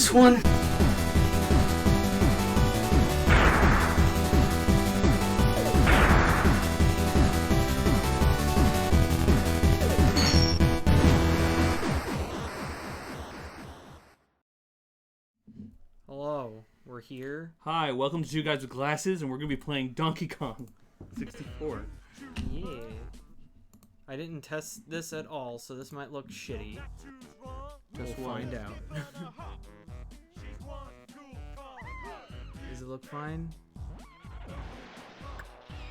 this one. Hello, we're here. Hi, welcome to Two Guys with Glasses, and we're going to be playing Donkey Kong 64. Yeah. I didn't test this at all, so this might look shitty. We'll find out. Does it look fine?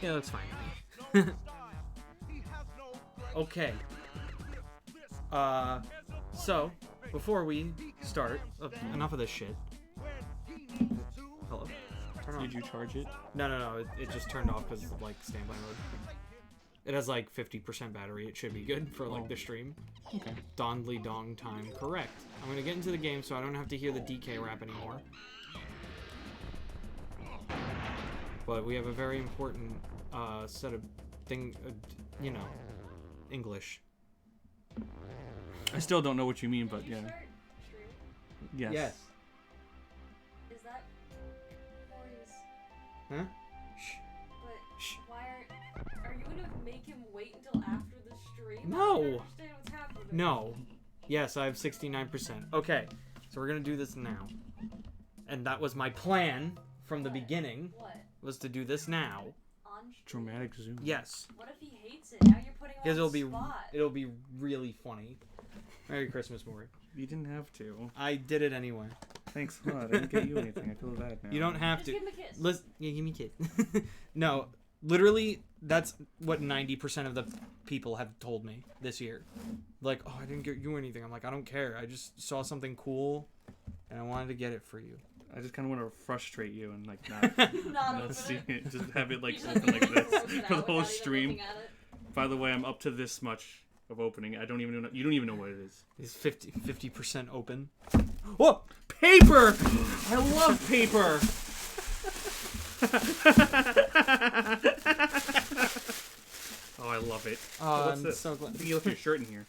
Yeah, it looks fine to me. Okay. So, before we start, enough of this shit. Hello. Turn on. Did you charge it? No. It just turned off because of, like, standby mode. It has, like, 50% battery. It should be good for, like, the stream. Okay. Dondly dong time. Correct. I'm gonna get into the game so I don't have to hear the DK rap anymore. But we have a very important, set of English. I still don't know what you mean, but yeah. Yes. Yes. Is that Corey's? Huh? But why are you gonna make him wait until after the stream? No. I don't understand what's happening. No. Yes, I have 69%. Okay, so we're gonna do this now. And that was my plan from the beginning. What? Was to do this now. On stream? Dramatic zoom. Yes. What if he hates it? Now you're putting him Because on the spot. it'll be really funny. Merry Christmas, Maury. You didn't have to. I did it anyway. Thanks a lot. I didn't get you anything. I feel bad now. You don't have Just to. give him a kiss. Yeah, give me a kid. No, literally, that's what 90% of the people have told me this year. Like, oh, I didn't get you anything. I'm like, I don't care. I just saw something cool, and I wanted to get it for you. I just kind of want to frustrate you and like not, Not see open it. it. Just have it like You open like this open it for the out whole without even stream. looking at it. By the way, I'm up to this much of opening. I don't even know. You don't even know what it is. It's 50% open. Whoa! Paper! I love paper! Oh, I love it. What's I'm this? so I glad. think you left your shirt in here.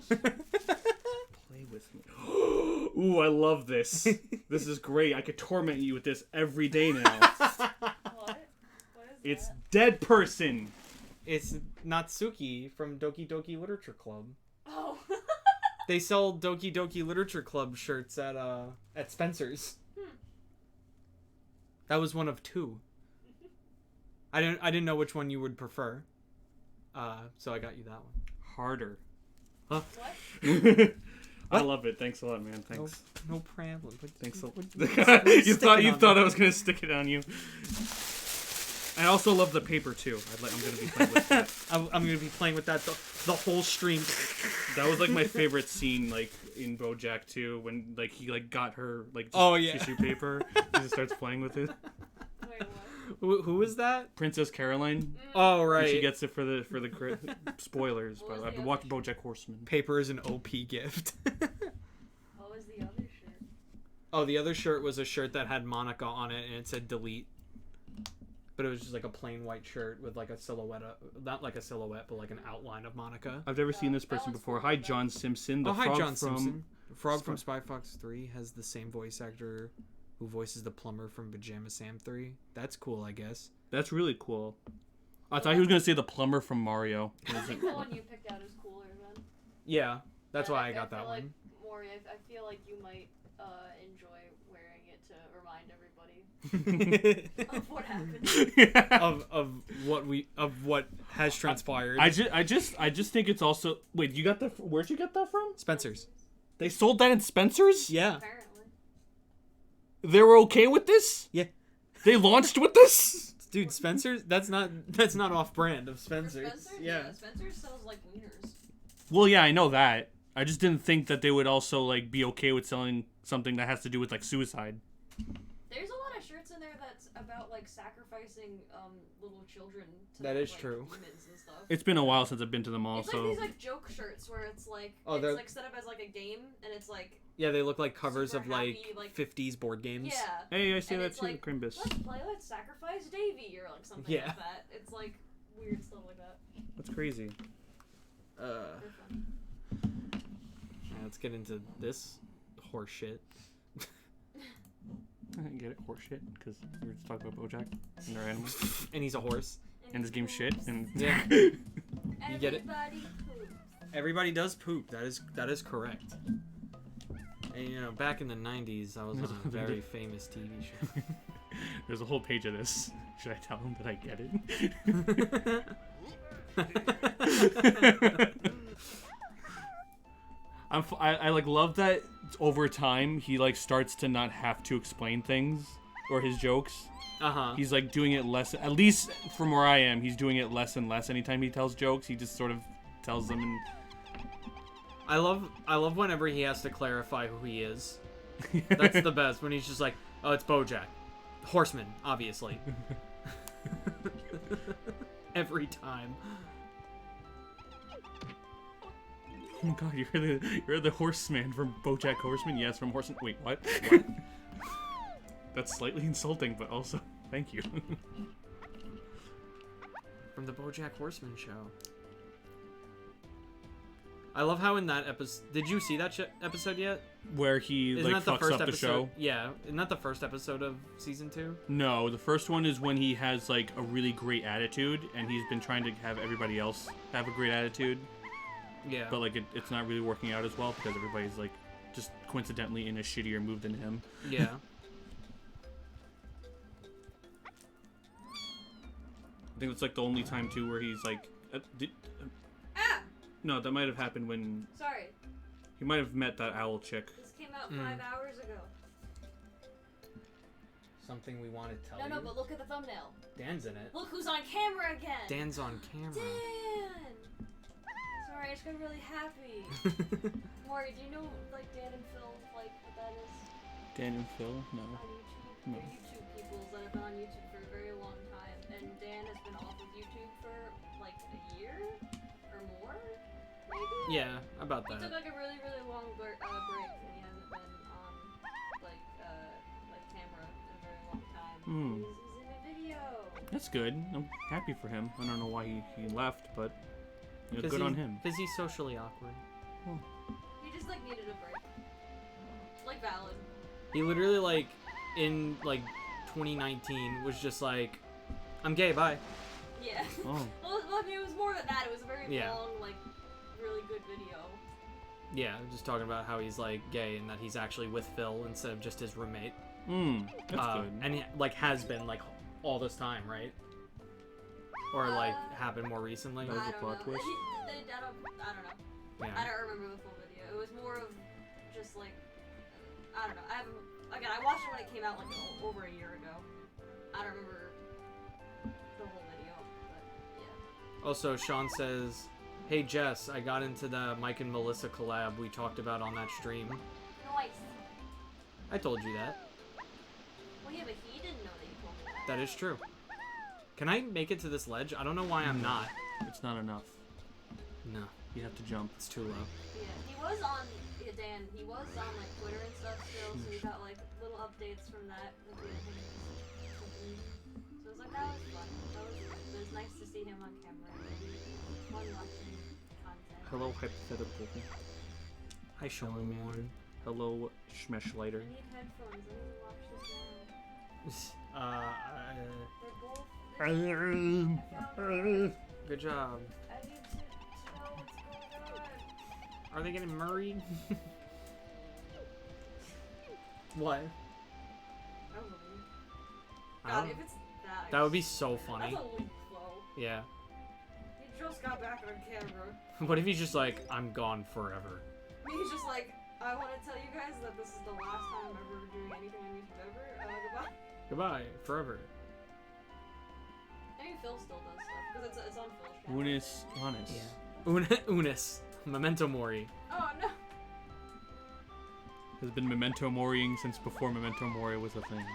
Play with me. Ooh, I love this. This is great. I could torment you with this every day now. What? What is It's that? Dead Person. It's Natsuki from Doki Doki Literature Club. Oh. They sell Doki Doki Literature Club shirts at Spencer's. That was one of two. I didn't know which one you would prefer. So I got you that one. Harder. Huh? What? I love it. Thanks a lot, man. Thanks. No problem. Thanks a lot. What You thought sticking on I me? was gonna stick it on you. I also love the paper too. I'm gonna be playing with that. I'm gonna be playing with that the whole stream. That was like my favorite scene, like in BoJack 2, when like he like got her like tissue paper. He just starts playing with it. Wait, what? Who is that? Princess Caroline. Oh And right. she gets it for the spoilers. What But was I've the been other watching shirt? BoJack Horseman. Paper is an OP gift. What was the other shirt? Oh, the other shirt was a shirt that had Monica on it and it said delete. But it was just like a plain white shirt with like a silhouette, not like a silhouette, but like an outline of Monica. I've never seen this that person one's before. cool. Hi, John Simpson. The Oh, hi, frog John from... Simpson. The frog Spy- from Spy Fox 3 has the same voice actor who voices the plumber from Pajama Sam 3. That's cool, I guess. That's really cool. I thought he was gonna say the plumber from Mario. I think the one you picked out is cooler, man. Yeah, that's And why I got feel that like, one. Maury, I feel like you might enjoy wearing it to remind everybody of what happened. of what has transpired. I just think it's also... Wait, you got that... Where'd you get that from? Spencer's. They sold that in Spencer's? Yeah. Apparently. They were okay with this? Yeah. They launched with this? Dude, Spencer's, that's not off brand of For Spencer's. Spencer? Yeah. Spencer sells like wieners. Well, yeah, I know that. I just didn't think that they would also like be okay with selling something that has to do with like suicide. There's a lot of shirts in there that's about like sacrificing little children to That is like, true. demons and stuff. It's been a while since I've been to the mall, It's so... like these like joke shirts where it's like Oh, they're- it's like set up as like a game and it's like Yeah, they look like covers Super of like, happy, like- 50s board games. yeah. Hey, I see And that it's too, like, Crimbus. Let's sacrifice Davy or like something Yeah. like that. It's like weird stuff like that. That's crazy. They're fun. Let's get into this horse shit. Get it? Horse shit? Because we were just talking about Bojack and their animals. And he's a horse. And this game's shit. And Yeah. You get it? Everybody poops. Everybody does poop. That is correct. And you know, back in the 90s, I was on a very famous TV show. There's a whole page of this. Should I tell him that I get it? I like love that over time he like starts to not have to explain things or his jokes. He's like doing it less. At least from where I am, he's doing it less and less. Anytime he tells jokes, he just sort of tells them. And I love whenever he has to clarify who he is. That's the best, when he's just like, oh, it's Bojack, horseman, obviously. Every time. Oh god, you're the horseman from BoJack Horseman? Yes, from Horseman. Wait, what? What? That's slightly insulting, but also thank you. From the BoJack Horseman show. I love how in that episode... Did you see that episode yet? Where he Isn't like that the fucks first up the episode? show? Yeah. Isn't that the first episode of season 2? No, the first one is when he has like a really great attitude, and he's been trying to have everybody else have a great attitude. Yeah. But like it's not really working out as well because everybody's like just coincidentally in a shittier mood than him. Yeah. I think it's like the only time too where he's like, no, that might have happened when Sorry. he might have met that owl chick. This came out 5 hours ago. Something we want to tell you. No, but look at the thumbnail. Dan's in it. Look who's on camera again. Dan's on camera. Dan. Sorry, I just got really happy. Maury, do you know like Dan and Phil, like what that is? Dan and Phil? No. On YouTube? No. They're YouTube peoples that have been on YouTube for a very long time, and Dan has been off of YouTube for like a year or more, maybe. Yeah, about He took that. like a really, really long break, and he hasn't been on like camera in a very long time. Hmm. He's in a video. That's good. I'm happy for him. I don't know why he left, but you know, good on him. Because he's socially awkward. He just like needed a break. Like valid. He literally like in like 2019 was just like, I'm gay, bye. Yeah. Oh. Well, I mean, it was more than that. It was a very Yeah. long, like, really good video. Yeah, just talking about how he's like gay and that he's actually with Phil instead of just his roommate. That's good. And he like has been like all this time, right? Or like happened more recently. That was I a don't plot know. twist. I don't know. I Yeah. don't remember the full video. It was more of just like, I don't know. I watched it when it came out like over a year ago. I don't remember the whole video, but yeah. Also, Sean says, "Hey Jess, I got into the Mike and Melissa collab we talked about on that stream." Nice. I told you that. Well, yeah, but he didn't know that you told me that. That is true. Can I make it to this ledge? I don't know why I'm not. It's not enough. No, You have to jump. it's too low. Yeah, he was on, Dan, he was on like Twitter and stuff still, so we got like little updates from that. So it was like, that was fun. It was nice to see him on camera. Fun watching content. Hello, hypothetical. Hi, Sean. Hello, Schmeshlighter. I need headphones, let me watch this now. They're both, Good job. I need to know what's going on. Are they getting married? What? That was a leak. I God, don't- if it's that. That would be so funny. That's a leak flow. Yeah. He just got back on camera. What if he's just like, I'm gone forever? He's just like, I want to tell you guys that this is the last time I'm ever doing anything on YouTube ever. Goodbye. Goodbye, forever. Maybe Phil still does stuff, because it's on Phil's channel. Unis Honest. Yeah. Unis. Memento Mori. Oh, no. Has been Memento Moriing since before Memento Mori was a thing.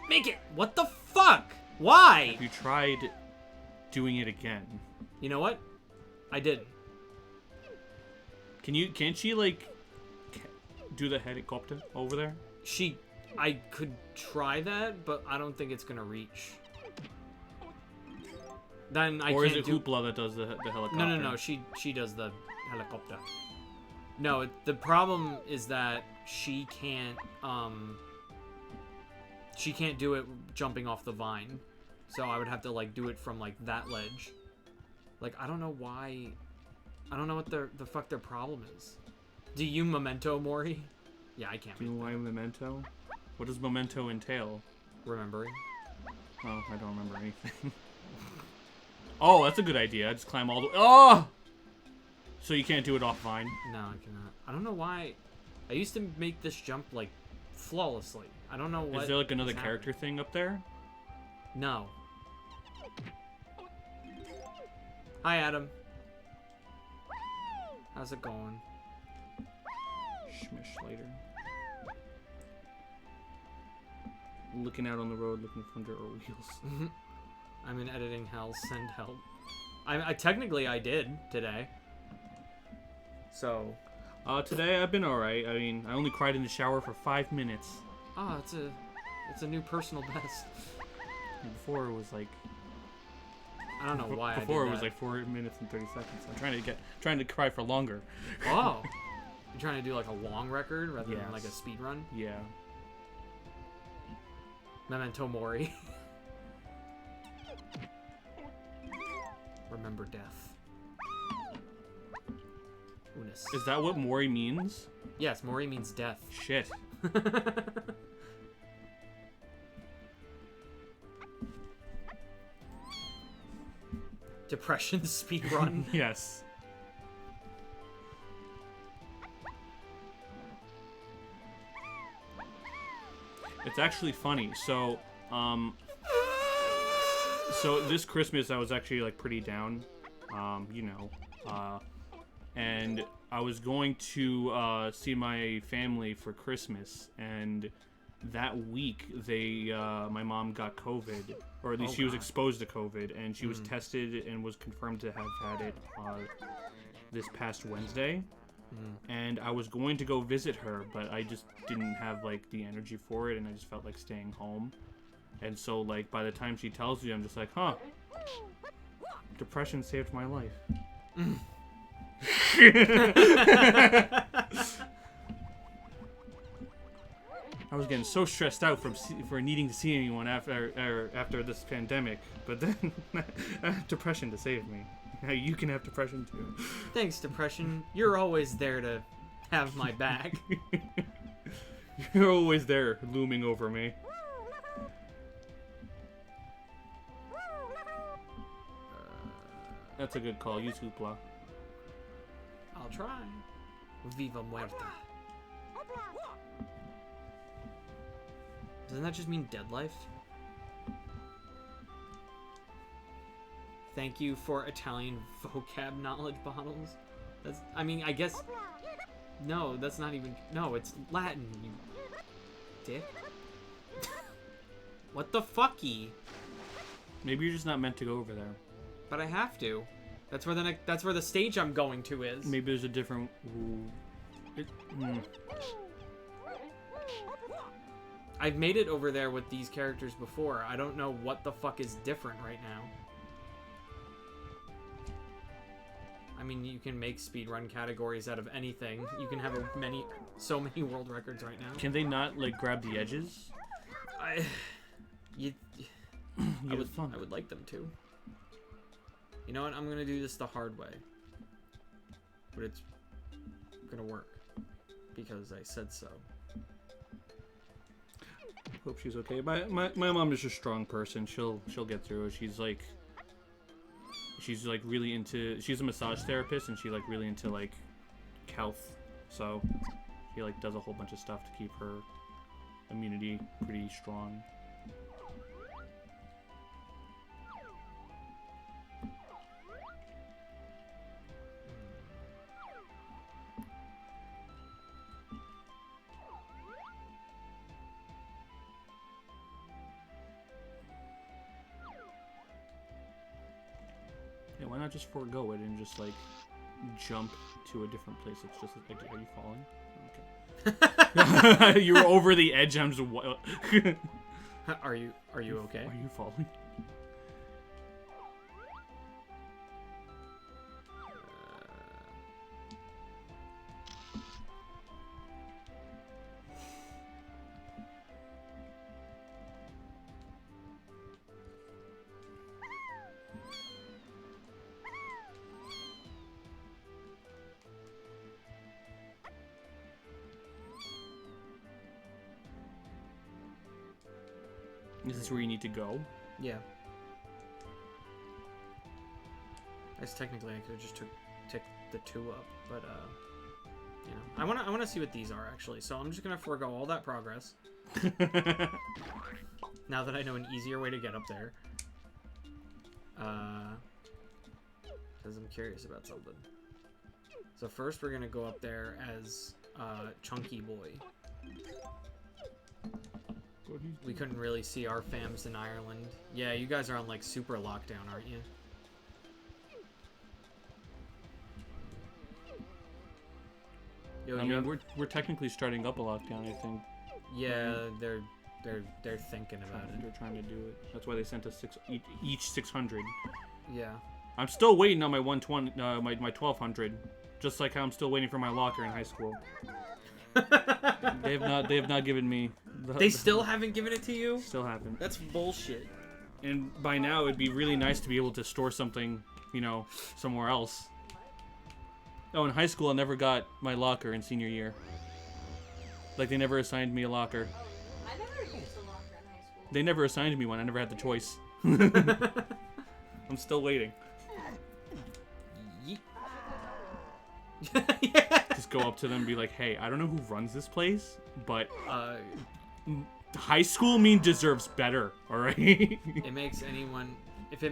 Make it! What the fuck? Why? Have you tried doing it again? You know what? I did. Can't she like do the helicopter over there? I could try that, but I don't think it's gonna reach. Then I or can't is it do... Hoopla that does the helicopter? No. She does the helicopter. No, the problem is that she can't do it jumping off the vine. So I would have to like do it from like that ledge. Like I don't know why. I don't know what the fuck their problem is. Do you memento mori? Yeah, I can't. Do you know why memento? What does memento entail? Remembering. Oh, I don't remember anything. Oh, that's a good idea. I just climb all the. Oh. So you can't do it off vine. No, I cannot. I don't know why. I used to make this jump like flawlessly. I don't know what. Is there like another character thing up there? No. Hi, Adam. How's it going? Schmish later. Looking out on the road, looking for dirt or wheels. I'm in editing hell. Send help. I technically I did today. So. Today I've been alright. I mean, I only cried in the shower for 5 minutes. Oh, it's a new personal best. And before it was like. I don't know why. Before I did it was that. like 4 minutes and 30 seconds. I'm trying to cry for longer. Oh. You're trying to do like a long record rather than Yes. like a speed run? Yeah. Memento mori. Remember death. Unis. Is that what Mori means? Yes, mori means death. Shit. Depression speed run. Yes. It's actually funny. So this Christmas I was actually like pretty down, and I was going to see my family for Christmas, and that week my mom got COVID, or at least she was exposed to COVID, and she was tested and was confirmed to have had it this past Wednesday. And I was going to go visit her, but I just didn't have like the energy for it, and I just felt like staying home. And so like by the time she tells me, I'm just like, huh, depression saved my life. I was getting so stressed out for needing to see anyone after this pandemic, but then depression to save me. Now you can have depression too. Thanks, depression. You're always there to have my back. You're always there, looming over me. That's a good call. Use hoopla. I'll try. Viva muerta. Doesn't that just mean dead life? Thank you for Italian vocab knowledge bottles. That's, I mean, I guess... No, that's not even... No, it's Latin, you dick. What the fucky? Maybe you're just not meant to go over there. But I have to. That's where the stage I'm going to is. Maybe there's a different... I've made it over there with these characters before. I don't know what the fuck is different right now. I mean, you can make speedrun categories out of anything. You can have so many world records right now. Can they not, like, grab the edges? I would like them to. You know what? I'm gonna do this the hard way. But it's gonna work. Because I said so. Hope she's okay. My mom is a strong person. She'll get through it. She's really into, she's a massage therapist, and she's like really into like health, so she like does a whole bunch of stuff to keep her immunity pretty strong. Yeah, why not just forego it and just like jump to a different place? It's just like, are you falling? Okay. You were over the edge. I'm just. Are you okay? Are you falling? Is this where you need to go? Yeah. I guess technically I could have just ticked the 2 up, but you know, I wanna see what these are actually. So I'm just gonna forego all that progress. Now that I know an easier way to get up there. Because I'm curious about something. So first we're gonna go up there as Chunky Boy. We couldn't really see our fams in Ireland. Yeah, you guys are on like super lockdown, aren't you? Yo, I mean, we're technically starting up a lockdown, I think. Yeah, they're thinking about it. They're trying to do it. That's why they sent us each 600. Yeah. I'm still waiting on my 120, my 1200, just like how I'm still waiting for my locker in high school. They have not given me. They still haven't given it to you? Still haven't. That's bullshit. And by now it'd be really nice to be able to store something, you know, somewhere else. Oh, in high school I never got my locker in senior year. Like they never assigned me a locker. I never used a locker in high school. They never assigned me one. I never had the choice. I'm still waiting. Yeah. Just go up to them and be like, hey, I don't know who runs this place, but high school deserves better, alright? If it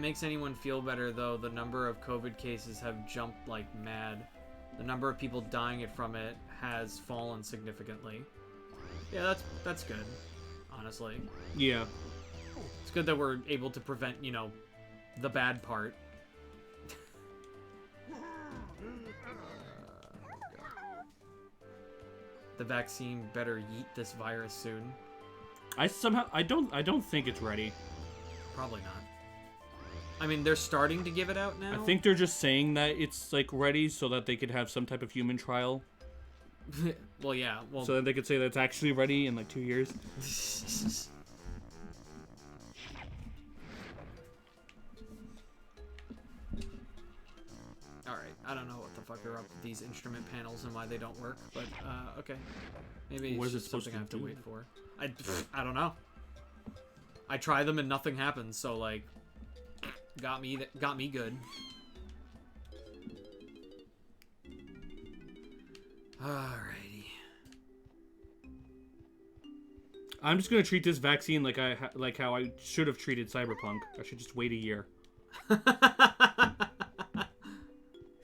makes anyone feel better, though, the number of COVID cases have jumped like mad. The number of people dying from it has fallen significantly. Yeah, that's good, honestly. Yeah. It's good that we're able to prevent, you know, the bad part. The vaccine better yeet this virus soon. I don't think it's ready. Probably not. I mean, they're starting to give it out now. I think they're just saying that it's like ready so that they could have some type of human trial. Well, yeah. Well, so that they could say that it's actually ready in like 2 years. Alright, I don't know what the fuck are up with these instrument panels and why they don't work, but okay. Maybe it's What is it just supposed something I have to to do? wait for. I don't know. I try them and nothing happens, so like got me good. Alrighty. I'm just gonna treat this vaccine like how I should have treated Cyberpunk. I should just wait a year.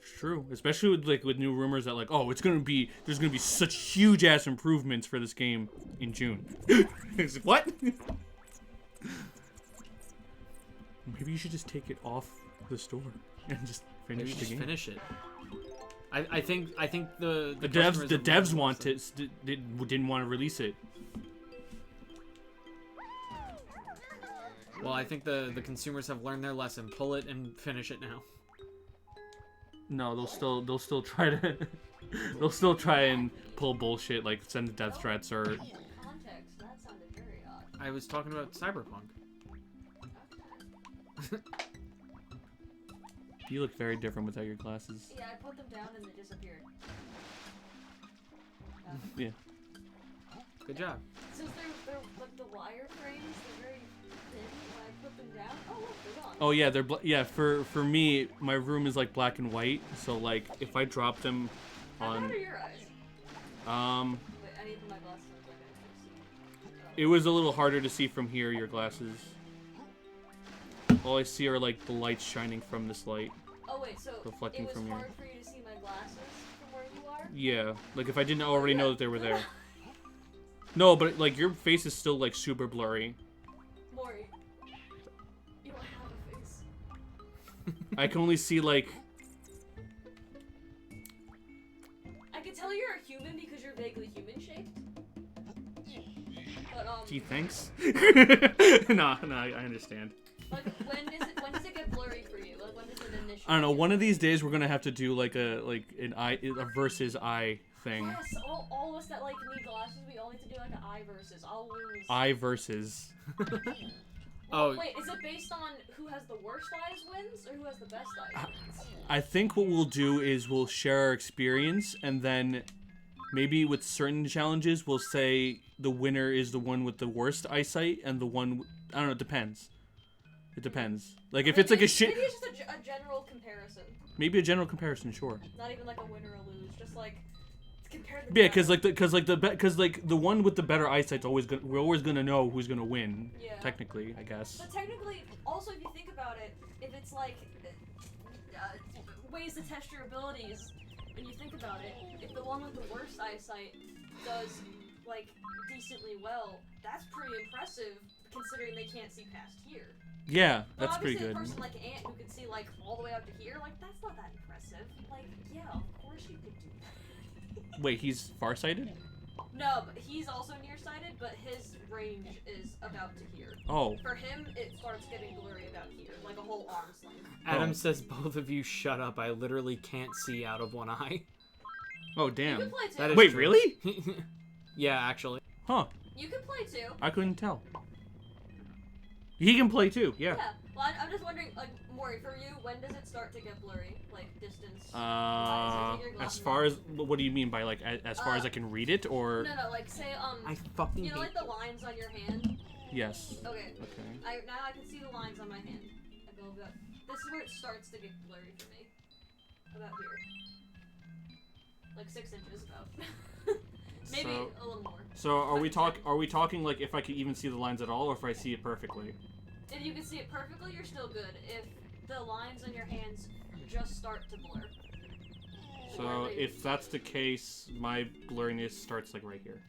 It's true, especially with new rumors that like, oh, there's gonna be such huge ass improvements for this game in June. It's like, what? Maybe you should just take it off the store and just finish Maybe the just game. finish it. I think the devs want it didn't want to release it. Well, I think the consumers have learned their lesson. Pull it and finish it now. No, they'll still try to they'll still try and pull bullshit like send death threats or. Context, that sounded very odd. I was talking about Cyberpunk. You look very different without your glasses. Yeah, I put them down and they disappeared. Yeah. Good job. Since they're like the wire frames, they're very thin. When I put them down, oh look, they're gone. Oh yeah, they're for me, my room is like black and white, so like if I drop them How bad on are your eyes? Wait, I need my glasses so I can see. it was a little harder to see from here, your glasses. All I see are like the lights shining from this light. Oh wait, so Reflecting it was from hard here. for you to see my glasses from where you are? Yeah, like if I didn't already know that they were there. No, but like your face is still like super blurry. Maury, you don't have a face. I can only see like. I can tell you're a human because you're vaguely human shaped. But Gee, thanks. no, I understand. like when does it get blurry for you? Like when does it initially? I don't know. One of these days we're gonna have to do like a versus eye thing. Yes, all of us that like need glasses, we all need to do like an eye versus. I'll lose. Eye versus. Oh. Wait, is it based on who has the worst eyes wins or who has the best eyes wins? I think what we'll do is we'll share our experience and then Maybe with certain challenges, we'll say the winner is the one with the worst eyesight, and the one I don't know. It depends. It depends. Like if it's like a shit. Maybe it's just a general comparison. Maybe a general comparison, sure. Not even like a win or a lose, just like compare the. Yeah, because the one with the better eyesight's always gonna, we're always gonna know who's gonna win. Yeah. Technically, I guess. But technically, also if you think about it, if it's like ways to test your abilities, when you think about it, if the one with the worst eyesight does like decently well, that's pretty impressive considering they can't see past here. Yeah, But that's pretty good. A person like Ant who could see like all the way out to here, like that's not that impressive. Like, yeah, of course you could do that. Wait, he's farsighted? No, but he's also nearsighted, but his range is about to here. Oh. For him, it starts getting blurry about here, like a whole arm's length. Adam says both of you shut up. I literally can't see out of one eye. Oh damn. You can play too. That is Wait, true. really? Yeah, actually. Huh. You can play too. I couldn't tell. He can play too. Yeah. Yeah. Well, I'm just wondering, like, Maury, for you, when does it start to get blurry? Like, distance? As far as what do you mean by like as far as I can read it or? No, like say I fucking you know, hate like the lines on your hand. Yes. Okay. Okay. Now I can see the lines on my hand. I go about. This is where it starts to get blurry for me. About here. Like 6 inches about. Maybe So- a little more. So are we talking like if I could even see the lines at all, or if I see it perfectly? If you can see it perfectly, you're still good. If the lines on your hands just start to blur. So if that's the case, my blurriness starts like right here.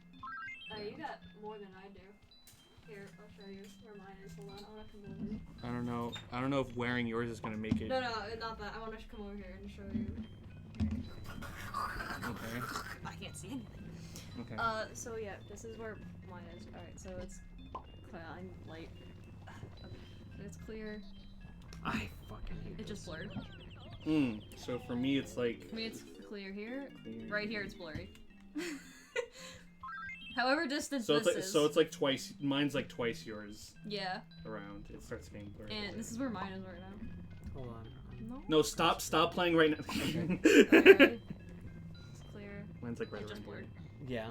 You got more than I do. Here, I'll show you where mine is. Hold on, I want to come over. I don't know if wearing yours is gonna make it. No, not that. I want to come over here and show you. Okay. I can't see anything. Okay. So yeah, this is where mine is. Alright, so it's clear, I'm light. It's clear. I fucking hate It just blurred. So for me, it's like. For me, it's clear here. Clear. Right here, it's blurry. However distant So this it's like, is. so it's like twice. Mine's like twice yours Yeah. around. It starts getting blurry. And this is where mine is right now. Hold on. No. No, stop playing right now. Okay. It's clear. Mine's like right It just around blurred. Yeah.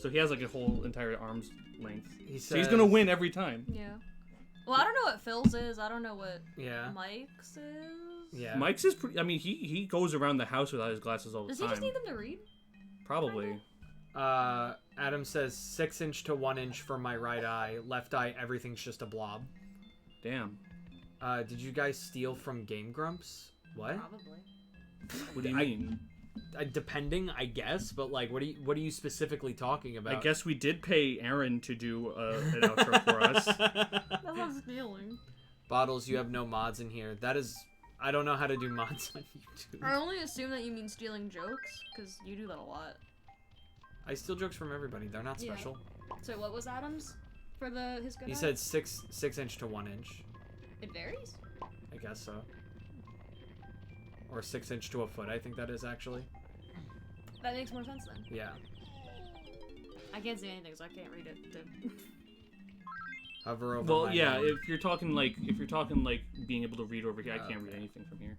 So he has like a whole entire arm's length. He So he's gonna says- win every time. Yeah. Well, I don't know what Phil's is. I don't know what Yeah. Mike's is. Yeah. Mike's is pretty. I mean, he goes around the house without his glasses all the Does he time. just need them to read? Probably. Adam says 6 inch to 1 inch for my right eye. Left eye, everything's just a blob. Damn. Did you guys steal from Game Grumps? What? Probably. What do you mean? Depending, I guess, but like, what are you specifically talking about? I guess we did pay Aaron to do an outro for us. That's not stealing. Bottles, you have no mods in here. That is, I don't know how to do mods on YouTube. I only assume that you mean stealing jokes, because you do that a lot. I steal jokes from everybody. They're not Yeah. special. So what was Adam's for his good He eye? said 6 inch to 1 inch. It varies? I guess so. Or 6 inch to a foot. I think that is actually. That makes more sense then. Yeah. I can't see anything, so I can't read it. Hover over. Well, my yeah. name. If you're talking like being able to read over here, I can't read anything from here.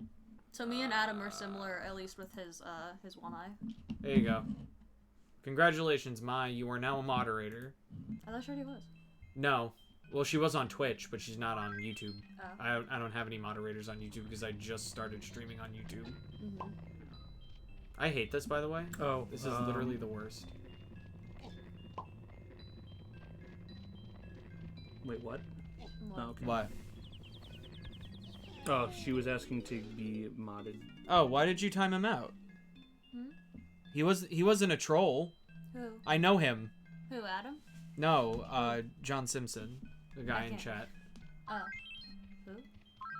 So me and Adam are similar, at least with his one eye. There you go. Congratulations, Mai. You are now a moderator. I thought she already was. No. Well, she was on Twitch, but she's not on YouTube. Oh. I don't have any moderators on YouTube because I just started streaming on YouTube. Mm-hmm. I hate this, by the way. Oh, This is literally the worst. Wait, what? Oh, okay. What? Oh, she was asking to be modded. Oh, why did you time him out? Hmm? He wasn't a troll. Who? I know him. Who, Adam? No, John Simpson, the guy in Okay. chat. Oh. Who?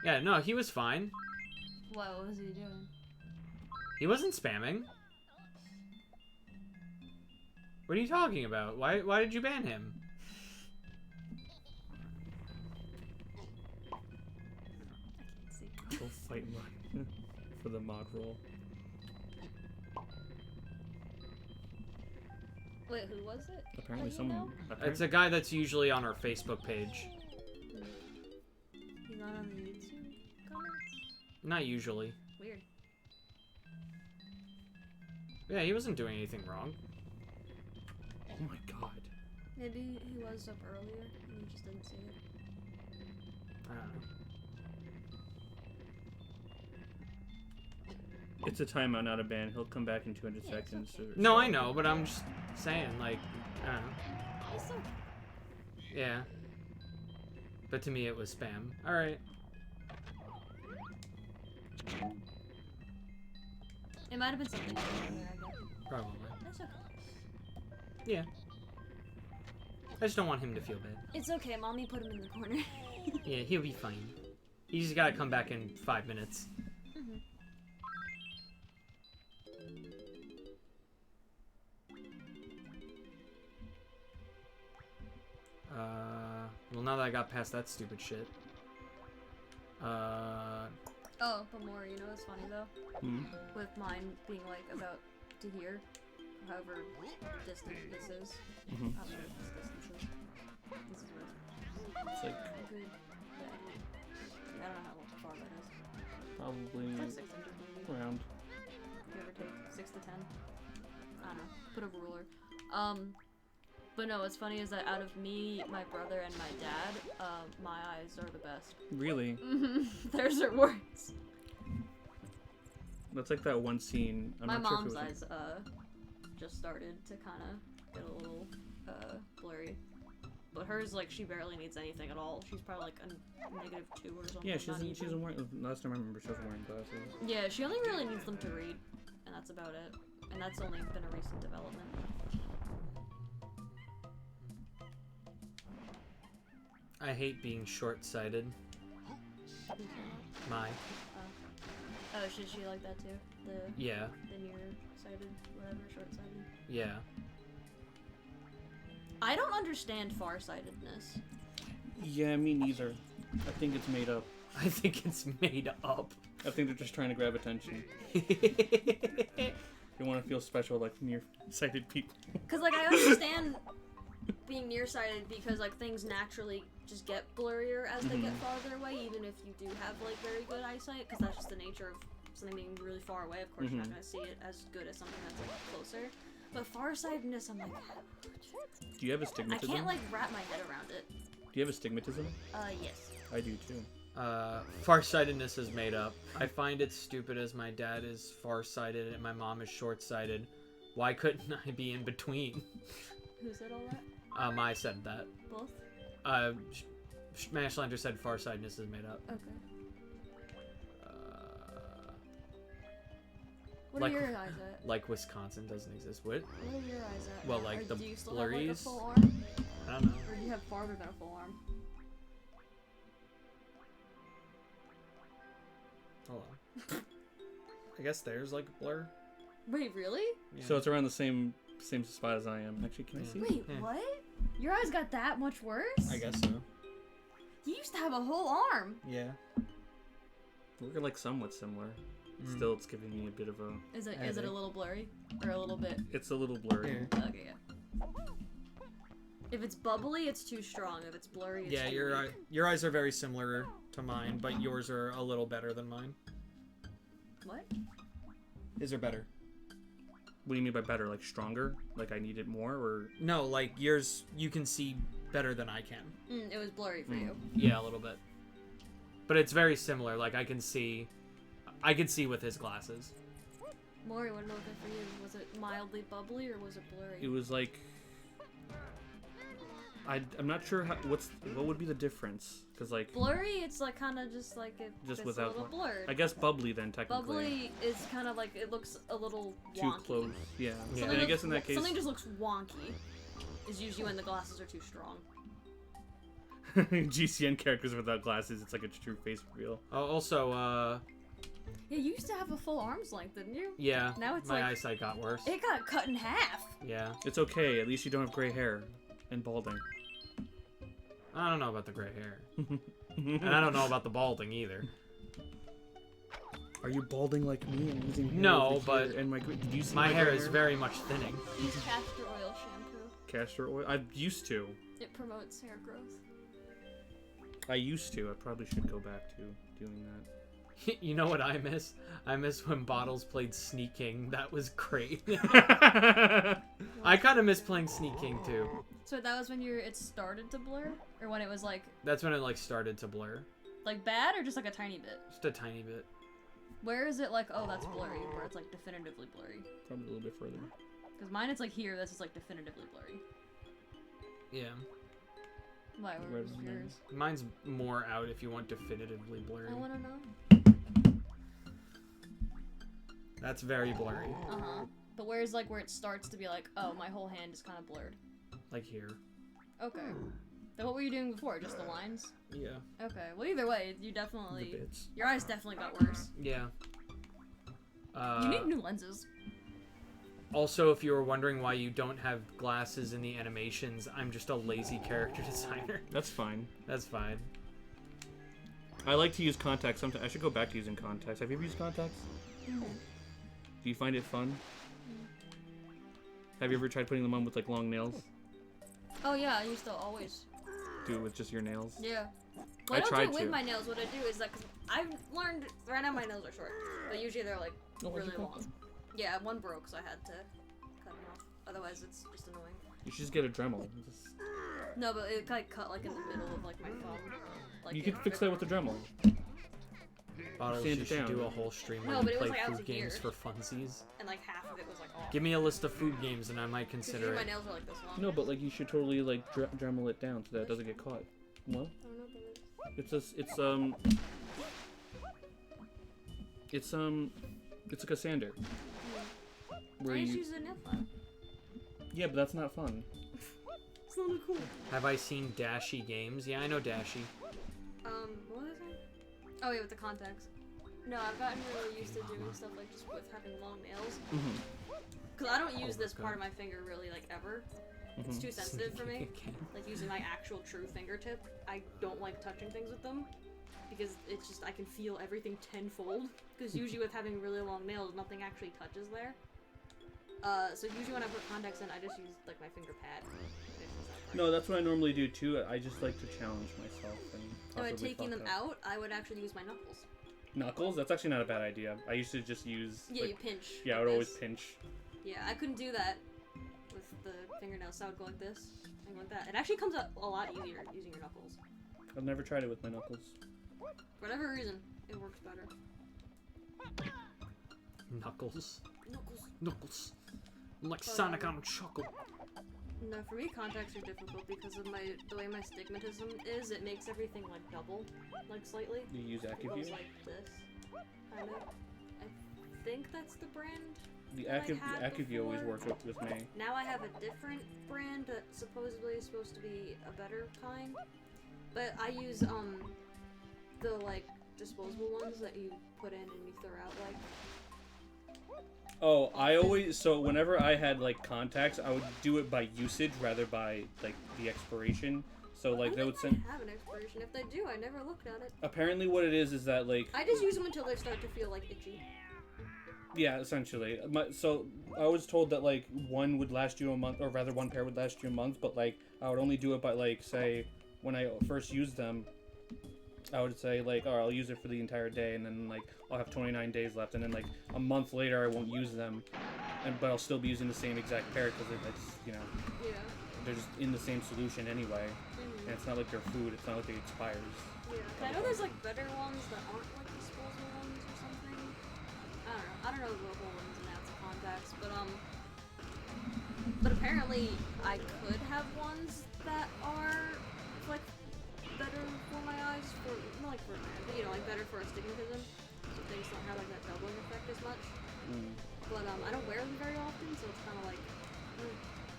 Yeah, no, he was fine. What was he doing? He wasn't spamming. What are you talking about? Why did you ban him? I can't see. Go fight mod for the mod role. Wait, who was it? Apparently, Do you someone. know? It's a guy that's usually on our Facebook page. He's not on the YouTube comments? Not usually. Weird. Yeah, he wasn't doing anything wrong. Oh my god. Maybe he was up earlier and you just didn't see it. I don't know. It's a timeout, not a ban. He'll come back in 200 Yeah, it's seconds. okay. Or No, so. I know, but I'm just saying, like, I don't know. It's okay. Yeah. But to me, it was spam. Alright. It might have been something earlier, I guess. Probably. That's okay. Yeah. I just don't want him to feel bad. It's okay, mommy put him in the corner. Yeah, he'll be fine. He just gotta come back in 5 minutes. Well, now that I got past that stupid shit. Oh, but more, you know what's funny though? With mine being like about to here, however distant this is. I don't know what this distance is. This is weird. It's like Good. Yeah. I don't know how far that is. probably It's like 600 maybe. around. Give or take. 6 to 10. I don't know. Put a ruler. But no, what's funny is that out of me, my brother, and my dad, my eyes are the best. Really? Theirs are worse. That's like that one scene. I'm My not sure mom's if it was eyes just started to kind of get a little blurry. But hers, like, she barely needs anything at all. She's probably like a -2 or something. Yeah, not she even. wasn't wearing. Last time I remember, she wasn't wearing glasses. Yeah, she only really needs them to read, and that's about it. And that's only been a recent development. I hate being short-sighted. My. Oh, should she like that too? Yeah. The nearsighted, whatever, short-sighted. Yeah. I don't understand farsightedness. Yeah, me neither. I think it's made up. I think it's made up. I think they're just trying to grab attention. They want to feel special like nearsighted people. Cause like I understand being nearsighted because like things naturally just get blurrier as they get farther away, even if you do have like very good eyesight, because that's just the nature of something being really far away. Of course, you're not gonna see it as good as something that's like closer. But farsightedness, I'm like, Do you have I astigmatism? can't like wrap my head around it. Do you have astigmatism? Yes. I do too. Farsightedness is made up. I find it stupid as my dad is farsighted and my mom is short-sighted. Why couldn't I be in between? Who said all that? I said that. Both? Mashlander said farsightedness is made up. Okay. What like- are your eyes at? Like Wisconsin doesn't exist. What? What are your eyes at? Well, like Or the do you still have, like, a blurries? full arm? I don't know. Or do you have farther than a full arm? Hold on. I guess there's like a blur. Wait, really? Yeah. So it's around the same spot as I am. Actually, can I see? Wait, Yeah. what? Your eyes got that much worse? I guess so. You used to have a whole arm. Yeah. We're like somewhat similar. Still, it's giving me a bit of a. Is it I think. a little blurry? Or a little bit? It's a little blurry. Here. Okay, yeah. If it's bubbly, it's too strong. If it's blurry, it's Yeah, too your weak. your eyes are very similar to mine, but yours are a little better than mine. What? His are better. What do you mean by better? Like stronger? Like I need it more, or? No, like yours, you can see better than I can. It was blurry for you. Yeah, a little bit. But it's very similar. Like I can see with his glasses. Maury, what about that for you? Was it mildly bubbly or was it blurry? It was like. I'm not sure what would be the difference, because like Blurry, it's like kind of just like it's without a little blurred. I guess bubbly then technically. Bubbly is kind of like it looks a little Too wonky. close. Yeah. Yeah. And I guess in that case. Something just looks wonky. Is usually when the glasses are too strong. GCN characters without glasses, it's like a true face reveal. Also, Yeah, you used to have a full arm's length, didn't you? yeah. Now it's my like- eyesight got worse. It got cut in half. Yeah. It's okay. At least you don't have gray hair and balding. I don't know about the gray hair, and I don't know about the balding either. Are you balding like me and losing hair? No, over but here? And did you see My hair gray is very much thinning. Use castor oil shampoo. Castor oil. I used to. It promotes hair growth. I used to. I probably should go back to doing that. You know what I miss? I miss when Bottles played Sneak King. That was great. I kind of miss playing Sneak King too. So that was when it started to blur? Or when it was like... That's when it like started to blur. Like bad or just like a tiny bit? Just a tiny bit. Where is it like, oh, that's blurry, where it's like definitively blurry? Probably a little bit further. Because mine, it's like here, this is like definitively blurry. Yeah. Why? Where's yours? Mine's more out if you want definitively blurry. I want to know. That's very blurry. Uh-huh. But where's like where it starts to be like, oh, my whole hand is kind of blurred? Like here. Okay. Then what were you doing before? Just the lines? Yeah. Okay. Well, either way, you definitely... The bits. Your eyes definitely got worse. Yeah. You need new lenses. Also, if you were wondering why you don't have glasses in the animations, I'm just a lazy character designer. That's fine. That's fine. I like to use contacts sometimes. I should go back to using contacts. Have you ever used contacts? Mm-hmm. Do you find it fun? Have you ever tried putting them on with like long nails? Oh yeah, I used to always. Do it with just your nails? Yeah. Well, I don't tried do it with to. my nails. What I do is that, cause I've learned, right now my nails are short, but usually they're like really long. Yeah, one broke, so I had to cut them off. Otherwise, it's just annoying. You should just get a Dremel. No, but it like cut like in the middle of like my thumb. Like You could fix that with a Dremel. Bottles, Sand you it should down. do a whole stream where No, you but it was, play like, out food to games here. for funsies. And like half of it was like off. Give me a list of food games and I might consider Usually it. my nails are like this long. No, but like you should totally like Dremel it down so that it doesn't get caught. What? I don't know what that is. It's like a sander. Where I just you use a nail file. Yeah, but that's not fun. It's not cool. Have I seen Dashy games? Yeah, I know Dashy. What was it? Oh yeah, with the contacts. No, I've gotten really used to doing stuff like just with having long nails. Cause I don't use this part of my finger really like ever. It's too sensitive for me. Like using my actual true fingertip, I don't like touching things with them because it's just I can feel everything tenfold. Because usually with having really long nails, nothing actually touches there. So usually when I put contacts in, I just use like my finger pad. No, that's what I normally do too. I just like to challenge myself and So by possibly taking them fuck up. out, I would actually use my knuckles. Knuckles? That's actually not a bad idea. I used to just use. Yeah, like, you pinch. Yeah, I like would always this. pinch. Yeah, I couldn't do that with the fingernails, so I would go like this and go like that. It actually comes up a lot easier using your knuckles. I've never tried it with my knuckles. For whatever reason, it works better. Knuckles. Knuckles. Knuckles. I'm like Sonic on Choco. No, for me, contacts are difficult because of the way my stigmatism is. It makes everything like double, like slightly. You use It goes AccuView? like this, kind of. I think that's the brand. The that I had AccuView always before. worked with me. Now I have a different brand that supposedly is supposed to be a better kind, but I use the like disposable ones that you put in and you throw out like. Oh, I always whenever I had like contacts, I would do it by usage rather by like the expiration. So like they would send. I have an expiration. If they do, I never looked at it. Apparently, what it is that like. I just use them until they start to feel like itchy. Yeah, essentially. So I was told that like one would last you a month, or rather one pair would last you a month, but like I would only do it by like say when I first used them, I would say like, oh, I'll use it for the entire day, and then like I'll have 29 days left, and then like a month later I won't use them, but I'll still be using the same exact pair because it's Yeah. they're just in the same solution anyway, and it's not like they're food. It's not like it expires. Yeah. I know there's like better ones that aren't like disposable ones or something. I don't know the whole ins and outs of contacts, but apparently I could have ones that are like better for my eyes, for not like for but like better for astigmatism, so things don't have like that doubling effect as much. But I don't wear them very often, so it's kind of like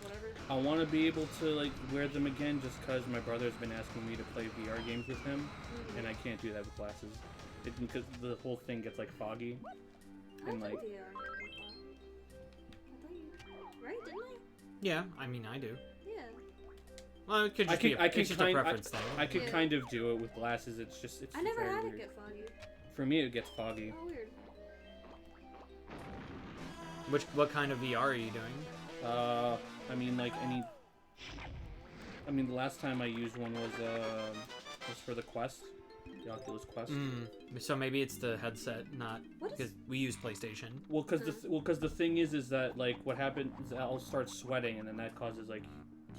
whatever. I want to be able to like wear them again just because my brother's been asking me to play VR games with him, and I can't do that with glasses. Because the whole thing gets like foggy. And like, VR. Right? Didn't I? Yeah, I mean I do. Yeah. Well, it could just it's just a preference thing. I could kind of do it with glasses. It's I never very had weird. it get foggy. For me, it gets foggy. Oh, weird. What kind of VR are you doing? I mean like any. I mean the last time I used one was for the Quest. the Oculus Quest. So maybe it's the headset, not because we use PlayStation. Well, because the thing is that like what happens is I'll start sweating, and then that causes like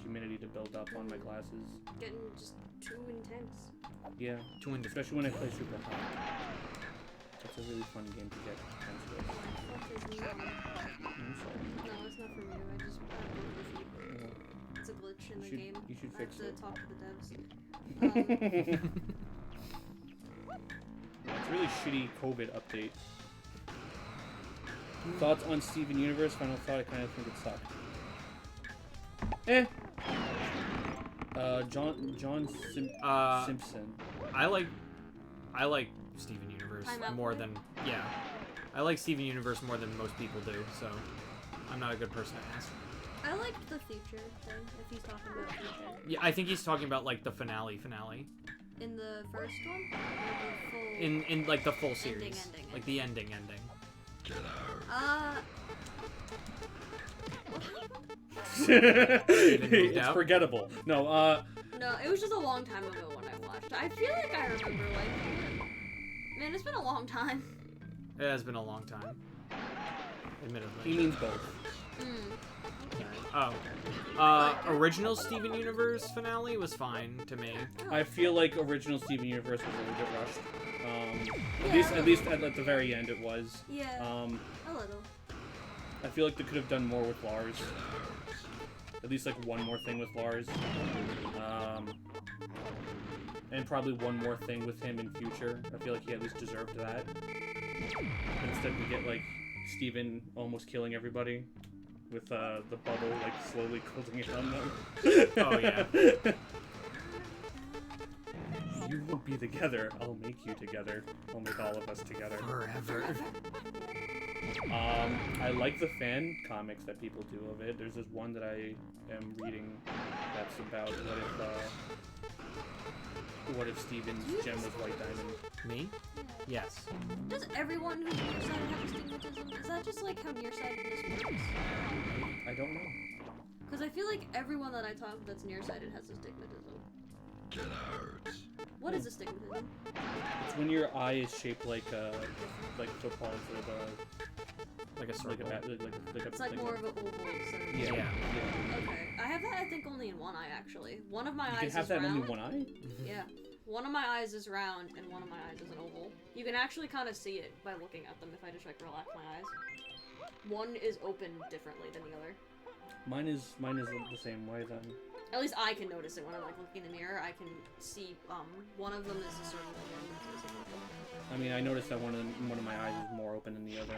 humidity to build up on my glasses. Getting just too intense. Yeah, Too intense. especially when I play super hot. That's a really fun game to get intense with. I'm sorry. No, it's not from you. I just it's a glitch in the game. You should I fix have it. to talk to the devs. It's a really shitty COVID update. Thoughts on Steven Universe? Final thought, I kind of think it sucked. John Simpson. I like Steven Universe more than I like Steven Universe more than most people do. So I'm not a good person to ask. I liked the future thing. If he's talking about future. Yeah, I think he's talking about like the finale. In the first one? Or the full In like the full series. ending. Like the ending. What happened? It's out? forgettable. No, No, it was just a long time ago when I watched. I feel like I remember liking it. Man, it's been a long time. It has been a long time. Admittedly. he means both. Original Steven Universe finale was fine to me. I feel like original Steven Universe was a little bit rushed. Yeah, At least at the very end it was. Yeah, a little. I feel like they could have done more with Lars. At least like one more thing with Lars. And probably one more thing with him in future. I feel like he at least deserved that. But instead we get like Steven almost killing everybody with the bubble like slowly closing in on them. Oh yeah. You won't be together. I'll make you together. I'll make all of us together. Forever. I like the fan comics that people do of it. There's this one that I am reading that's about what if Steven's gem was white diamond. Me? Yes. Does everyone who's nearsighted have astigmatism? Is that just like how nearsightedness works? I don't know. Because I feel like everyone that I talk to that's nearsighted has astigmatism. What is astigmatism? It's when your eye is shaped like football instead of Like a circle. It's like more of an oval instead of Yeah. Okay. I have that I think only in one eye actually. One of my You eyes can have is that in round. only one eye? Yeah. One of my eyes is round and one of my eyes is an oval. You can actually kind of see it by looking at them if I just like relax my eyes. One is open differently than the other. Mine is the same way then. At least I can notice it when I'm like looking in the mirror. I can see one of them is a circle and one is an oval. I mean, I noticed that one of my eyes is more open than the other.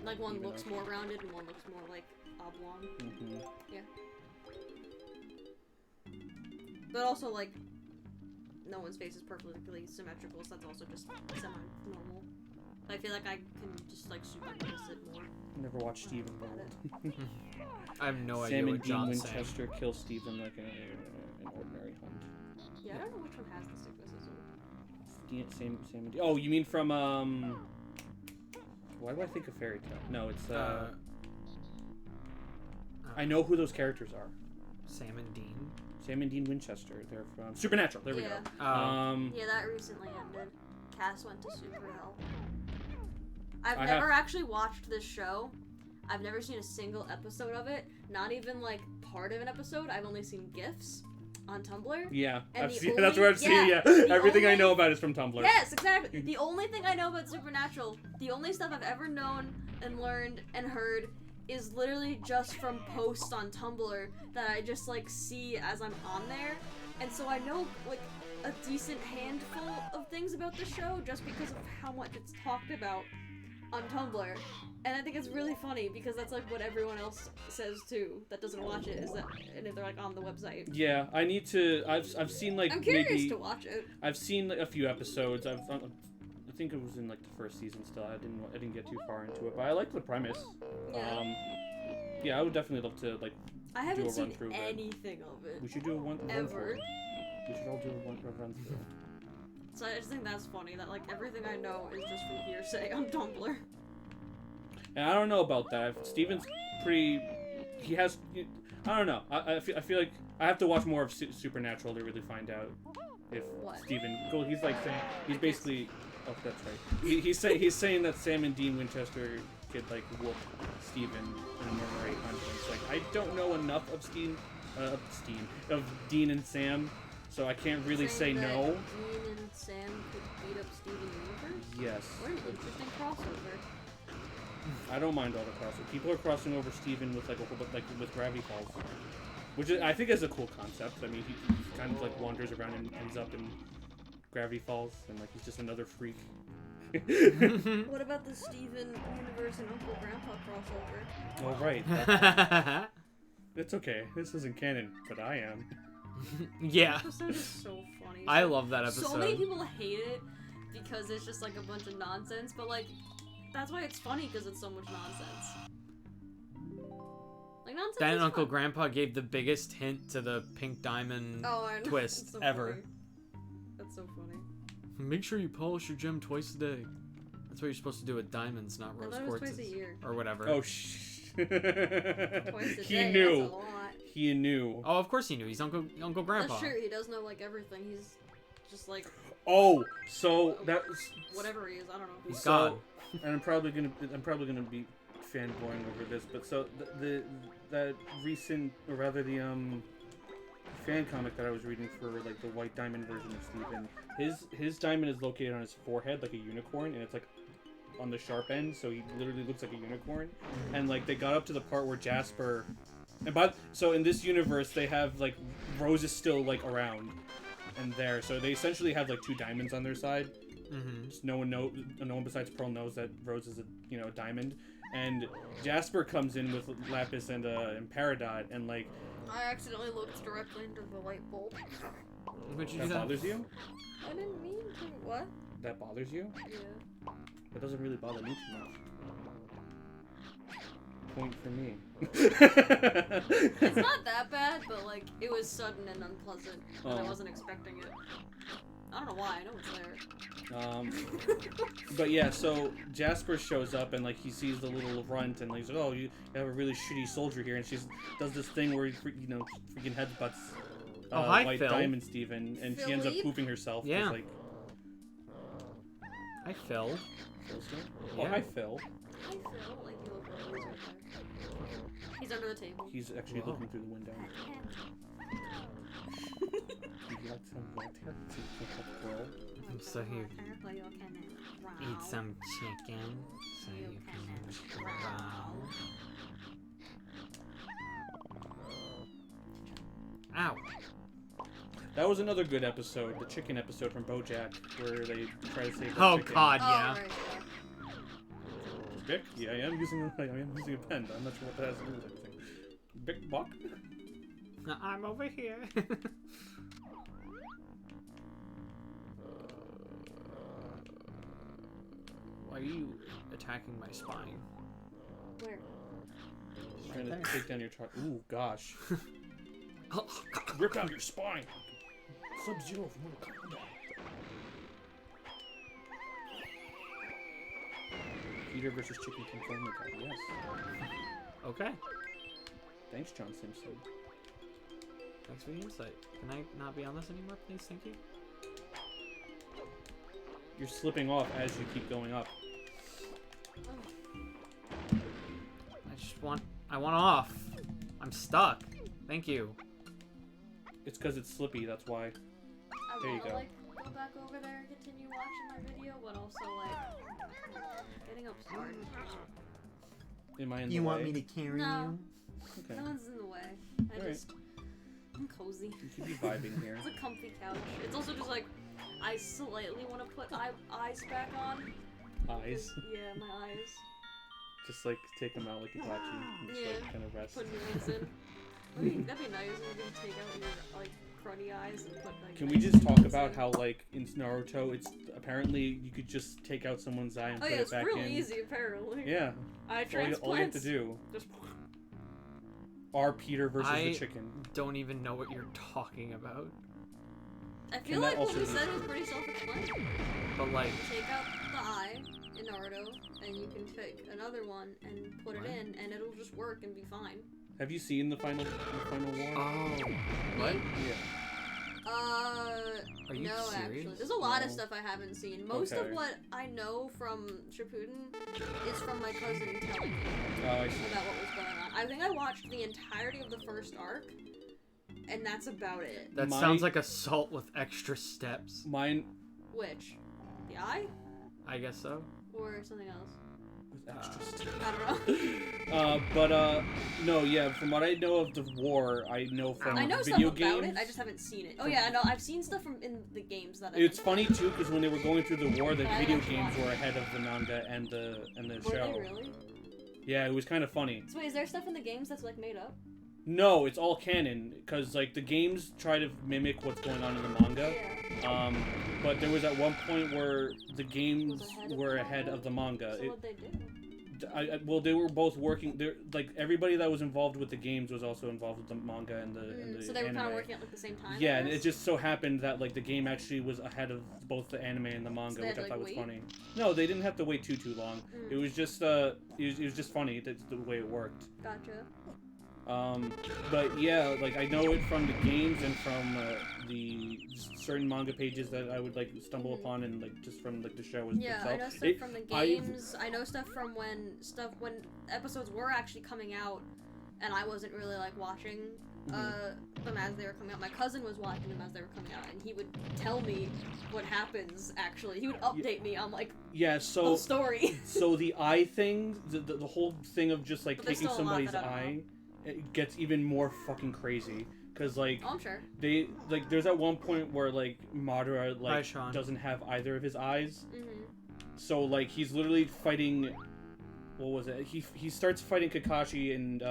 Like one Even looks though- more rounded and one looks more like oblong. Yeah. But also like no one's face is perfectly symmetrical, so that's also just semi-normal. I feel like I can just like super notice it more. Never watched Steven World. I have no idea Sam and what Dean John's saying. Winchester kill Steven like an ordinary hunt. Yeah, I don't know which one has the stigmatism. Sam and Dean. Oh, you mean from why do I think of Fairy Tale? No, it's I know who those characters are. Sam and Dean. Sam and Dean Winchester. They're from Supernatural. There we go. Yeah, that recently ended. Cass went to Super Hell. I've never actually watched this show. I've never seen a single episode of it. Not even like part of an episode. I've only seen GIFs on Tumblr. Yeah, And that's where I've seen. Yeah, everything I know about is from Tumblr. Yes, exactly. The only thing I know about Supernatural, the only stuff I've ever known and learned and heard is literally just from posts on Tumblr that I just like see as I'm on there. And so I know like a decent handful of things about the show just because of how much it's talked about on Tumblr. And I think it's really funny because that's like what everyone else says too that doesn't watch it, is that, and if they're like on the website. Yeah, I need to. I've seen like I'm curious maybe, to watch it. I've seen like, a few episodes. I think it was in like the first season still. I didn't get too far into it, but I like the premise. Yeah. Yeah, I would definitely love to like. I haven't do a seen run through anything of it. We should do a run through. Ever. We should all do a run through. So I just think that's funny that like everything I know is just from hearsay on Tumblr. And I don't know about that. Steven's pretty. He has. I don't know. I feel like I have to watch more of Supernatural to really find out. if What? Steven... Well, he's like saying... He's basically... Oh, that's right. He's saying that Sam and Dean Winchester could, like, whoop Steven in a murder rate conference. Like, I don't know enough of of Dean and Sam, so I can't really say Saying that no. Dean and Sam could beat up Steven Universe? Yes. What an interesting crossover. I don't mind all the crossover. People are crossing over Steven with, like, a whole bunch, like, with Gravity Falls. Which I think is a cool concept. I mean, he kind of, like, wanders around and ends up in Gravity Falls, and, like, he's just another freak. What about the Steven Universe and Uncle Grandpa crossover? Oh, right. It's okay. This isn't canon, but I am. Yeah. That episode is so funny. I love that episode. So many people hate it because it's just like a bunch of nonsense, but like, that's why it's funny because it's so much nonsense. Like nonsense. Then is Uncle fun. Grandpa gave the biggest hint to the pink diamond I know. twist It's so ever. funny. That's so funny. Make sure you polish your gem twice a day. That's what you're supposed to do with diamonds, not I rose thought it was quartzes. twice a year. Or whatever. Oh, shh. Twice a He day, knew. That's a lot. He knew. Oh, of course he knew. He's Uncle Grandpa. That's true. He does know like everything. He's just like Oh, so that's whatever he is. I don't know. He's so, God. And I'm probably gonna be fanboying over this, but so that recent, or rather the fan comic that I was reading for like the White Diamond version of Steven, his diamond is located on his forehead like a unicorn, and it's like on the sharp end, so he literally looks like a unicorn. And like they got up to the part where Jasper, so in this universe they have like Rose is still like around and there, so they essentially have like two diamonds on their side. Mm-hmm. Just no one besides Pearl knows that Rose is a diamond, and Jasper comes in with Lapis and Peridot, and like I accidentally looked directly into the light bulb. Would you that do that? bothers you? I didn't mean to. What? That bothers you? Yeah. That doesn't really bother me too much. Point for me. It's not that bad, but like it was sudden and unpleasant, and I Oh. wasn't expecting it. I don't know why. I know it's there. But yeah, so Jasper shows up and like he sees the little runt and like, he's like, oh, you have a really shitty soldier here, and she does this thing where he freaking headbutts hi, White Phil. Diamond Steven, and she ends up Philippe? pooping herself. 'cause, Yeah. Like, Hi, Phil. Phil's here? Oh, Yeah. hi, Phil. I feel like you look like he's right there. He's under the table. He's actually Whoa. looking through the window. He likes some water. Girl. So you eat some chicken. So you can growl. Ow. That was another good episode, the chicken episode from BoJack, where they try to save the Oh chicken. God, Oh, yeah. right, Bic? Yeah, I am using a pen, but I'm not sure what that has to do with anything. Bic Buck? I'm over here. Why are you attacking my spine? Where? Trying to take down your chart. Ooh, gosh. Rip out your spine! Sub-Zero from Mortal Kombat. Peter versus Chicken King Family Guy, yes. Okay. Thanks, John Simpson. Thanks for the insight. Can I not be on this anymore, please? Thank you. You're slipping off as you keep going up. I want off. I'm stuck. Thank you. It's because it's slippy, that's why. I There you wanna go. like go back over there and continue watching my video, but also like getting up's hard. Am I in the You way? want me to carry No. you? Okay. No one's in the way. Alright. I'm cozy. You should be vibing here. It's a comfy couch. It's also just like I slightly want to put eyes back on. Eyes. Yeah, my eyes. Just like take them out like Itachi and just Yeah. like kind of rest. Put new ones in. That'd be nice if you could take out your like cruddy eyes and put like. Can we nice just new talk ones about in. how like in Naruto it's apparently you could just take out someone's eye and Oh put yeah, it it's back really in. easy apparently. Yeah. Eye All you have transplants. to do. Just. Are Peter versus I- the chicken. Don't even know what you're talking about. I Can feel that like what also we be- said was pretty self-explanatory. But like, You take out the eye in Naruto, and you can take another one and put it What? in, and it'll just work and be fine. Have you seen the final war? oh, what? Yeah. Are you no, serious? actually. There's a lot of No. stuff I haven't seen. Most of what I know from Shippuden is from my cousin telling me Oh, I see. about what was going on. I think I watched the entirety of the first arc, and that's about it. That sounds like Assault with extra steps. Mine. Which? The Eye? I guess so. Or something else? Extra steps. I don't know. But no, yeah. From what I know of the war, I know from I know video stuff games. about it, I just haven't seen it. Oh yeah, I know. I've seen stuff from in the games that It's funny too, because when they were going through the war, the But I video haven't games watched were it. ahead of the manga and the Were show. they really? Yeah, it was kind of funny. So wait, is there stuff in the games that's like made up? No, it's all canon, because like the games try to mimic what's going on in the manga. Yeah. But there was at one point where the games Was were ahead of the manga. So what'd they do? Well, they were both working. They're like everybody that was involved with the games was also involved with the manga and the So they were anime. kind of working at like the same time. Yeah, I and it guess? just so happened that like the game actually was ahead of both the anime and the manga, So they which had I to, thought like, was wait? funny. No, they didn't have to wait too long. It was just it was just funny that's the way it worked. Gotcha. But yeah, like I know it from the games and from the certain manga pages that I would like stumble upon, and like just from like the show Yeah, itself. I know stuff from the games. I know stuff from when episodes were actually coming out, and I wasn't really like watching them as they were coming out. My cousin was watching them as they were coming out, and he would tell me what happens. Actually, he would update me on like so the story. So the eye thing, the whole thing of just like But there's taking still a lot somebody's that I don't eye, it gets even more fucking crazy. Cause like Oh, I'm sure. they like there's at one point where like Madara Hi, like Sean. doesn't have either of his eyes, Mm-hmm. so like he's literally fighting. What was it? He starts fighting Kakashi and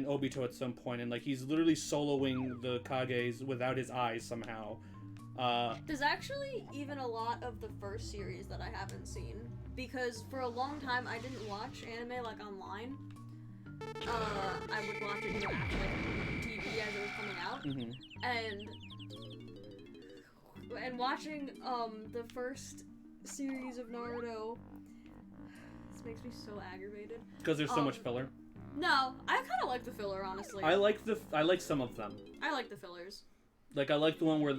Obito at some point, and like he's literally soloing the Kages without his eyes somehow. There's actually even a lot of the first series that I haven't seen, because for a long time I didn't watch anime like online. I would watch it, actually on TV as it was coming out, and watching the first series of Naruto. This makes me so aggravated. Because there's so much filler. No, I kind of like the filler, honestly. I like some of them. I like the fillers. Like I like the one where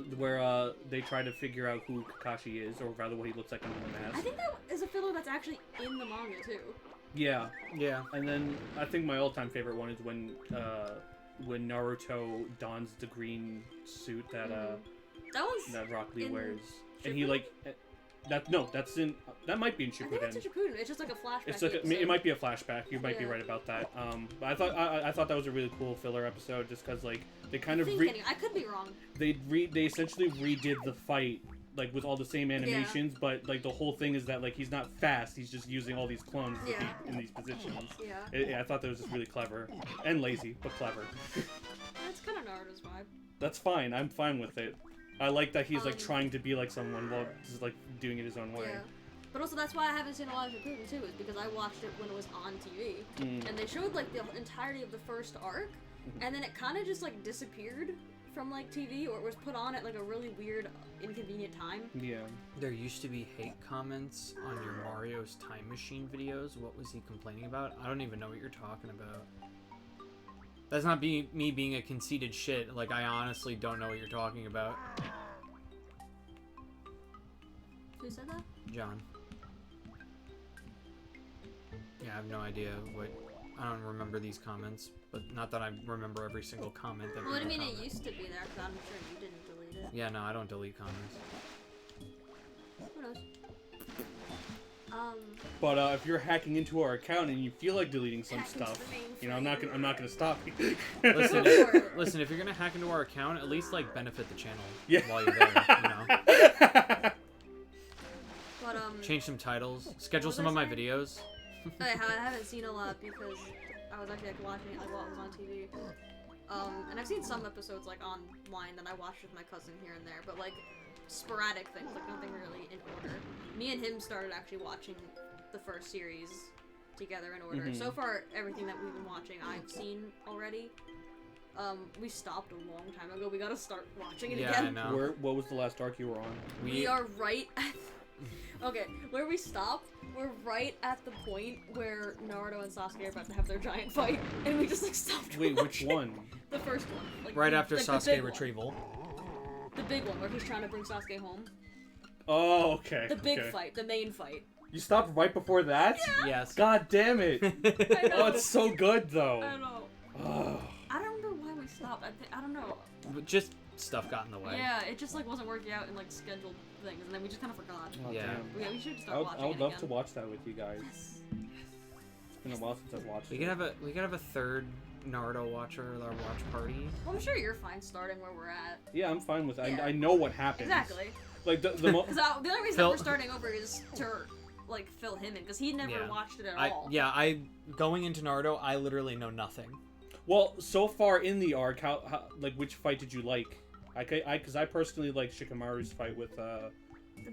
they try to figure out who Kakashi is, or rather what he looks like under the mask. I think that is a filler that's actually in the manga too. Yeah. Yeah. And then I think my all-time favorite one is when Naruto dons the green suit that Rock Lee in wears, and he Shippuden? like that might be in I think it's in Shippuden. Shippuden. It's just like a flashback. It's like episode. it might be a flashback. You might be Yeah. right about that. But I thought that was a really cool filler episode, just because like they kind of I could be wrong. they essentially redid the fight like with all the same animations, but like the whole thing is that like he's not fast, he's just using all these clones to Yeah. be in these positions. Yeah. I thought that was just really clever and lazy, but clever. That's kind of Naruto's vibe. That's fine. I'm fine with it. I like that he's like Um, trying to be like someone while just like doing it his own way. Yeah. But also that's why I haven't seen a lot of Shippuden too, is because I watched it when it was on TV. And they showed like the entirety of the first arc, and then it kind of just like disappeared from like TV, or it was put on at like a really weird, inconvenient time. Yeah. There used to be hate comments on your Mario's Time Machine videos. What was he complaining about? I don't even know what you're talking about. That's not me being a conceited shit. Like, I honestly don't know what you're talking about. Who said that? John. Yeah, I have no idea what... I don't remember these comments, but not that I remember every single comment that Well, I people mean, it comment. used to be there, because I'm sure you didn't delete it. Yeah, no, I don't delete comments. Who knows? But if you're hacking into our account and you feel like deleting some Hack into stuff, the mainframe. you know, I'm not gonna stop you. Listen, Go for it. listen, if you're gonna hack into our account, at least like benefit the channel Yeah. while you're there. You know, But change some titles, schedule was some I of my saying? videos. I haven't seen a lot because I was actually like watching it like while it was on TV. And I've seen some episodes like online that I watched with my cousin here and there, but like sporadic things, like nothing really in order. Me and him started actually watching the first series together in order. So far, everything that we've been watching, I've seen already. We stopped a long time ago. We gotta start watching it Yeah, again. I know. What was the last arc you were on? We are right at... Okay, where we stopped, we're right at the point where Naruto and Sasuke are about to have their giant fight, and we just like stopped Wait, which watching. one? The first one. Like, Right after the Sasuke big one. retrieval. The big one where he's trying to bring Sasuke home. Oh, okay. The big okay. fight, the main fight. You stopped right before that? Yeah. Yes. God damn it. I know. Oh, it's so good, though. I know. Oh. I don't remember why we stopped. I don't know. Just stuff got in the way. Yeah, it just like wasn't working out in like scheduled things, and then we just kind of forgot. Oh, Yeah. damn. Yeah, we should start watching I would it love again. to watch that with you guys. Yes. It's been a while since I've watched We it. could have a third Naruto watcher, our watch party. Well, I'm sure you're fine starting where we're at. Yeah, I'm fine with it. Yeah. I know what happens. Exactly. Like, the Because the only reason Phil- that we're starting over is to like fill him in, because he never Yeah. watched it at all. I going into Naruto, I literally know nothing. Well, so far in the arc, how like, which fight did you like? Because I personally like Shikamaru's fight with The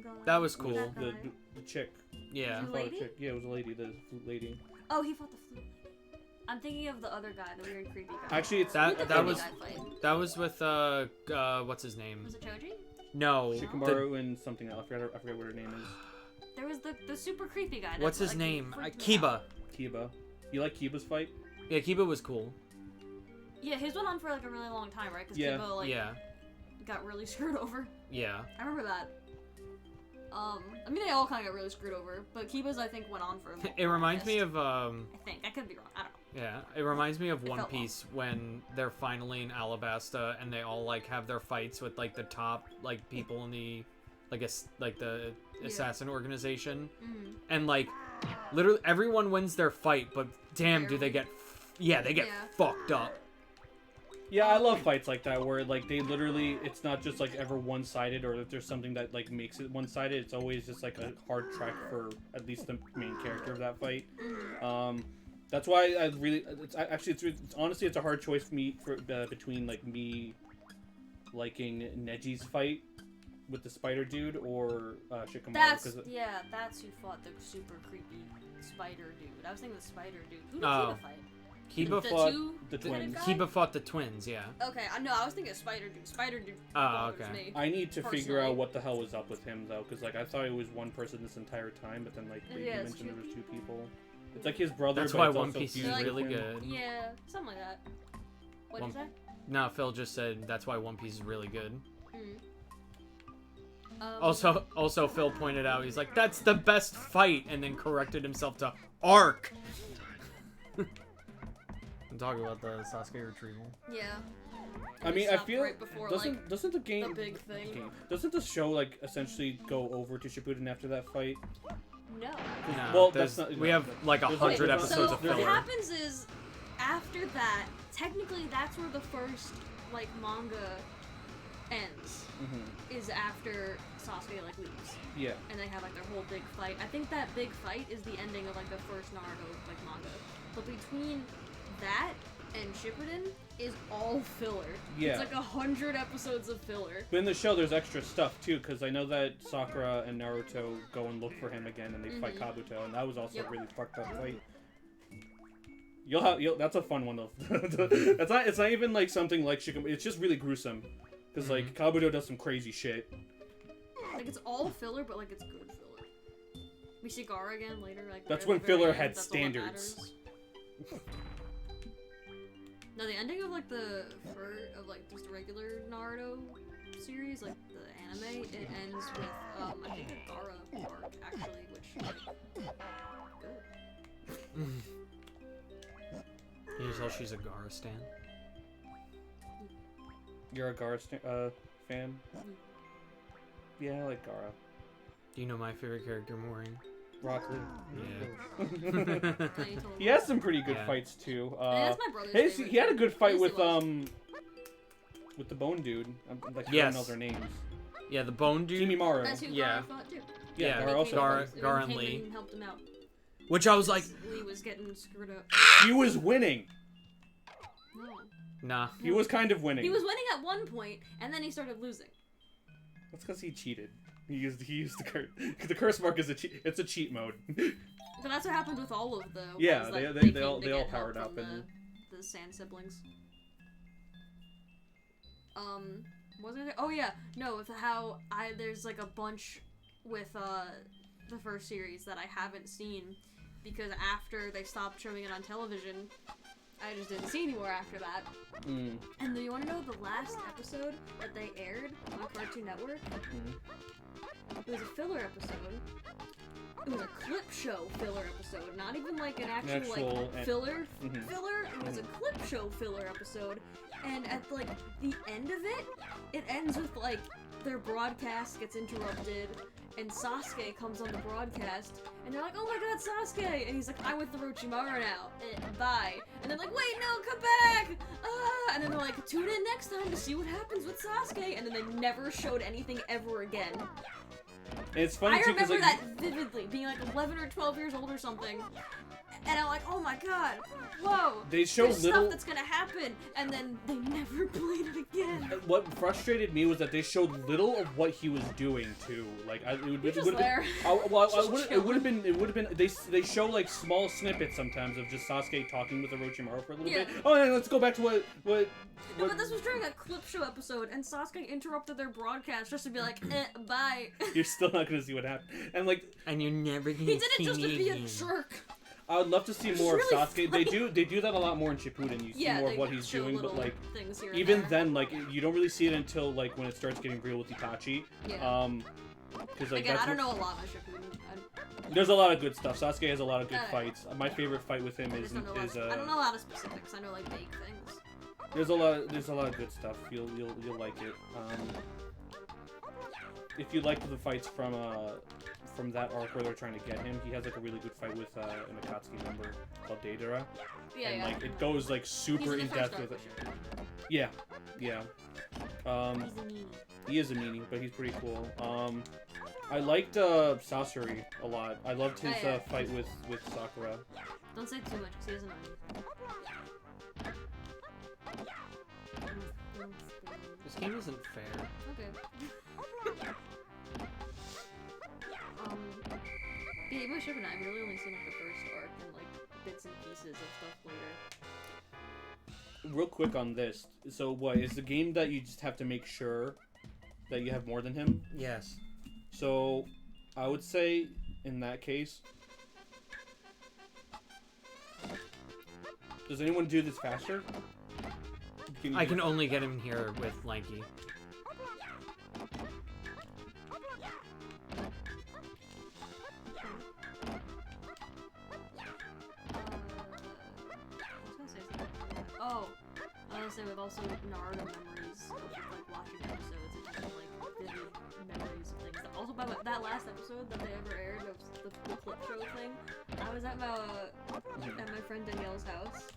guy- That was cool. that the guy. chick. Yeah. The I fought a lady? chick. Yeah, it was a lady, the flute lady. Oh, he fought the flute lady. I'm thinking of the other guy, the weird creepy guy. Actually, it's Who did the that creepy was- guy fight? That was with what's his name? Was it Choji? No. Shikamaru and something else. I forget what her name is. There was the super creepy guy. that, What's his like, name? freaked me Kiba. out. Kiba. You like Kiba's fight? Yeah, Kiba was cool. Yeah, his went on for like a really long time, right? Because Yeah. Kiba like Yeah. got really screwed over. Yeah. I remember that. I mean they all kind of got really screwed over, but Kiba's I think went on for. It reminds me longest. of I think I could be wrong. I don't know. yeah, it reminds me of It One felt long. Piece when they're finally in Alabasta and they all like have their fights with like the top like people in the the Yeah. assassin organization, Mm-hmm. and like literally everyone wins their fight, but damn do they get they get Yeah. fucked up. Yeah, I love fights like that where like they literally, it's not just like ever one-sided, or if there's something that like makes it one-sided, it's always just like a hard track for at least the main character of that fight. Mm-hmm. That's why I really, it's honestly it's a hard choice for me between like me liking Neji's fight with the spider dude or Shikamaru. That's who fought the super creepy spider dude. I was thinking the spider dude. Who did Oh. Kiba fight? Kiba The fought two the headed twins. guy? Kiba fought the twins, yeah. Okay, no, I was thinking spider dude. Spider dude. Oh, bothers okay. me. I need to figure Personally. out what the hell was up with him though, because like I thought it was one person this entire time, but then like they Yeah, it's mentioned there was two two people. It's like his brother. That's but why it's One also Piece is fused with really him. good. Yeah, something like that. What did you say? No, Phil just said that's why One Piece is really good. Mm. Also, Phil pointed out he's like, "That's the best fight," and then corrected himself to arc. I'm talking about the Sasuke retrieval. Yeah. I We mean, I stopped feel right before, doesn't the game the big thing. doesn't the show like essentially go over to Shippuden after that fight? No. No, Well, there's- that's not- we have like there's 100 like- episodes So of what filler. happens is, after that, technically that's where the first like manga ends. Mm-hmm. Is after Sasuke like leaves, Yeah. and they have like their whole big fight. I think that big fight is the ending of like the first Naruto like manga. But between that and Shippuden is all filler. Yeah. It's like 100 episodes of filler. But in the show, there's extra stuff too, because I know that Sakura and Naruto go and look for him again, and they fight Kabuto, and that was also Yep. a really fucked up fight. That's a fun one though. It's not even like something like Shikamaru. It's just really gruesome, because like Kabuto does some crazy shit. Like it's all filler, but like it's good filler. We see Gaara again later. Like That's right when at the very filler end, had that's all that standards. matters. No, the ending of like just the regular Naruto series, like the anime, it ends with I think a Gaara arc actually, which like good. Can you tell she's a Gaara stan? You're a Gaara fan? Yeah, I like Gaara. Do you know my favorite character, Maureen? Rock Lee. Yeah. No, you told He me. has some pretty good Yeah. fights too. Yeah, that's my brother's His, favorite. he had a good fight At least with it with the Bone Dude. I'm like, I Yes. don't know their names. Yeah, the Bone Dude. Kimimaru. That's who Yeah. Gaara fought too. Yeah, Gaara They also. came Gaara- and- Gaara and came Lee. and helped him out. Which I was like, Lee was getting screwed up. He was winning. No. nah. He was kind of winning. He was winning at one point, and then he started losing. That's because he cheated. He used the curse. The curse mark is it's a cheat mode. But that's what happened with all of the Yeah, ones they- that they came all- to they all get help powered up from and- the Sand siblings. Was it? Oh yeah, no. With how there's like a bunch with the first series that I haven't seen because after they stopped showing it on television, I just didn't see anymore after that. Mm. And do you want to know the last episode that they aired on Cartoon Network? It was a filler episode. It was a clip show filler episode, not even like an actual like filler. It was a clip show filler episode, and at like the end of it, it ends with like their broadcast gets interrupted, and Sasuke comes on the broadcast, and they're like, "Oh my God, Sasuke!" And he's like, "I'm with the Orochimaru now. Bye." And they're like, "Wait, no, come back!" And then they're like, "Tune in next time to see what happens with Sasuke." And then they never showed anything ever again. It's funny too, remember that vividly, being like 11 or 12 years old or something, and I'm like, oh my God, whoa, they show there's stuff that's gonna happen, and then they never played it again. What frustrated me was that they showed little of what he was doing too. Like, it would have been. They show like small snippets sometimes of just Sasuke talking with Orochimaru for a little bit. Oh, and let's go back to what. No, but this was during a clip show episode, and Sasuke interrupted their broadcast just to be like, bye. You're still not gonna see what happened, and you're never gonna. He did it just to be a jerk. I would love to see more really of Sasuke. Funny. They do that a lot more in Shippuden. You see more of what he's doing, but like even then, like you don't really see it until like when it starts getting real with Itachi. Yeah. Because like again, I don't know a lot about Shippuden. There's a lot of good stuff. Sasuke has a lot of good fights. My favorite fight with him is I don't know a lot of specifics. I know like vague things. There's a lot of good stuff. You'll like it. If you like the fights from that arc where they're trying to get him, he has like a really good fight with an Akatsuki member called Deidara. Yeah, and like it goes like super in depth with it. Yeah. He's a meanie. He is a meanie, but he's pretty cool. I liked Sasori a lot. I loved his fight with Sakura. Don't say too much, because he doesn't know. This game isn't fair. Okay. Yeah, even with Shippuden, I've really only seen like the first arc and like bits and pieces of stuff later. Real quick on this. So what is the game that you just have to make sure that you have more than him? Yes. So I would say in that case, does anyone do this faster? I can only get him here with Lanky. We've also Naruto memories of like watching episodes and just like vivid memories of things. Also, by that last episode that they ever aired of the clip show thing, I was at my friend Danielle's house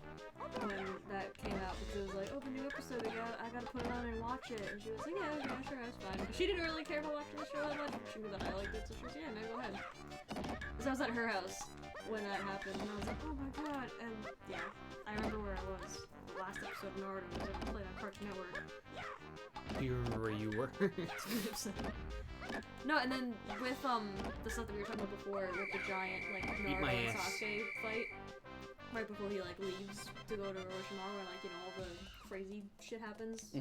when that came out because it was like, oh, the new episode, I gotta put it on and watch it. And she was like, yeah, sure, that's fine. But she didn't really care about watching the show that much. She knew that I liked it, so she was like, yeah, man, go ahead. So I was at her house when that happened, and I was like, oh my God, and yeah, I remember where I was. Last episode of Naruto was ever played on Cartoon Network. Do you remember where you were? No, and then with the stuff that we were talking about before, with the giant like Naruto and Sasuke fight, right before he like leaves to go to Orochimaru and like all the crazy shit happens.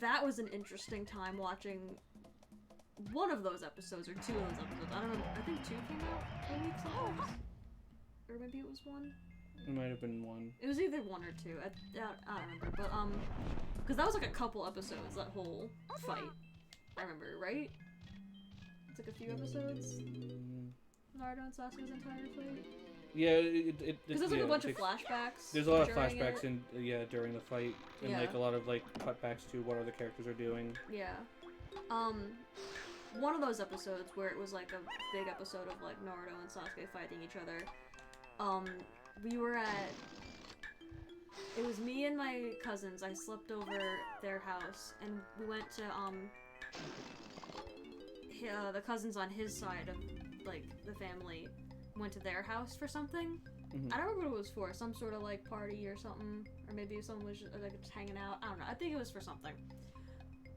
That was an interesting time watching one of those episodes or two of those episodes. I don't know. I think two came out a week sometimes, or maybe it was one. It might have been one. It was either one or two. I don't remember, but because that was like a couple episodes. That whole fight, I remember, right? It's like a few episodes. Naruto and Sasuke's entire fight. Yeah, because there's like a bunch of flashbacks. There's a lot of flashbacks during the fight, and like a lot of like cutbacks to what other characters are doing. Yeah. One of those episodes where it was like a big episode of like Naruto and Sasuke fighting each other. We were it was me and my cousins. I slept over their house, and we went to, the cousins on his side of, like, the family went to their house for something. I don't remember what it was for. Some sort of, like, party or something. Or maybe someone was, like, just hanging out. I don't know. I think it was for something.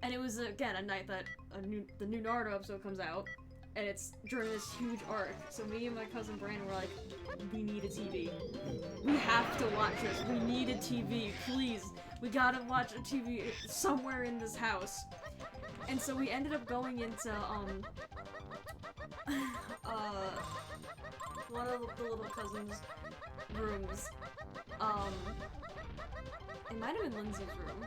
And it was, again, a night that the new Naruto episode comes out. And it's during this huge arc. So me and my cousin Brandon were like, we need a TV. We have to watch this. We need a TV, please. We gotta watch a TV somewhere in this house. And so we ended up going into, one of the little cousin's rooms. It might have been Lindsay's room.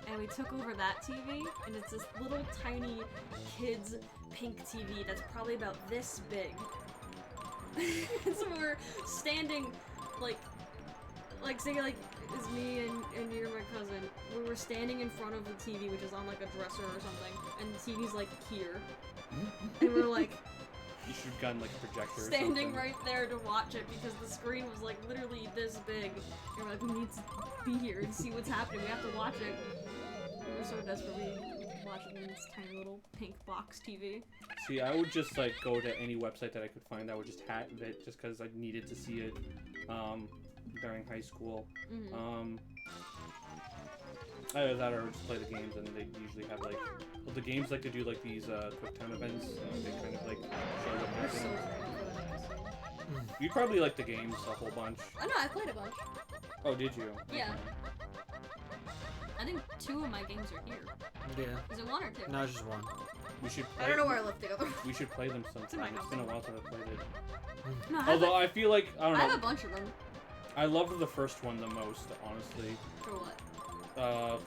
And we took over that TV, and it's this little tiny kid's pink TV that's probably about this big. So we're standing, say it's me and you're my cousin. We were standing in front of the TV, which is on like a dresser or something, and the TV's like here. And we're like, you should have gotten like a projector standing or something. right there to watch it because the screen was like literally this big. And we're like, we need to be here and see what's happening. We have to watch it. We were so desperate we watched it in this tiny little pink box TV. See, I would just like go to any website that I could find that would just have it just because I needed to see it during high school. Either that or just play the games, and they usually have like, well, the games like to do like these quick time events. They kind of like show what happens. You probably like the games a whole bunch. Oh no, I played a bunch. Oh, did you? Yeah. I think 2 of my games are here. Yeah. Is it 1 or 2? No, it's just 1. We should. Play, I don't know where I left the other. We should play them sometime. It's been a while since I played it. No, Although I feel like I don't know. I have a bunch of them. I loved the first one the most, honestly. For what?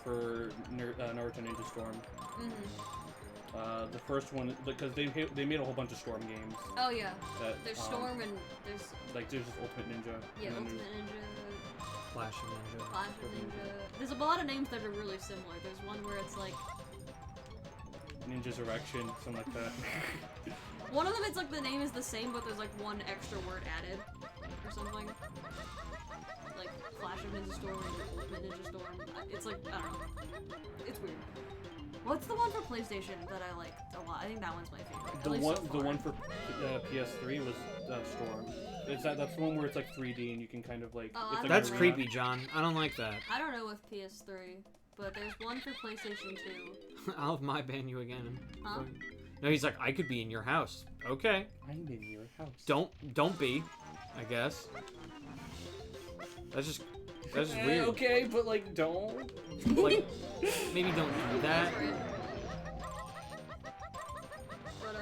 For Naruto Ninja Storm. Mm-hmm. The first one, because they made a whole bunch of Storm games. Oh yeah. That, There's Storm and there's like there's just Ultimate Ninja. yeah, and then Ultimate Ninja, Flash of Ninja. Flash of Ninja. There's a lot of names that are really similar. There's one where it's like Ninja's Erection, something like that. one of them. It's like the name is the same, but there's like one extra word added or something. Like Flash of Ninja Storm and Ultimate Ninja Storm. It's like I don't know. It's weird. What's the one for PlayStation that I liked a lot? I think that one's my favorite. The one for PS3 was Storm. That's the one where it's like 3D and you can kind of like. Oh, it's like That's arena. creepy, John. I don't like that. I don't know with PS3, but there's one for PlayStation 2. I'll have my ban you again. Huh? No, he's like, I could be in your house. Okay. I'm in your house. Don't be, I guess. That's just weird. Okay, but like, don't. Like, maybe don't do that. But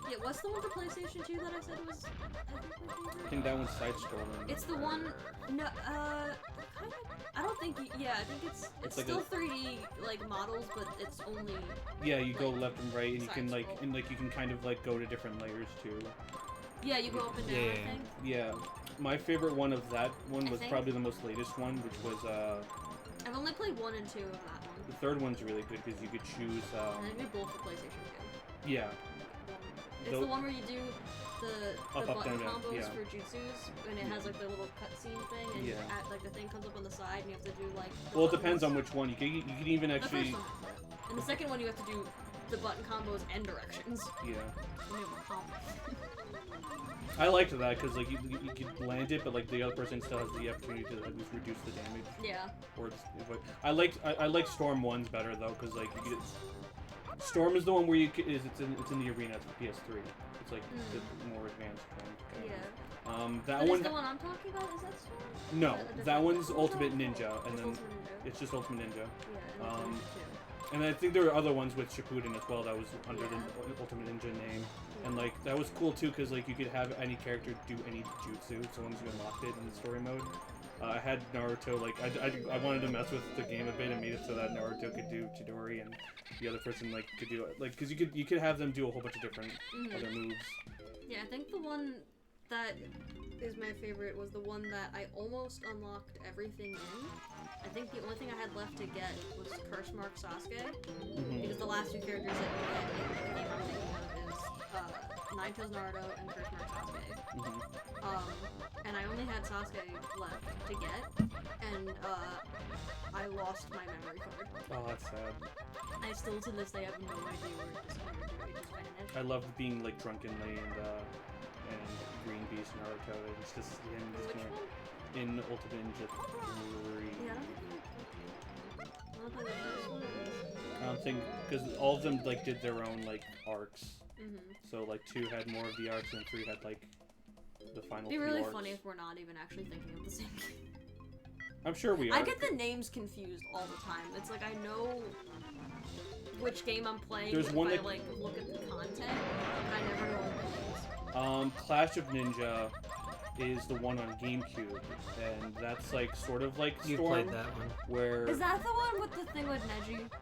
yeah, what's the one for PlayStation 2 that I said was I think my favorite? I think that one's side-scrolling. It's the one. No, kind of. I don't think. Yeah, I think it's like still a- 3D like models, but it's only. Yeah, you go like, left and right, and you can like, side-scroll. and like you can kind of like go to different layers too. Yeah, you go up and down. Yeah. I think. Yeah, my favorite one of that one I was think- probably the most latest one, which was I've only played 1 and 2 of that one. the third one's really good because you could choose. And I think both for PlayStation 2. Yeah, It's The- the one where you do the Up, button down, down, combos yeah. for jutsus, and it has like the little cutscene thing, and Yeah. like the thing comes up on the side, and you have to do like. The well, it button depends on combos. which one. You can even The actually. first one has that. And the second one, you have to do the button combos and directions. Yeah, You have a combo. I liked that because like you could land it, but like the other person still has the opportunity to at least reduce the damage. Yeah. Or just, but I like Storm ones better though because like you get Storm is the one where it's in the arena. It's for PS3. It's like the more advanced one. Kind of. Yeah. That But one. is the one I'm talking about, is that Storm? No, Is a that different- one's What's Ultimate that? Ninja, and It's then Ultimate Ninja. it's just Ultimate Ninja. Yeah, and there's two. And I think there were other ones with Shippuden as well that was under Yeah. the Ultimate Ninja name. And like that was cool too because like you could have any character do any jutsu so long as you unlocked it in the story mode. I had Naruto, like I wanted to mess with the game a bit and made it so that Naruto could do Chidori and the other person like could do it, like because you could have them do a whole bunch of different other moves. Yeah, I think the one that is my favorite was the one that I almost unlocked everything in. I think the only thing I had left to get was Curse Mark Sasuke, because the last 2 characters that you get in the game I'm thinking of is Nine-Tails Naruto and Curse Mark Sasuke. And I only had Sasuke left to get, and I lost my memory card. Oh, that's sad. I still to this day have no idea where it disappeared to. It just vanished. I loved being like Drunkenly and Green Beast Naruto. It's just him just Which more one? in Ultimate Ninja 3. Yeah, I don't think I played the first one. I don't think because all of them like did their own like arcs. Mm-hmm. So like 2 had more of the arcs and 3 had like the final. It'd be 3 really arcs. funny if we're not even actually thinking of the same game. I'm sure we are. I get the names confused all the time. It's like I know which game I'm playing There's if one I that- like look at the content, but I never know the names. Clash of Ninja is the one on GameCube, and that's like sort of like Storm. You played that one. Where Is that the one with the thing with Neji? That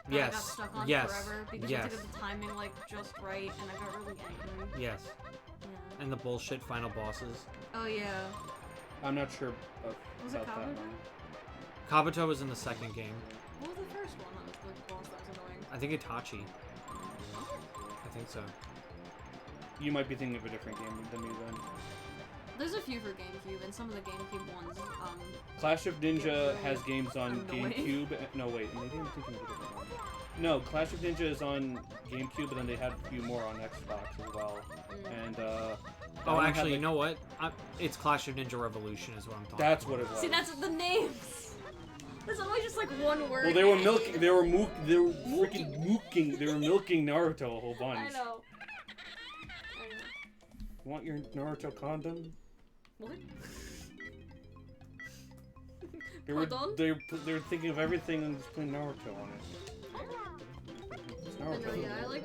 I got Yes. stuck on Yes. forever because Yes. I did the timing like just right and I got really angry. Yes. Yeah. And the bullshit final bosses. Oh yeah. I'm not sure Was it about that Kabuto? one. Kabuto was in the second game. What was the first one that was the boss that was annoying? I think Itachi. I think so. You might be thinking of a different game than me then. There's a few for GameCube, and some of the GameCube ones, Clash of Ninja really has games on annoying. GameCube. No, wait, maybe I'm thinking of a different one. No, Clash of Ninja is on GameCube, but then they had a few more on Xbox as well. And that Oh, one had, actually, like- you know what? It's Clash of Ninja Revolution is what I'm talking That's about. what it was. See, that's the names. There's always just like one word. Well, they were in milking. it. They were freaking mooking. They were milking Naruto a whole bunch. I know. You want your Naruto condom? What? They were thinking of everything and just putting Naruto on it. It's But no, Naruto. yeah, I like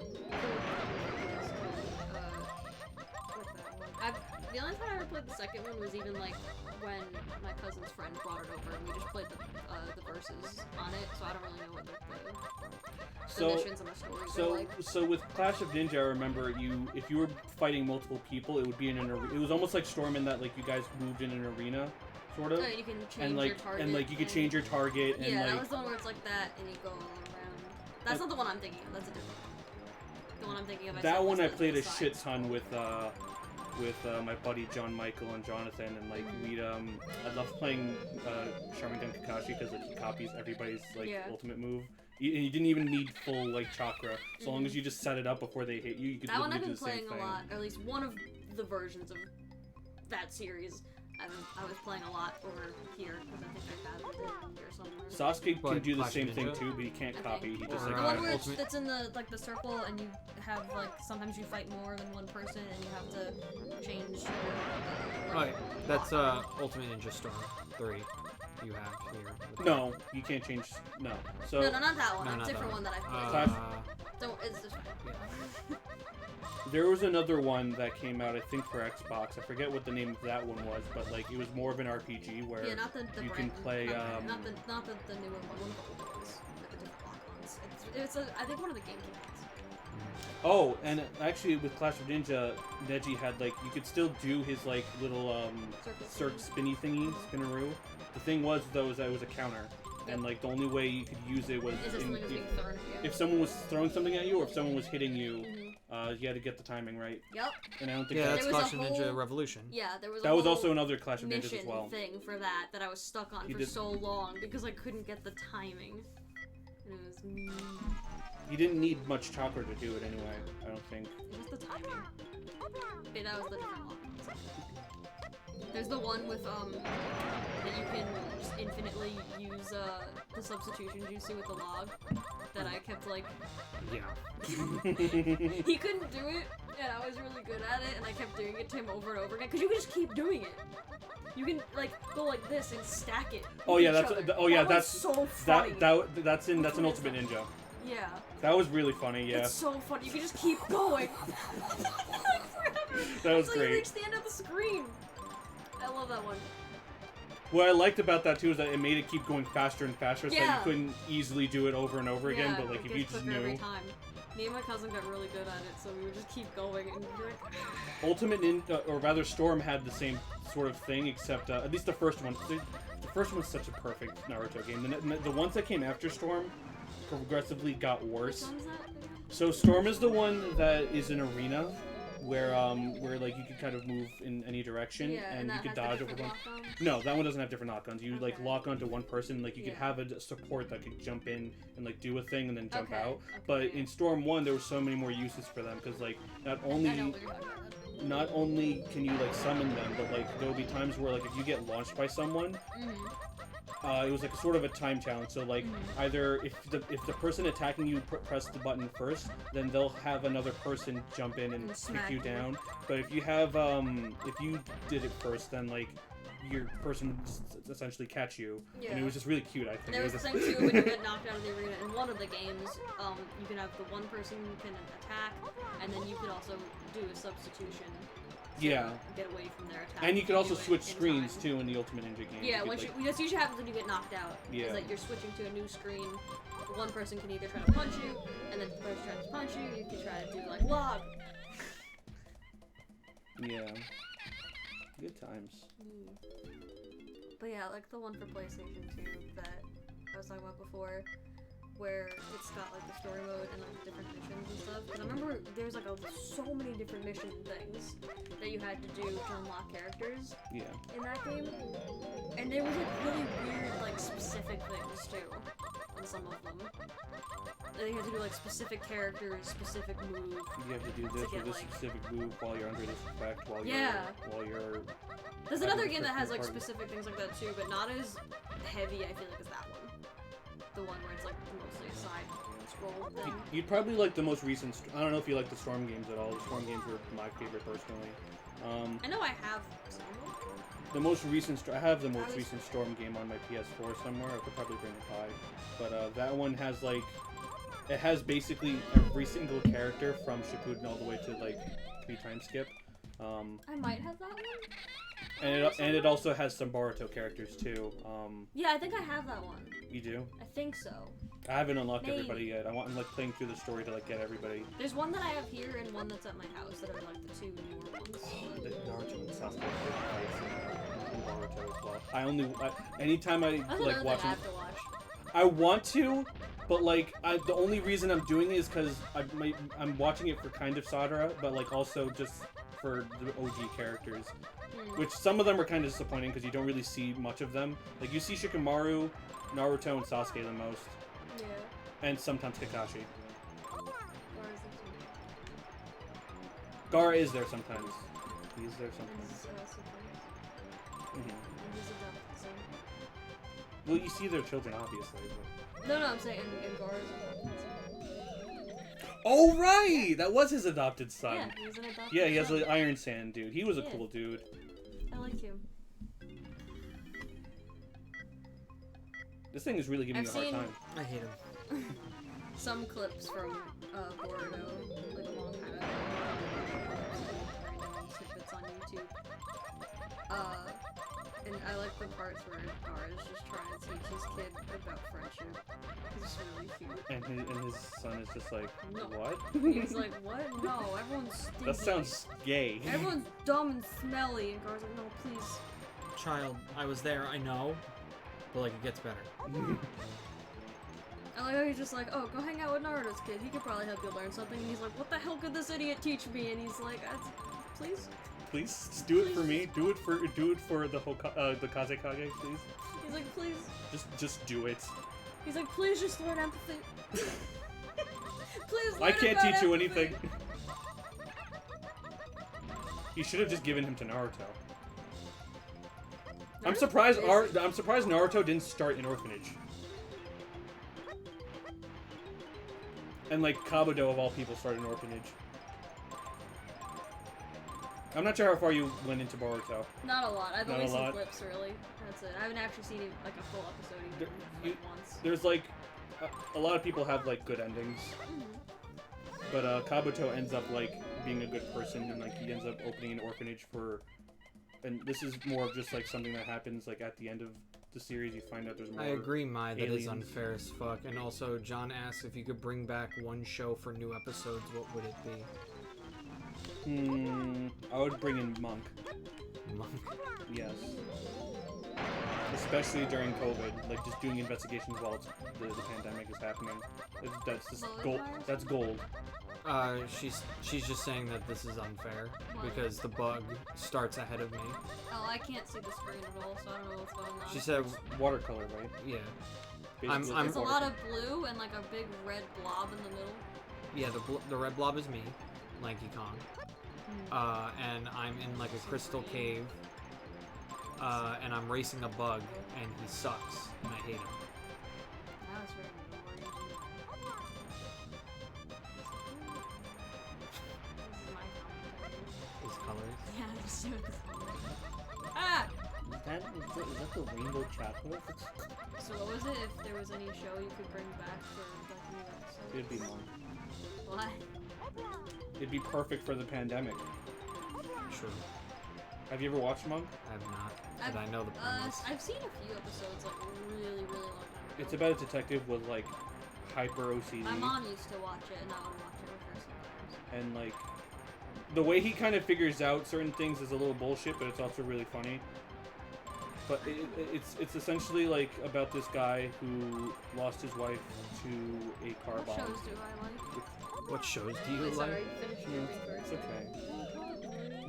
the only time I ever played the second one was even like when my cousin's friend brought it over and we just played the verses on it, so I don't really know what the missions and the stories are like. So with Clash of Ninja, I remember if you were fighting multiple people, it would be in an arena. It was almost like Storm in that like you guys moved in an arena, sort of. Oh, you can change And like your target. and like you could change your target and Yeah, like that was the one where it's like that and you go all around. That's not the one I'm thinking of. That's a different one. The one I'm thinking of. that said one was I the played a side shit story. ton with my buddy John Michael and Jonathan, and like we'd I loved playing Sharingan Kakashi because like he copies everybody's like Yeah. ultimate move. You didn't even need full like chakra, so long as you just set it up before they hit you. You could That one I've literally been do the same playing a thing. lot, or at least one of the versions of that series. I was playing a lot over here because I think I have it here somewhere. Sasuke What, can do the Clash of same thing Ninja? too, but he can't I copy. think. He just Or, like The one where Ultimate- that's in the like the circle, and you have like sometimes you fight more than one person, and you have to change. Your, Right, that's Ultimate Ninja Storm 3 you have here. no, you can't change. No, so No, not that one. No, a not different that one that I played. Clash- Don't. It's just. there was another one that came out, I think, for Xbox. I forget what the name of that one was, but like it was more of an RPG where Yeah, not the you brand, can play. not the newer one. One of the old ones, like the different block ones. I think one of the GameCube ones. Oh, and actually with Clash of Ninja, Neji had like you could still do his like little Circle spinny thingy, spinneroo. The thing was though is that it was a counter, and like the only way you could use it was It's just something that's being thrown at you. if someone was throwing something at you or if someone was hitting you, you had to get the timing right. Yep. And I don't think Yeah, that's, that's There was Clash a of Ninja whole- Revolution. Yeah, there was. that was whole also another Clash of Ninjas mission as well. thing for that I was stuck on He for did- so long because I couldn't get the timing. And it was You didn't need much chakra to do it anyway. I don't think. just the timing. Okay, that was the different one. There's the one with that you can just infinitely use the substitution jutsu with the log that I kept like Yeah. he couldn't do it and I was really good at it and I kept doing it to him over and over again because you can just keep doing it. You can like go like this and stack it. Oh with yeah, each that's other. oh yeah, That that's was so funny. that's in Which that's an one is Ultimate that? Ninja. Yeah. That was really funny. Yeah, It's so funny. You can just keep going. that was Until you great. reach the end of the screen. I love that one. What I liked about that too is that it made it keep going faster and faster, so Yeah. you couldn't easily do it over and over again. Yeah, But like it if you gets just quicker every knew, time. Me and my cousin got really good at it, so we would just keep going and be like, Ultimate Ninja, or rather Storm, had the same sort of thing, except at least the first one. The first one's such a perfect Naruto game. The ones that came after Storm progressively got worse. which one's that? So Storm is the one that is an arena where like you can kind of move in any direction Yeah, and you that can has the dodge over different one. lock-ons? No, that one doesn't have different knock-ons. You like Okay. lock onto one person. Like you could Yeah. have a support that could jump in and like do a thing and then jump Okay, out. okay, But yeah. in Storm 1, there were so many more uses for them because like not I know only what you're talking about. not only can you like summon them, but like there will be times where like if you get launched by someone, it was like sort of a time challenge. So like either if the person attacking you press the button first, then they'll have another person jump in and And kick smack you you. down. But if you have if you did it first, then like your person would just essentially catch you, Yeah. and it was just really cute. I think. There was the thing too when you get knocked out of the arena in one of the games. You can have the one person who can attack, and then you can also do a substitution. Yeah. Get away from their attack. And you could also do it switch in screens time. too in the Ultimate Ninja game. Yeah, you once could, that's usually happens when you get knocked out. Yeah. Is that you're switching to a new screen. One person can either try to punch you, and then the person tries to punch you. You can try to do like log. Yeah. Good times. But yeah, like the one for PlayStation 2 that I was talking about before, where it's got like the story mode and like different missions and stuff. Because I remember there's like so many different mission things that you had to do to unlock characters. Yeah. In that game, and there was like really weird like specific things too on some of them. They had to do like specific characters, specific move. You have to do this with this specific move while you're under this effect, while you're. There's another game that has like specific things like that too, but not as heavy. I feel like as that one. The one where it's like mostly a side scroll thing. You'd probably like the most recent. I don't know if you like the Storm games at all. The Storm games were my favorite personally. I know I have some. The most recent. I have the most recent Storm game on my PS4 somewhere. I could probably bring it by, but that one has like. It has basically every single character from Shippuden all the way to like 3 time skip. I might have that one. And it also has some Boruto characters too. Yeah, I think I have that one. You do? I think so. I haven't unlocked everybody yet. I'm like playing through the story to like get everybody. There's one that I have here and one that's at my house that are like the 2 newer ones. Oh, the Naruto and Sasuke and Boruto as well. Anytime I that's like watching. I have to watch. I want to. But like, the only reason I'm doing it is because I'm watching it for kind of Sadara, but like also just for the OG characters, which some of them are kind of disappointing because you don't really see much of them. Like you see Shikamaru, Naruto, and Sasuke the most, and sometimes Kakashi. Gaara is there sometimes. He's there sometimes. Well, you see their children, obviously. But... No, I'm saying in Gaara's. Oh, right! That was his adopted son. Yeah, he's an adopted son. Yeah, he has an Iron Sand dude. He was a cool dude. I like him. This thing is really giving me a hard time. I hate him. Some clips from Boruto, like a long time ago. Random snippets on YouTube. And I like the parts where Gaara is just trying to teach his kid about friendship. He's just really cute. And his son is just like, no. What? He's like, what? No, everyone's stinky. That sounds gay. Everyone's dumb and smelly. And Gaara's like, no, please. Child, I was there, I know. But like, it gets better. I like how he's just like, oh, go hang out with Naruto's kid. He could probably help you learn something. And he's like, what the hell could this idiot teach me? And he's like, please? Please, just do it for me. Do it for the Kazekage, please. He's like, please. Just do it. He's like, please just learn empathy. Please learn I can't teach you empathy. anything. He should have just given him to Naruto. I'm surprised Naruto didn't start in orphanage. And like Kabuto of all people started in orphanage. I'm not sure how far you went into Boruto. Not a lot. I've Not only a seen lot. clips, really. That's it. I haven't actually seen like a full episode even, once. There's like a lot of people have like good endings, but Kabuto ends up like being a good person, and like he ends up opening an orphanage for. And this is more of just like something that happens like at the end of the series. You find out there's more. I agree, Mai. That aliens. is unfair as fuck. And also, John asks if you could bring back one show for new episodes, what would it be? I would bring in Monk. Monk. Yes. Especially during COVID, like just doing investigations while the pandemic is happening. That's just gold. That's gold. She's just saying that this is unfair because the bug starts ahead of me. Oh, I can't see the screen at all, so I don't know what's going on. She said watercolor, right? Yeah. It's a lot of blue and like a big red blob in the middle. Yeah, the red blob is me, Lanky Kong. And I'm in like a crystal cave. And I'm racing a bug, and he sucks, and I hate him. That was very His colors? Yeah, just do it. Ah! Is that the rainbow chocolate? So what was it? If there was any show you could bring back for like new episodes? It'd be Monk. Why? It'd be perfect for the pandemic. True. Have you ever watched Monk? I have not, but I know the premise. I've seen a few episodes like really long time ago. It's about a detective with like hyper OCD. My mom used to watch it, and I would watch it with her sometimes. And like the way he kind of figures out certain things is a little bullshit, but it's also really funny. But it's essentially like about this guy who lost his wife to a car bomb. What shows do I like? What shows do you Wait, like? sorry, finish your thing It's first. okay.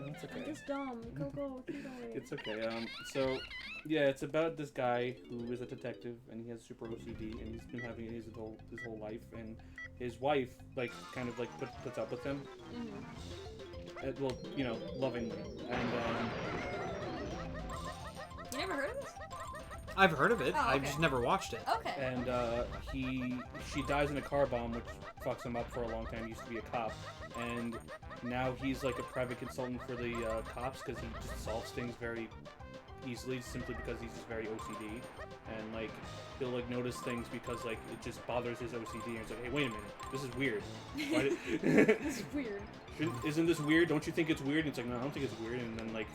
It's okay. I'm just dumb. Go, keep going. It's okay. So, yeah, it's about this guy who is a detective and he has super OCD and he's been having it his whole life, and his wife like kind of like puts up with him. Mm-hmm. Well, you know, lovingly. And You never heard of this? I've heard of it. Oh, okay. I've just never watched it. Okay. and she dies in a car bomb, which fucks him up for a long time. He used to be a cop, and now he's like a private consultant for the cops because he just solves things very easily, simply because he's just very OCD, and like he'll like notice things because like it just bothers his OCD, and it's like, hey, wait a minute, this is weird. Why This is weird. Isn't this weird? Don't you think it's weird? And it's like, no, I don't think it's weird. And then like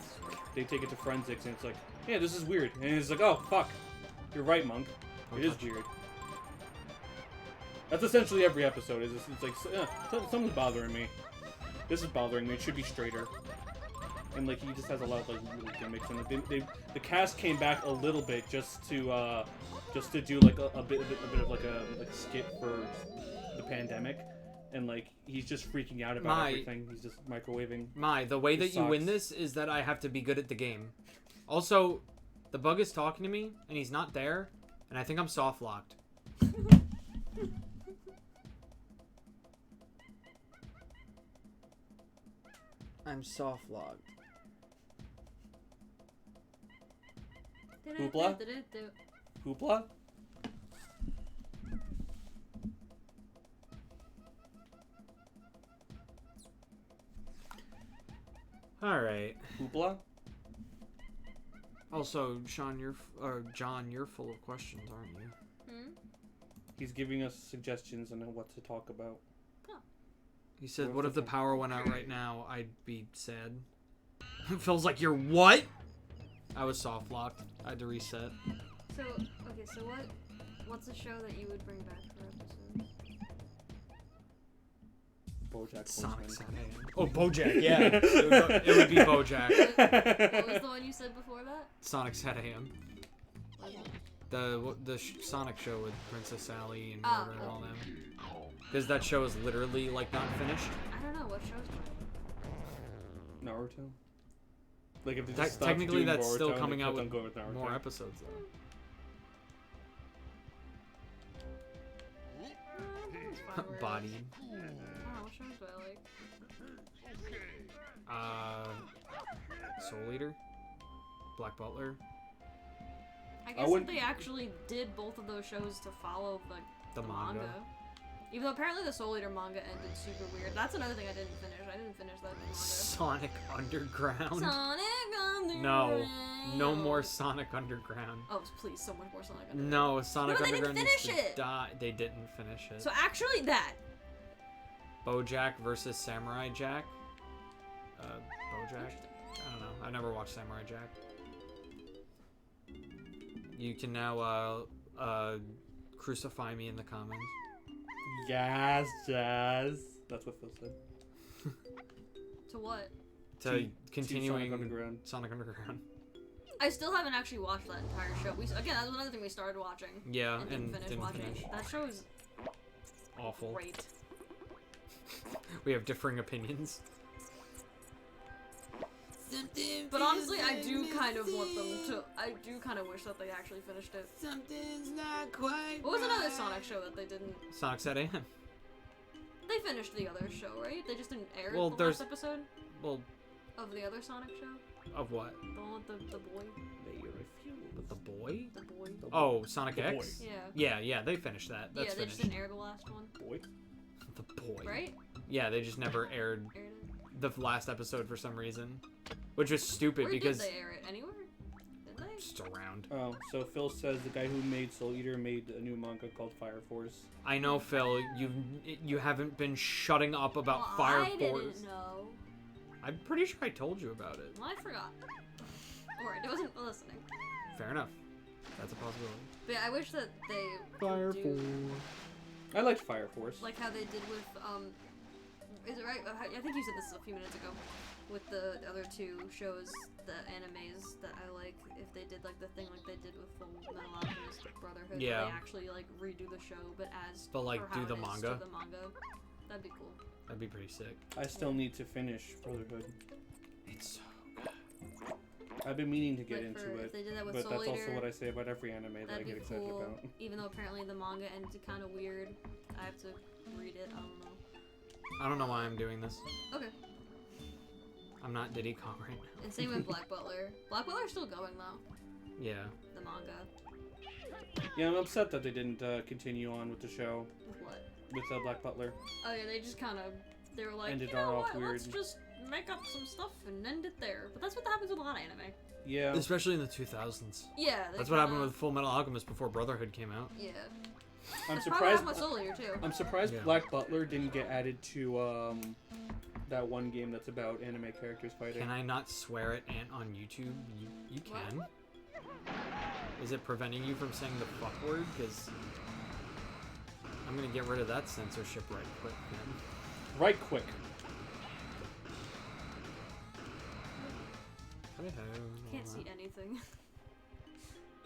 they take it to forensics, and it's like, yeah, this is weird. And it's like, oh fuck, you're right, Monk. It is weird. That's essentially every episode. It's like something's bothering me. This is bothering me. It should be straighter. And like he just has a lot of like little gimmicks, and the cast came back a little bit just to do like a bit of like a skit for the pandemic, and like he's just freaking out about everything. He's just microwaving. The way that you win this is that I have to be good at the game. Also, the bug is talking to me, and he's not there, and I think I'm soft locked. I'm soft locked. Hoopla? Hoopla? Alright. Hoopla? Also, John, you're full of questions, aren't you? Hmm? He's giving us suggestions on what to talk about. Oh. He said, what if the power went out right now? I'd be sad. Feels like you're what? I was soft locked. I had to reset. So, okay, so what's a show that you would bring back for episodes? BoJack Sonic Horseman. Saturday. Oh, BoJack, yeah. it would be BoJack. What was the one you said before that? Sonic Saturday. Okay. The Sonic show with Princess Sally and Oh, Rover and all them. Because that show is literally like not finished. I don't know what shows. Naruto. Like if they just stopped Technically, doing that's Boruto still and coming they out kept with on going Naruto. more episodes though. Bodied. Oh, what shows do I like? Soul Eater, Black Butler, I guess that they actually did both of those shows to follow like the manga. Even though apparently the Soul Eater manga ended super weird. That's another thing I didn't finish. I didn't finish that manga. Sonic Underground. Sonic Underground. No more Sonic Underground. Oh, please, so much more Sonic Underground. No, Sonic No, they didn't Underground needs finish to it. die. They didn't finish it. So actually, that. BoJack versus Samurai Jack. BoJack. I don't know. I never watched Samurai Jack. You can now crucify me in the comments. Yes, Jazz. That's what Phil said. To what? To continuing Sonic Underground. I still haven't actually watched that entire show. Again, that was another thing we started watching. Yeah, and didn't finish watching. That show is awful. Great. We have differing opinions. But honestly, I do kind of want them to. I do kind of wish that they actually finished it. Something's not quite. What was another Sonic show that they didn't? Sonic Saturday. They finished the other show, right? They just didn't air Well, the last episode. Well. Of the other Sonic show. Of what? The one with the boy. With the boy? The boy. Oh, Sonic the X? Boy. Yeah, they finished that. That's yeah, they finished. just didn't air the last one. Boy? The boy. Right? Yeah, they just never aired the last episode for some reason. Which was stupid Where because... did they air it? Anywhere? Did they? just around. Oh, so Phil says the guy who made Soul Eater made a new manga called Fire Force. I know, Phil. You haven't been shutting up about Fire I Force. didn't know. I'm pretty sure I told you about it. Well, I forgot. Or I wasn't listening. Fair enough. That's a possibility. But yeah, I wish that they Fire do, Force. I liked Fire Force. like how they did with is it right? I think you said this a few minutes ago. With the other two shows, the animes that I like, if they did like the thing like they did with Full Metal Alchemist Brotherhood, Yeah. where they actually like redo the show, but as But, like, for how do the it is manga? to the manga, that'd be cool. That'd be pretty sick. I still need to finish Brotherhood. It's so I've been meaning to get Like, into if it, they did that with but Soul that's Eater, also what I say about every anime that I that'd get be excited cool. about. Even though apparently the manga ended kind of weird, I have to read it. I don't know. I don't know why I'm doing this. Okay. I'm not Diddy Kong right now. And same with Black Butler. Black Butler's still going though. Yeah. The manga. Yeah, I'm upset that they didn't continue on with the show With what? with Black Butler. Oh yeah, they just kind of they were like, Ended you know off what? weird. Let's just make up some stuff and end it there. But that's what happens with a lot of anime. Yeah. Especially in the 2000s. Yeah. That's what happened with Full Metal Alchemist before Brotherhood came out. Yeah. I'm That's probably surprised. what Soul Eater too. I'm surprised Yeah. Black Butler didn't get added to that one game that's about anime characters fighting. Can I not swear at Ant on YouTube? You can. What? Is it preventing you from saying the fuck word? Because I'm gonna get rid of that censorship right quick, man. Right quick. Can't see anything.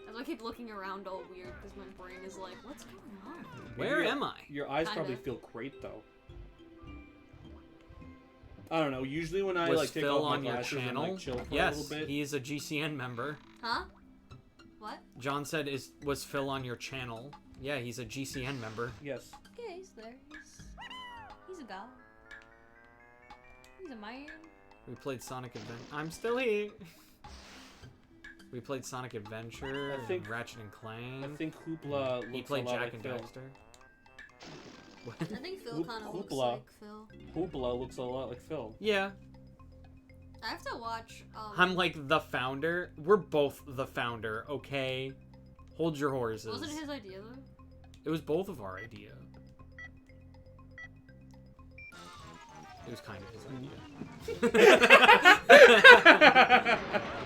As I keep looking around all weird because my brain is like, what's going on? Where am I? Your eyes Kinda. probably feel great though. I don't know. Usually when I Was like take Phil off my on your glasses and channel? like chill for a Yes, little bit. he's a GCN member. Huh? What? John said, was Phil on your channel? Yeah, he's a GCN member. Yes. Yeah, he's there. He's a guy. He's a man. We played Sonic Adventure. I'm still here. We played Sonic Adventure, I think- and Ratchet and Clank. I think Hoopla looks He played a lot Jack like and Phil. Dexter. What? I think Phil kind of looks Hoopla. like Phil. Hoopla looks a lot like Phil. Yeah, I have to watch. I'm like the founder. We're both the founder, okay? Hold your horses. Wasn't it his idea though? It was both of our idea. It was kind of his idea.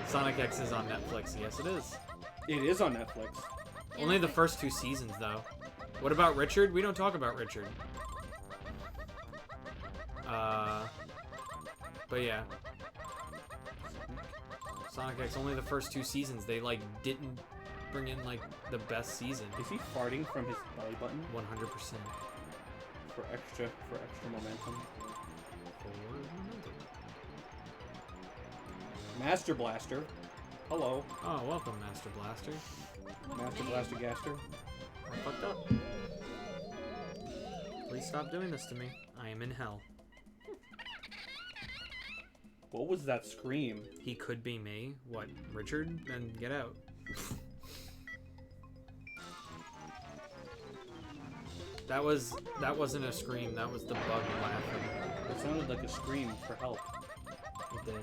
Sonic X is on Netflix. Yes, it is. It is on Netflix. Yeah, Only I the think- first 2 seasons, though. What about Richard? We don't talk about Richard. But yeah. Sonic X, only the first 2 seasons. They, like, didn't bring in, like, the best season. Is he farting from his belly button 100%. for extra momentum? Master Blaster. Hello. Oh, welcome, Master Blaster. Master Blaster Gaster. I fucked up. Please stop doing this to me. I am in hell. What was that scream? He could be me. What, Richard? Then get out. That wasn't a scream. That was the bug laughing. It sounded like a scream for help. It did.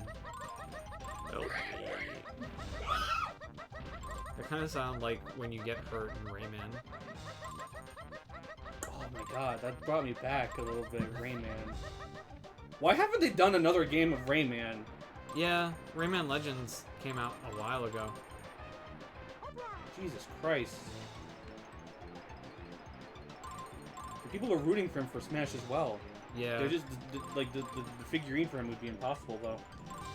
Help me. They kind of sound like when you get hurt in Rayman. Oh my god, that brought me back a little bit, Rayman. Why haven't they done another game of Rayman? Yeah, Rayman Legends came out a while ago. Jesus Christ. The people were rooting for him for Smash as well. Yeah. They're just, like, the figurine for him would be impossible, though.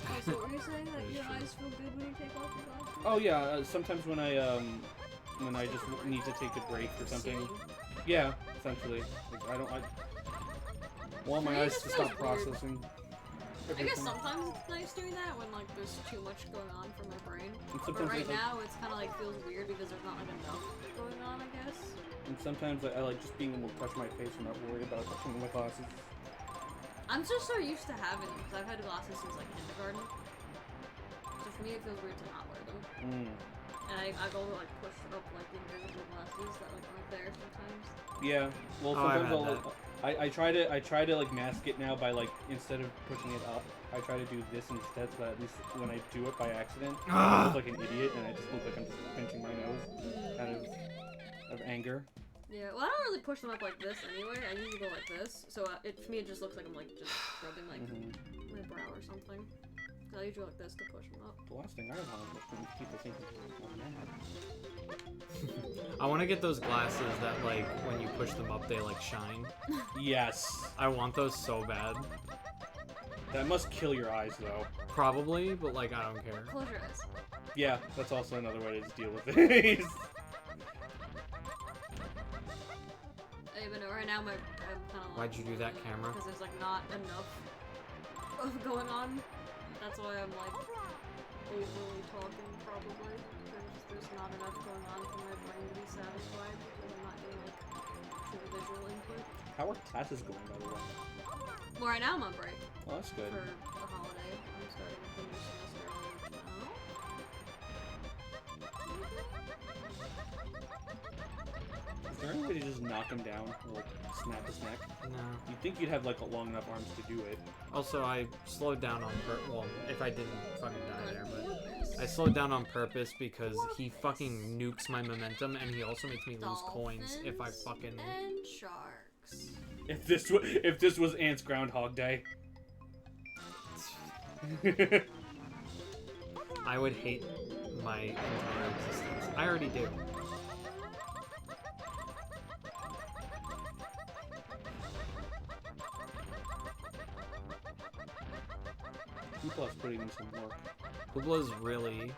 Oh, so what were you saying? Like your eyes feel good when you take off your glasses? Oh yeah, sometimes when I just need to take a break or something. Seeing. Yeah, essentially. Like, I want my For me, eyes this to stop feels weird. processing I guess everything. sometimes it's nice doing that when like there's too much going on for my brain. And But sometimes right I, now it's kind of like feels weird because there's not like enough going on, I guess. and sometimes I like just being able to touch my face and not worry about touching my glasses. I'm just so used to having them because I've had glasses since like kindergarten. So for me it feels weird to not wear them. Mm. And I I go to like push up like the invisible glasses that like aren't there sometimes. Yeah. Well, Oh, I've sometimes had I try to like mask it now by like instead of pushing it up, I try to do this instead so that at least when I do it by accident, I look like an idiot and I just look like I'm just pinching my nose out of anger. Yeah, well, I don't really push them up like this anyway. I usually go like this, so for me it just looks like I'm like just rubbing like my brow or something. So I usually go like this to push them up. The last thing I want is when people think I'm mad. I want to get those glasses that like when you push them up they like shine. Yes. I want those so bad. That must kill your eyes though. Probably, but like I don't care. Close your eyes. Yeah, that's also another way to just deal with it. But no, right now I'm kind of. Why'd you do that, camera? Because there's like not enough of going on. That's why I'm like overly talking probably. There's not enough going on for my brain to be satisfied because I'm not getting like true visual input. How are classes going, by the way? Well, right now I'm on break. Oh, that's good. For the holiday. I'm starting with the new semester now. Is there any way to just knock him down or like snap his neck? No. You'd think you'd have like long enough arms to do it. Also, I slowed down on well, if I didn't fucking die there, but I slowed down on purpose because he fucking nukes my momentum and he also makes me lose coins if I fucking. And sharks. If this was Ant's Groundhog Day. I would hate my entire existence. I already do. Hoopla putting in some work. Hoopla's really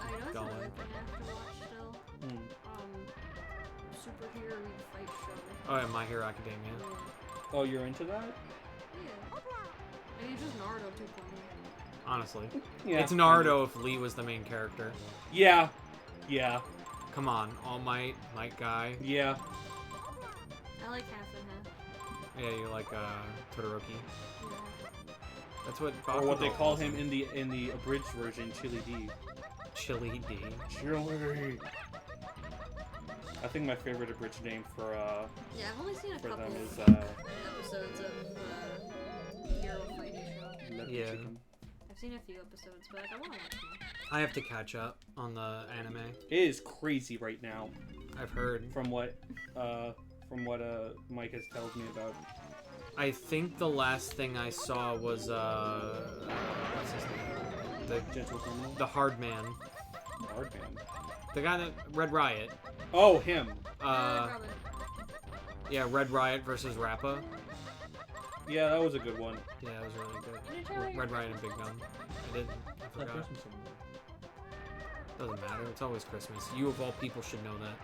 I know it's going. another thing I have to watch still. Superhero fight show. Oh yeah, My Hero Academia. Oh, you're into that? Yeah. I mean, it's just Naruto 2.0. Honestly. Yeah. It's Naruto if Lee was the main character. Yeah. Yeah. Come on, All Might, Light Guy. Yeah. I like half and half. Yeah, you like Todoroki. Yeah. That's what Or what they Bakugo call calls him in the abridged version, Chili D. Chili D. Chili. I think my favorite abridged name for Yeah, I've only seen a couple them is episodes of Hero Fighting Show. Leopard Yeah. Chicken. I've seen a few episodes, but like, I want to watch more. I have to catch up on the anime. It is crazy right now. I've heard. From what Mike has told me about. I think the last thing I saw was what's his name? The Gentle Criminal? The Hard Man. Hard Man. The guy that Red Riot. Oh, him. Robin. Yeah, Red Riot versus Rappa. Yeah, that was a good one. Yeah, it was really You didn't good. tell me Red Riot and Big Gun. I didn't. I forgot. Doesn't matter. It's always Christmas. You of all people should know that.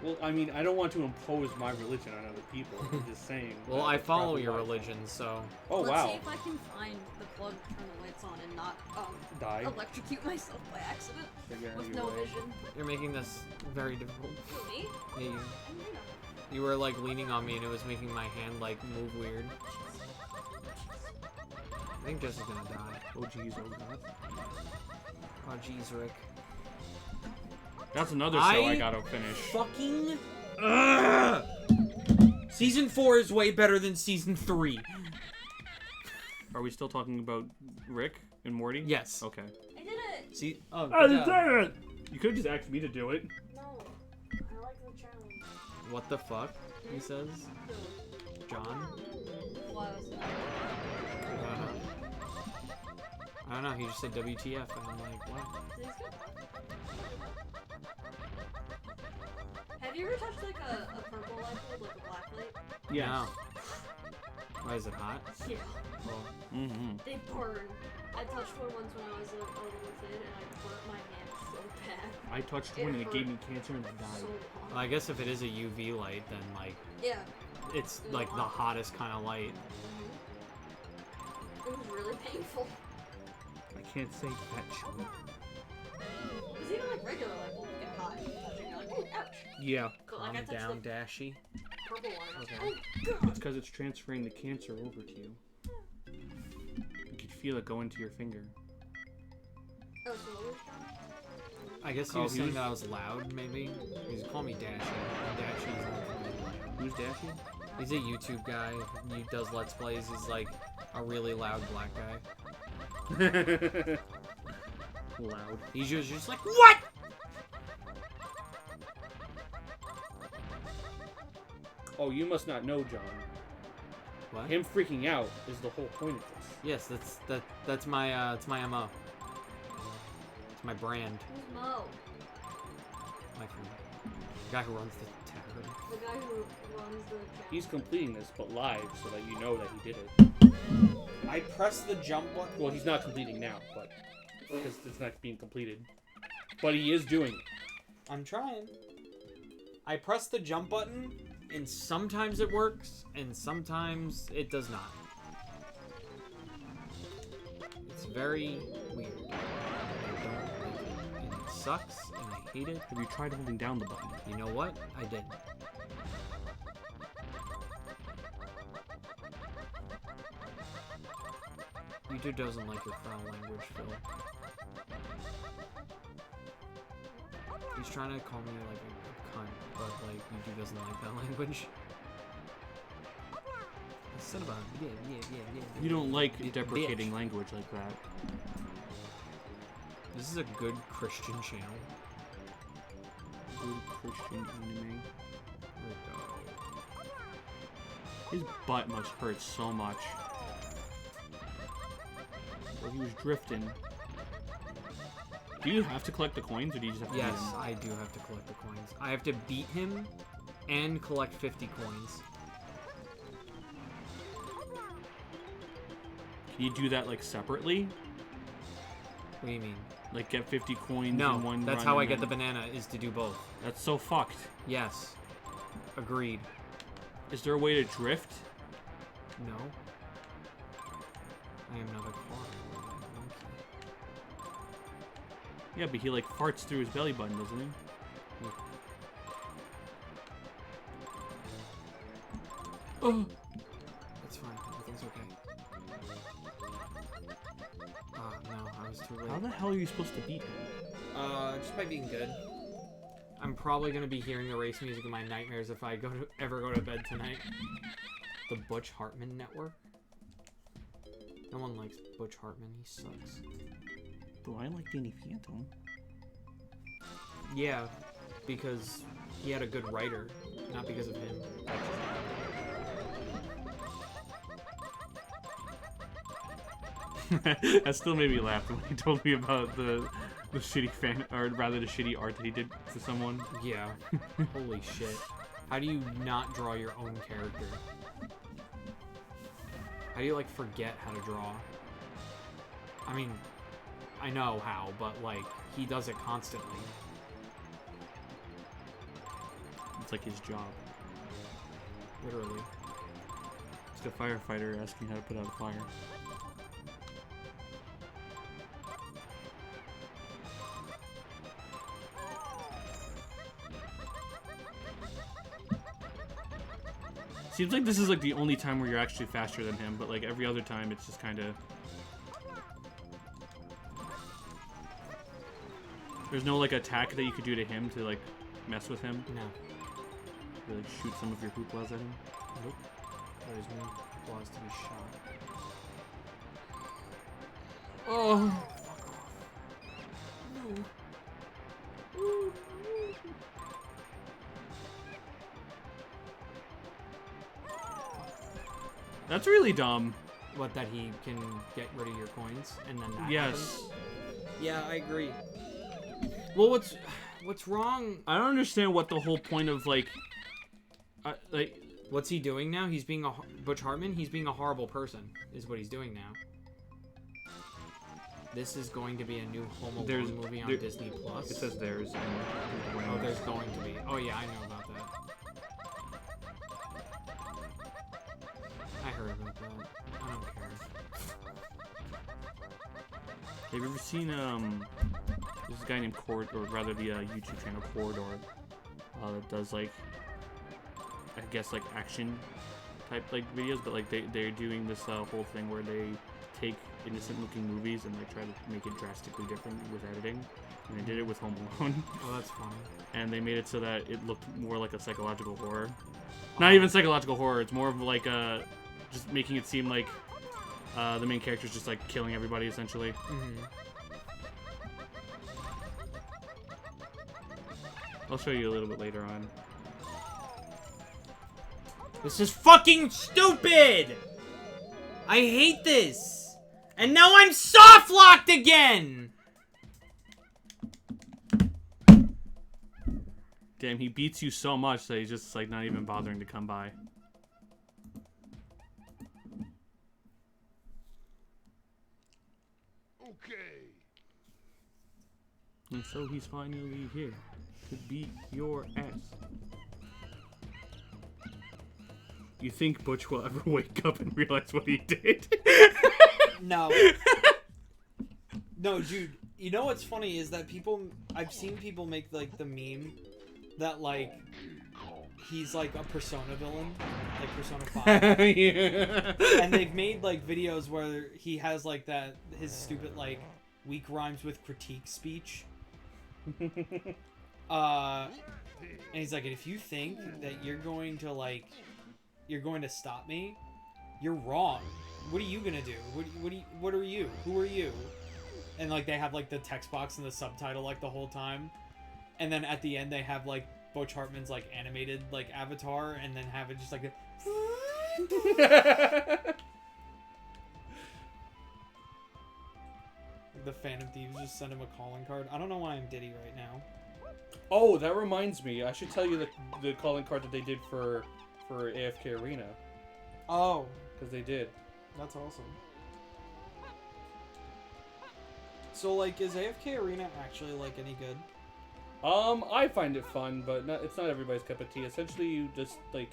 Well, I mean, I don't want to impose my religion on other people. I'm just saying. Well, I follow your religion, so. Oh, Let's wow. see if I can find the plug to turn the lights on and not Die. electrocute myself by accident Figure out with your no way. vision. You're making this very difficult. Who, me? Yeah, you were like leaning on me and it was making my hand like move weird. I think Jess is gonna die. Oh, jeez, oh, God. Oh jeez, Rick. That's another show I gotta finish. Fucking. Season 4 is way better than season 3. Are we still talking about Rick and Morty? Yes. Okay. I did it! See? Oh, I good job. did it! You could have just asked me to do it. No. I like the challenge. What the fuck? He says. John? Why was it? I don't know. He just said WTF, and I'm like, what? Have you ever touched like a purple light bulb, like a black light? Yeah. No. Why is it hot? Yeah. Well, They burn. I touched one once when I was a little kid and I burnt my hand so bad. I touched one and it gave me cancer and I died. So well, I guess if it is a UV light, then like yeah. it's like the hottest kind of light. It was really painful. I can't say that show. Because even like regular light bulbs get hot. And you're like, oh, ouch. Yeah. But like I Calm touched down, the Dashy. purple one. Okay. Oh, God. It's because it's transferring the cancer over to you. You could feel it go into your finger. Oh, so what was that? I guess he was saying that I was loud, maybe. He's calling me Dashy. Dashy's not. Who's Dashy? He's a YouTube guy. He does Let's Plays. He's like a really loud black guy. Loud. He's just like, what? Oh, you must not know, John. What? Him freaking out is the whole point of this. Yes, that's my it's my MO. It's my brand. Who's Mo? My friend. The guy who runs the tavern. The guy who runs the channel. He's completing this, but live, so that you know that he did it. I pressed the jump button. Well, he's not completing now, but because it's not being completed. But he is doing it. I'm trying. I press the jump button, and sometimes it works, and sometimes it does not. It's very weird. I don't like it. And it sucks, and I hate it. Have you tried holding down the button? You know what? I did. YouTube doesn't like your foul language, Phil. He's trying to call me like a cunt, but like YouTube doesn't like that language. I said about it. Yeah. You don't like deprecating language like that. This is a good Christian channel. Good Christian anime. Oh, His butt must hurt so much. Well, he was drifting. Do you have to collect the coins, or do you just have to yes, beat him? I do have to collect the coins. I have to beat him and collect 50 coins. Can you do that, like, separately? What do you mean? Like, get 50 coins in No, one that's run how I and get the then- banana, is to do both. That's so fucked. Yes. Agreed. Is there a way to drift? No. I am not a car. Yeah, but he, like, farts through his belly button, doesn't he? Yeah. Oh! It's fine. Everything's okay. No, I was too late. How the hell are you supposed to beat him? Just by being good. I'm probably gonna be hearing the race music in my nightmares if I ever go to bed tonight. The Butch Hartman Network. No one likes Butch Hartman. He sucks. Bro, I like Danny Phantom. Yeah, because he had a good writer, not because of him. That still made me laugh when he told me about the shitty fan, or rather the shitty art that he did to someone. Yeah. Holy shit. How do you not draw your own character? How do you, like, forget how to draw? I mean, I know how, but, like, he does it constantly. It's like his job. Literally. It's a firefighter asking how to put out a fire. Seems like this is like the only time where you're actually faster than him, but like every other time it's just kind of... There's no like attack that you could do to him to like mess with him? No. To, like, shoot some of your hooplas at him? Nope. There's no claws to be shot. Oh! Fuck off. No. That's really dumb. What, that he can get rid of your coins and then that Yes. happens? Yeah, I agree. Well, what's wrong? I don't understand what the whole point of like What's he doing now? He's being Butch Hartman. He's being a horrible person. Is what he's doing now. This is going to be a new Home Alone movie on Disney Plus. It says there's. Oh, there's going to be. Oh yeah, I know about that. I heard about that. I don't care. Have you ever seen there's a guy named Cord, or rather the YouTube channel Corridor, that does like, I guess like action type like videos, but like they're doing this whole thing where they take innocent-looking movies and like try to make it drastically different with editing. And they did it with Home Alone. Oh, that's funny. And they made it so that it looked more like a psychological horror. Not even psychological horror. It's more of like just making it seem like the main character's just like killing everybody essentially. Mm-hmm. I'll show you a little bit later on. This is fucking stupid! I hate this! And now I'm soft locked again! Damn, he beats you so much that he's just like not even bothering to come by. Okay. And so he's finally here to beat your ass. You think Butch will ever wake up and realize what he did? No. No, dude. You know what's funny is that I've seen people make like the meme that like he's like a Persona villain, like Persona 5. Yeah. And they've made like videos where he has like his stupid like weak rhymes with critique speech. And he's like, if you think that you're going to stop me, you're wrong. What are you gonna do? What are you? Who are you? And like they have like the text box and the subtitle like the whole time, and then at the end they have like Butch Hartman's like animated like avatar, and then have it just like the Phantom Thieves just send him a calling card. I don't know why I'm Diddy right now. Oh, that reminds me. I should tell you the calling card that they did for AFK Arena. Oh, Because they did. that's awesome. So like, is AFK Arena actually like any good? I find it fun, but it's not everybody's cup of tea. Essentially, you just like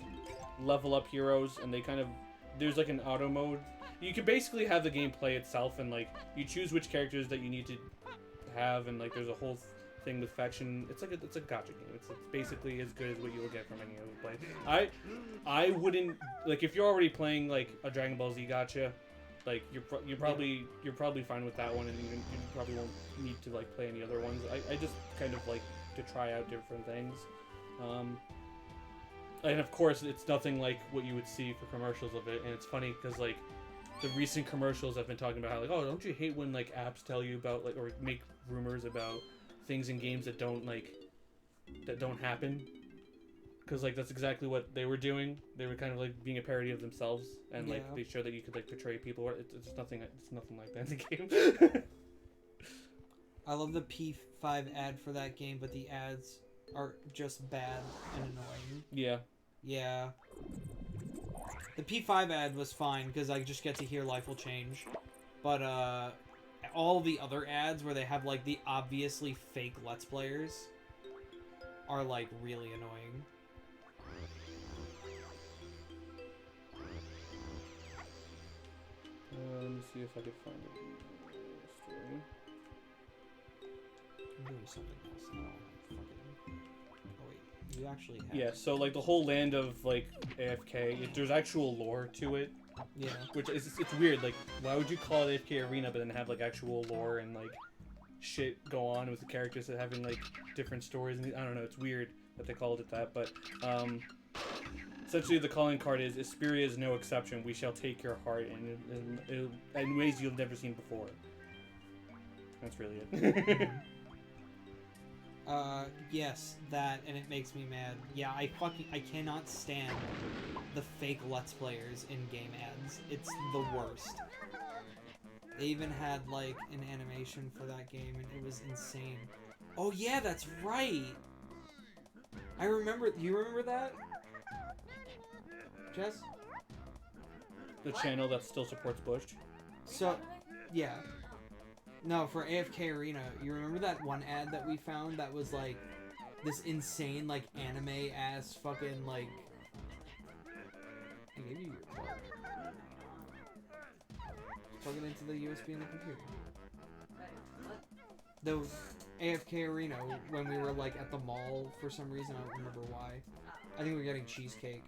level up heroes, and they kind of there's like an auto mode. You can basically have the game play itself, and like you choose which characters that you need to have, and like there's a whole thing with faction. It's a gacha game. It's basically as good as what you will get from any other play. I wouldn't like if you're already playing like a Dragon Ball Z gacha. Like you're probably fine with that one, and you probably won't need to like play any other ones. I just kind of like to try out different things, and of course it's nothing like what you would see for commercials of it. And it's funny because like the recent commercials I've been talking about how like, oh, don't you hate when like apps tell you about like or make rumors about things in games that don't happen? Because like that's exactly what they were doing. They were kind of like being a parody of themselves, and like they showed that you could like portray people. It's nothing like that in the game. I love the P5 ad for that game, but the ads are just bad and annoying. Yeah. Yeah. The P5 ad was fine because I just get to hear life will change, but all the other ads where they have like the obviously fake Let's Players are like really annoying. Let me see if I can find it in the story. I'm doing something else now. Fucking... Oh wait, you actually have... Yeah, so like the whole land of like AFK, there's actual lore to it. Yeah. Which is it's weird. Like, why would you call it AFK Arena, but then have like actual lore and like shit go on with the characters that having like different stories? And I don't know. It's weird that they called it that, but essentially, the calling card is Asperia is no exception. We shall take your heart in ways you've never seen before. That's really it. Yes, that, and it makes me mad. Yeah, I cannot stand the fake Let's Players in game ads. It's the worst. They even had, like, an animation for that game, and it was insane. Oh yeah, that's right! I remember, you remember that? Jess? The channel that still supports Bush. So, yeah. No, for AFK Arena, you remember that one ad that we found that was like this insane, like anime-ass fucking like. I gave you your plug. Plug it into the USB in the computer. The AFK Arena when we were like at the mall for some reason, I don't remember why. I think we were getting cheesecake.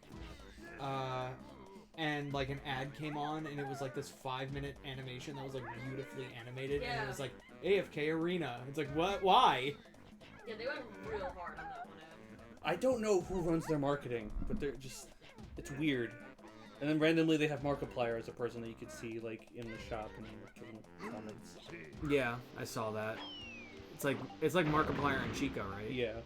and like an ad came on, and it was like this 5-minute animation that was like beautifully animated, and it was like AFK Arena. It's like, what? Why? Yeah, they went real hard on that one ad. I don't know who runs their marketing, but they're just, it's weird. And then randomly they have Markiplier as a person that you could see like in the shop and give them comments. Yeah, I saw that. It's like Markiplier and Chica, right? Yeah.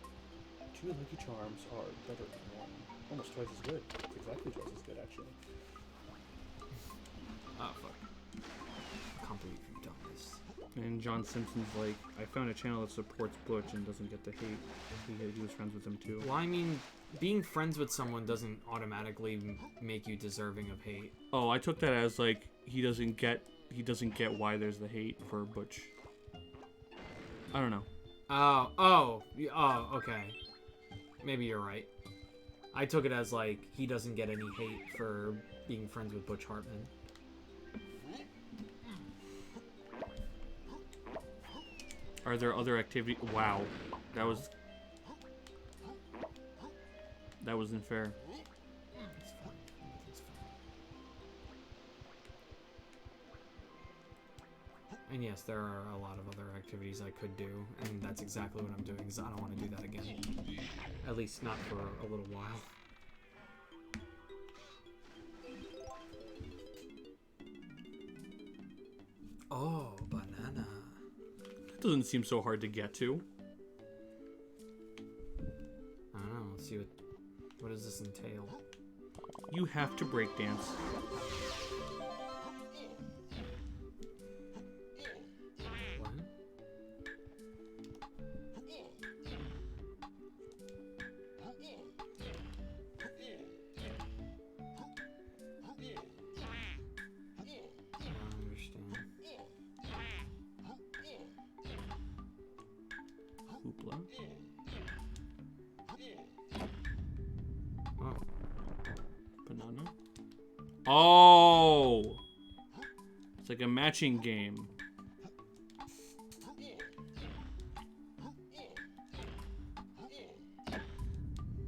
2 Lucky Charms are better than 1. Almost twice as good. It's exactly twice as good, actually. Oh, fuck. I can't believe you've done this. And John Simpson's like, I found a channel that supports Butch and doesn't get the hate. He was friends with him too. Well, I mean, being friends with someone doesn't automatically make you deserving of hate. Oh, I took that as like he doesn't get why there's the hate for Butch. I don't know. Oh, okay. Maybe you're right. I took it as like he doesn't get any hate for being friends with Butch Hartman. Are there other activities? Wow, that wasn't fair. It's fine. It's fine. And yes, there are a lot of other activities I could do, and that's exactly what I'm doing, because I don't want to do that again. At least not for a little while. Oh, banana. It doesn't seem so hard to get to. I don't know. Let's see what does this entail? You have to break dance. What? I don't understand. Hoopla. Oh. Banana. Oh! It's like a matching game.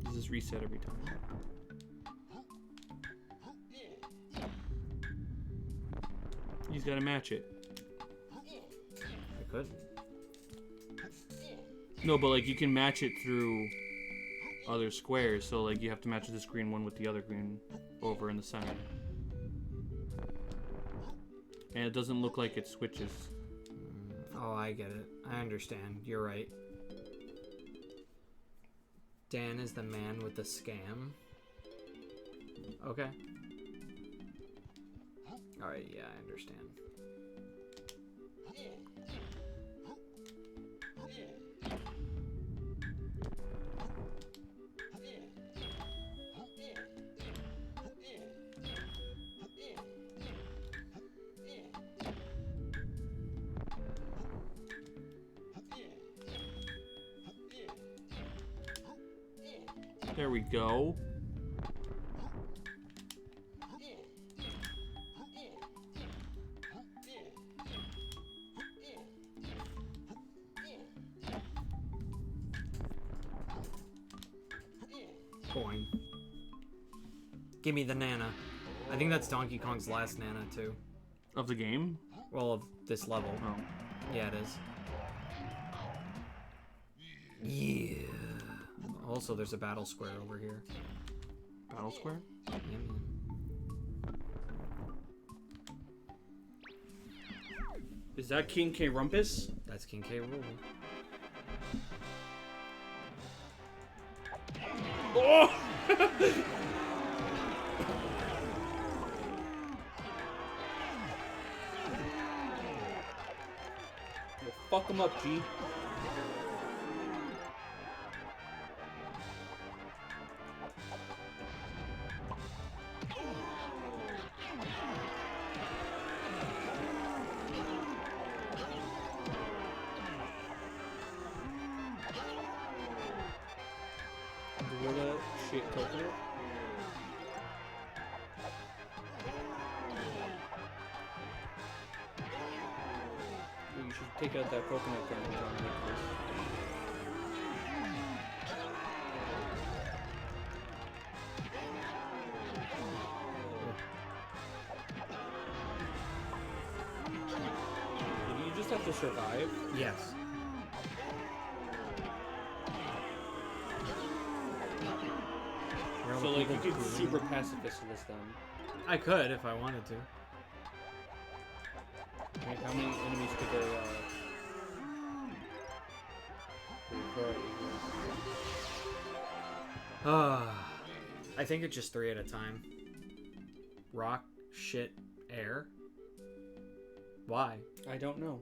Does this reset every time? You just gotta match it. I could. No, but like you can match it through other squares, so like you have to match this green one with the other green over in the center. And it doesn't look like it switches. Oh, I get it. I understand. You're right. Dan is the man with the scam. Okay. Alright, yeah, I understand. There we go. Coin. Give me the Nana. I think that's Donkey Kong's last Nana, too. Of the game? Well, of this level. Oh. Yeah, it is. Yeah. Also, there's a battle square over here. Battle Square? Yeah, man. Is that King K. Rumpus? That's King K. Rool. Oh! Well, fuck him up, G. Gorilla shit coconut. You should take out that coconut garbage on me first. have to survive? Yes. So, like, you could super pacifist this then. I could if I wanted to. Like, how many enemies could there, I think it's just 3 at a time. Rock, shit, air. Why? I don't know.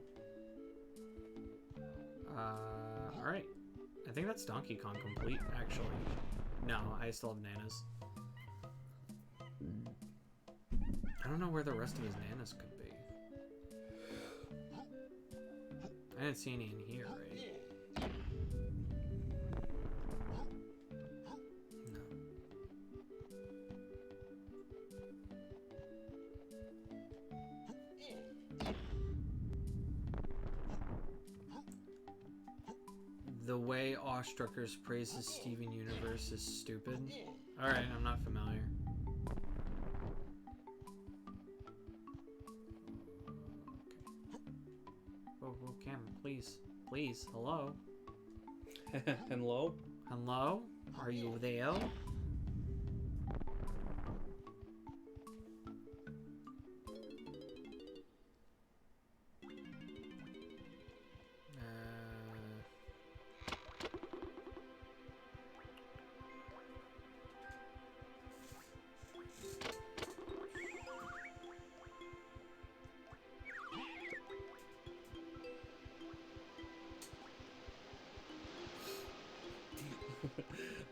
Alright. I think that's Donkey Kong complete, actually. No, I still have nanas. I don't know where the rest of his nanas could be. I didn't see any in here, right? No. The way Awestruckers praises Steven Universe is stupid. Alright, I'm not familiar. Oh, Cam, please. Please, hello? Hello? Hello? Are you there?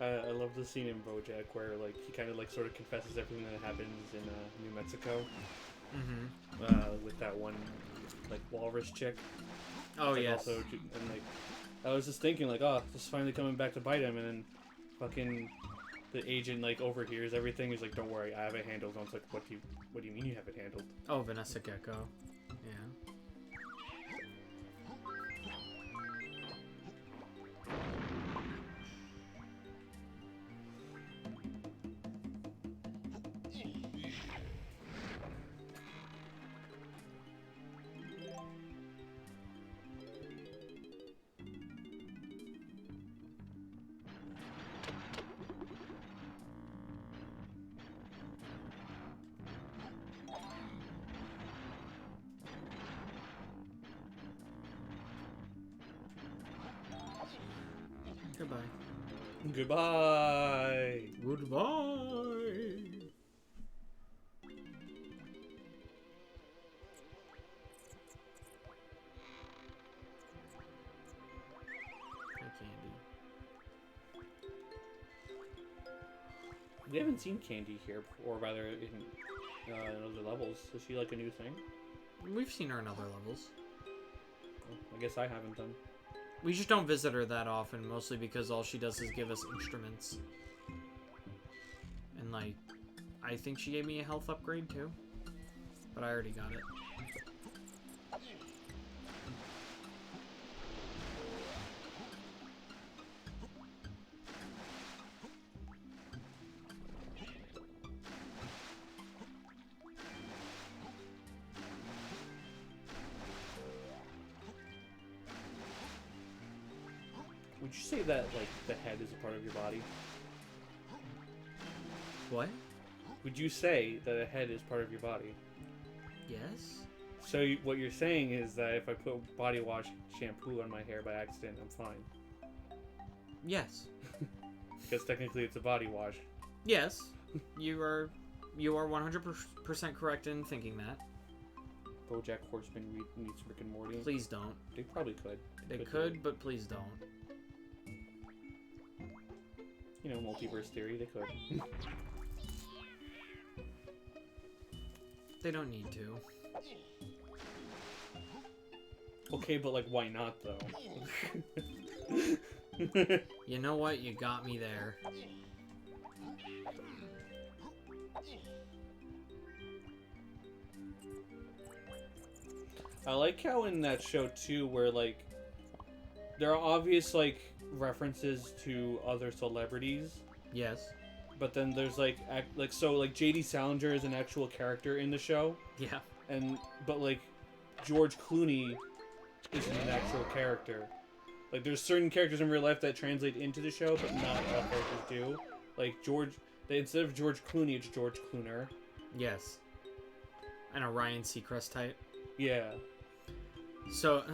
I love the scene in BoJack where like he kind of like sort of confesses everything that happens in New Mexico. Mm-hmm. With that one like walrus chick. Oh like, yes. Also, and like I was just thinking like, oh, this is finally coming back to bite him, and then fucking the agent like overhears everything. He's like, don't worry, I have it handled. And I was like, what do you mean you have it handled? Oh, Vanessa Gecko. Yeah. Goodbye. Goodbye. Goodbye. Hi, Candy. We haven't seen Candy here, or rather in other levels. Is she like a new thing? We've seen her in other levels. Well, I guess I haven't done. We just don't visit her that often, mostly because all she does is give us instruments. And, like, I think she gave me a health upgrade, too. But I already got it. Would you say that like the head is a part of your body? What? Would you say that a head is part of your body? Yes? So what you're saying is that if I put body wash shampoo on my hair by accident, I'm fine. Yes. Because technically it's a body wash. Yes. You are 100% correct in thinking that. BoJack Horseman meets Rick and Morty. Please don't. They probably could. They could, but please don't. You know, multiverse theory, they could. They don't need to. Okay, but like, why not though? You know what? You got me there. I like how in that show too, where like there are obvious like references to other celebrities, Yes. but then there's like so like J.D. Salinger is an actual character in the show, Yeah. but like George Clooney isn't an actual character. Like, there's certain characters in real life that translate into the show, but not all characters do. Like, instead of George Clooney, it's George Clooner. Yes. And a Ryan Seacrest type. Yeah. So,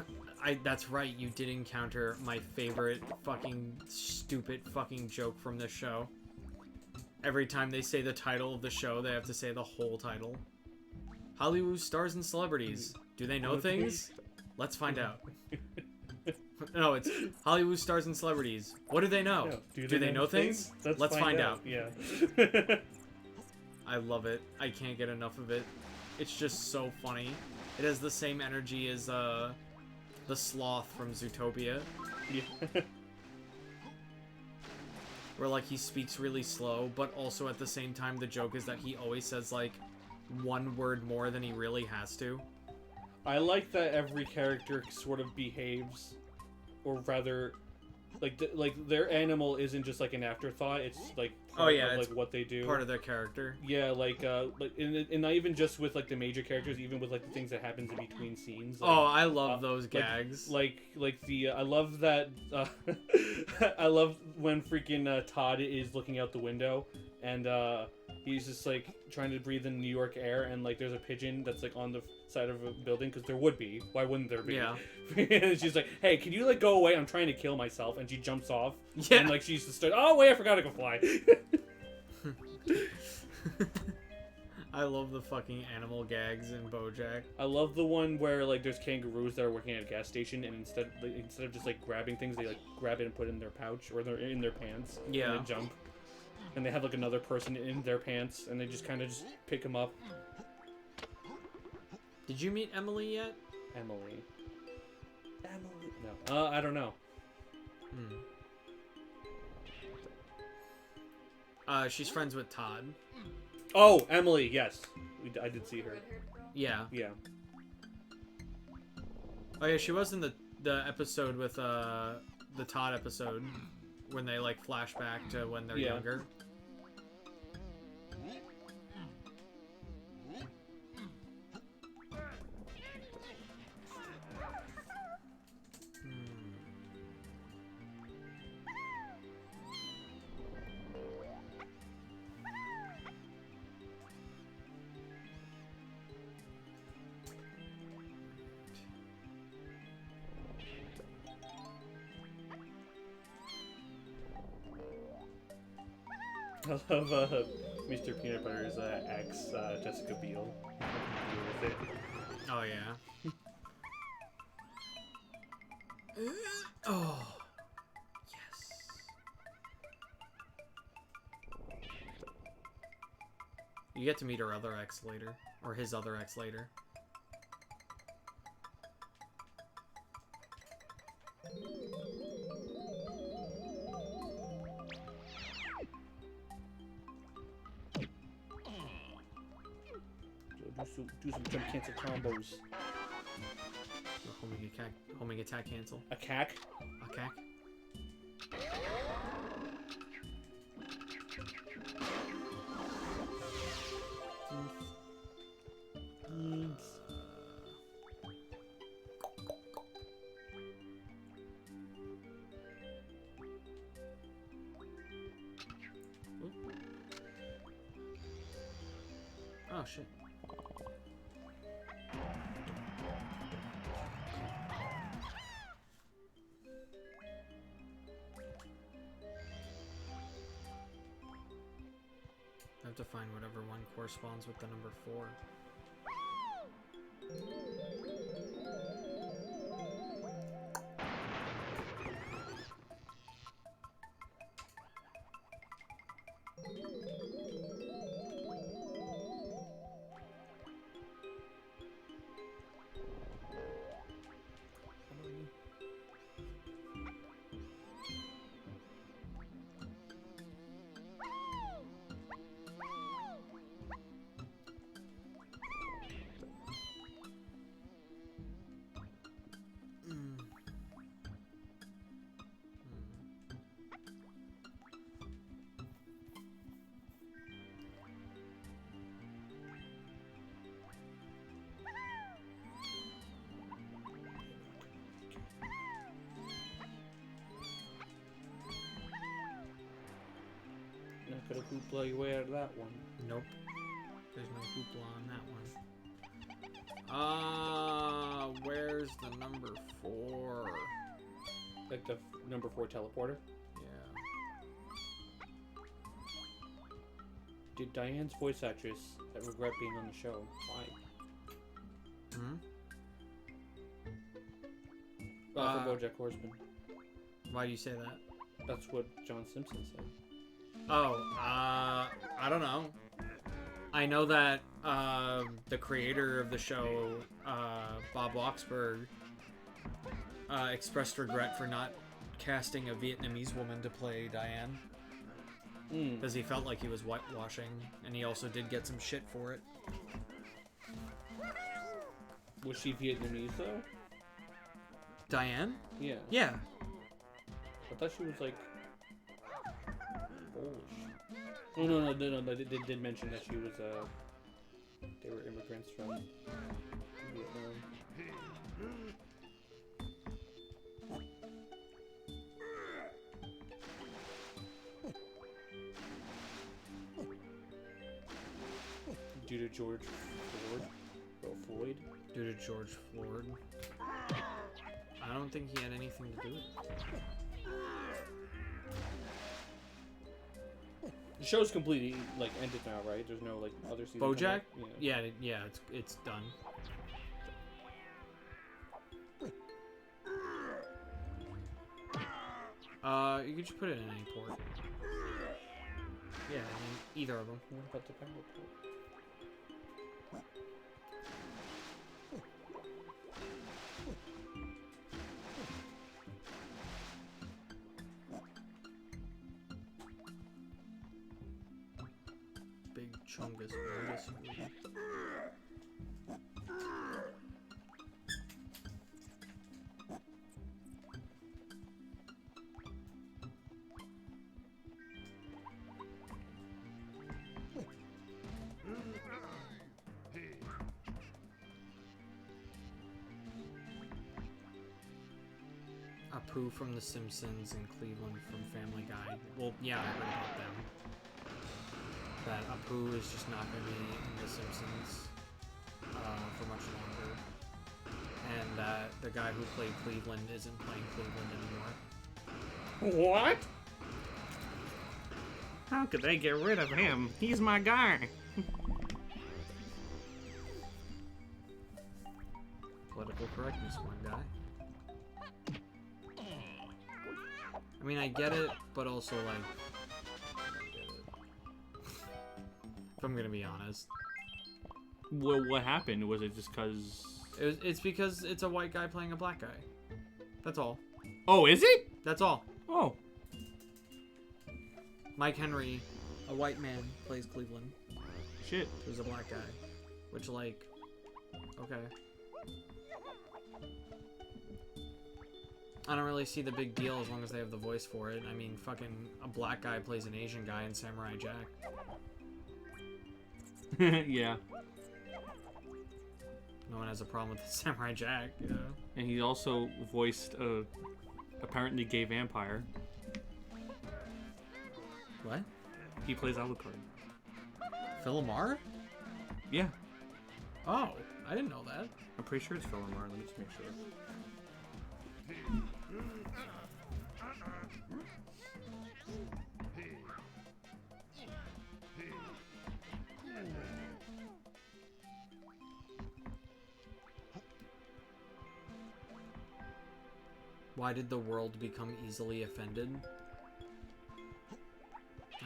that's right, you did encounter my favorite fucking stupid fucking joke from this show. Every time they say the title of the show, they have to say the whole title. Hollywood stars and celebrities. Do they know things? Let's find out. No, it's Hollywood stars and celebrities. What do they know? No. Do they know things? Let's find out. Yeah. I love it. I can't get enough of it. It's just so funny. It has the same energy as the sloth from Zootopia. Yeah. Where like he speaks really slow, but also at the same time the joke is that he always says like one word more than he really has to. I like that every character sort of behaves, or rather, like their animal isn't just like an afterthought. It's like part of like what they do. Part of their character. Yeah, and not even just with like the major characters, even with like the things that happens in between scenes. Like, I love those gags. Like the I love that. I love when freaking Todd is looking out the window and he's just like trying to breathe in New York air, and like there's a pigeon that's like on the side of a building, because there would be. Why wouldn't there be? Yeah. And she's like, "Hey, can you like go away? I'm trying to kill myself." And she jumps off. Yeah. And like she's just like, "Oh wait, I forgot I can fly." I love the fucking animal gags in BoJack. I love the one where like there's kangaroos that are working at a gas station, and instead of just like grabbing things, they like grab it and put it in their pouch or they're in their pants. Yeah. And they jump. And they have like another person in their pants, and they just kind of just pick them up. Did you meet Emily yet? Emily. No. I don't know. She's friends with Todd. Oh, Emily. Yes, I did see her. Red-haired girl? Yeah. Yeah. Oh yeah, she was in the episode with the Todd episode when they like flash back to when they're younger. I love Mr. Peanut Butter's ex, Jessica Biel. With it. Oh yeah. Oh. Yes. You get to meet her other ex later, or his other ex later. Do some jump cancel combos. Homing attack cancel. A cack? A cack? Oh shit. I have to find whatever one corresponds with the number 4. Not gonna hoopla your way out of that one. Nope. There's no hoopla on that one. Where's the number 4? Like the number 4 teleporter? Yeah. Did Diane's voice actress regret being on the show? Why? Hmm? For BoJack Horseman. Why do you say that? That's what John Simpson said. Oh, I don't know. I know that the creator of the show, Bob Waksberg, expressed regret for not casting a Vietnamese woman to play Diane. Because he felt like he was whitewashing, and he also did get some shit for it. Was she Vietnamese, though? Diane? Yeah. Yeah. I thought she was, like, Polish. Oh, no, they did mention that she was, they were immigrants from Vietnam. Due to George Floyd? Due to George Floyd. I don't think he had anything to do with it. The show's completely, like, ended now, right? There's no, like, other season. BoJack? Yeah. Yeah, it's done. You could just put it in any port. Yeah, in either of them. What about the power port? Big Chungus Lotus. Apu from The Simpsons and Cleveland from Family Guy. Well, yeah, I heard about them. That Apu is just not going to be in The Simpsons for much longer. And that the guy who played Cleveland isn't playing Cleveland anymore. What? How could they get rid of him? He's my guy. Political correctness, one guy. I mean, I get it, but also, like, I don't get it. If I'm gonna be honest. Well, what happened? Was it just because... It's because it's a white guy playing a black guy. That's all. Oh, is it? That's all. Oh. Mike Henry, a white man, plays Cleveland. Shit. Who's a black guy. Which, like, okay. I don't really see the big deal as long as they have the voice for it. I mean, fucking a black guy plays an Asian guy in Samurai Jack. Yeah. No one has a problem with the Samurai Jack, you know? And he also voiced a apparently gay vampire. What? He plays Alucard. Philomar? Yeah. Oh, I didn't know that. I'm pretty sure it's Philomar. Let me just make sure. Why did the world become easily offended?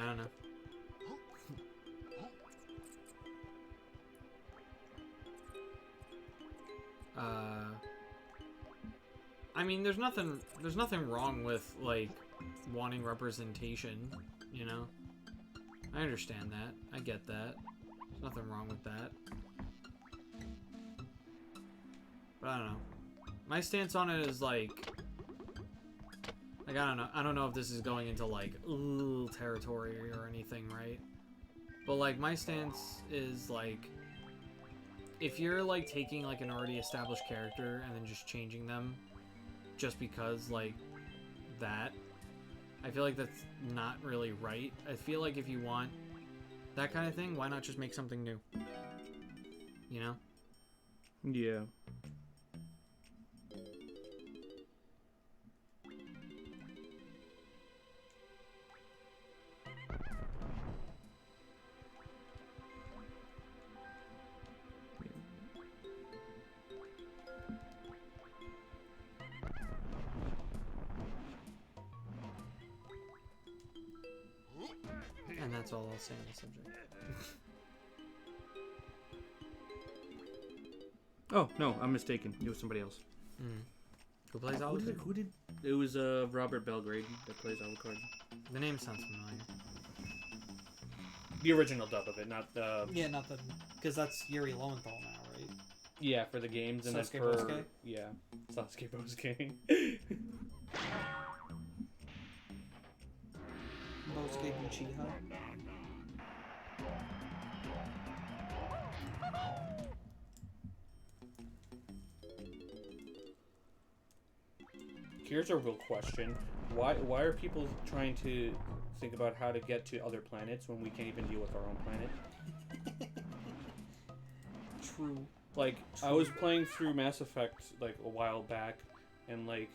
I don't know. I mean, there's nothing wrong with, like, wanting representation, you know? I understand that. I get that. There's nothing wrong with that. But I don't know. My stance on it is, like, I don't know. I don't know if this is going into, like, ooh, territory or anything, right? But, like, my stance is, like, if you're, like, taking, like, an already established character and then just changing them just because, like, that, I feel like that's not really right. I feel like if you want that kind of thing, why not just make something new? You know? Yeah. And that's all I'll say on the subject. Oh, no, I'm mistaken. It was somebody else. Who plays Alucard? Who did? It was Robert Belgrade that plays Alucard. The name sounds familiar. The original dub of it, not the... Yeah, not the... Because that's Yuri Lowenthal now, right? Yeah, for the games and Sasuke then for... Bosuke? Yeah, Sasuke Bosuke. Bosuke Uchiha. Here's a real question. Why are people trying to think about how to get to other planets when we can't even deal with our own planet? True. Like, I was playing through Mass Effect, like, a while back, and, like,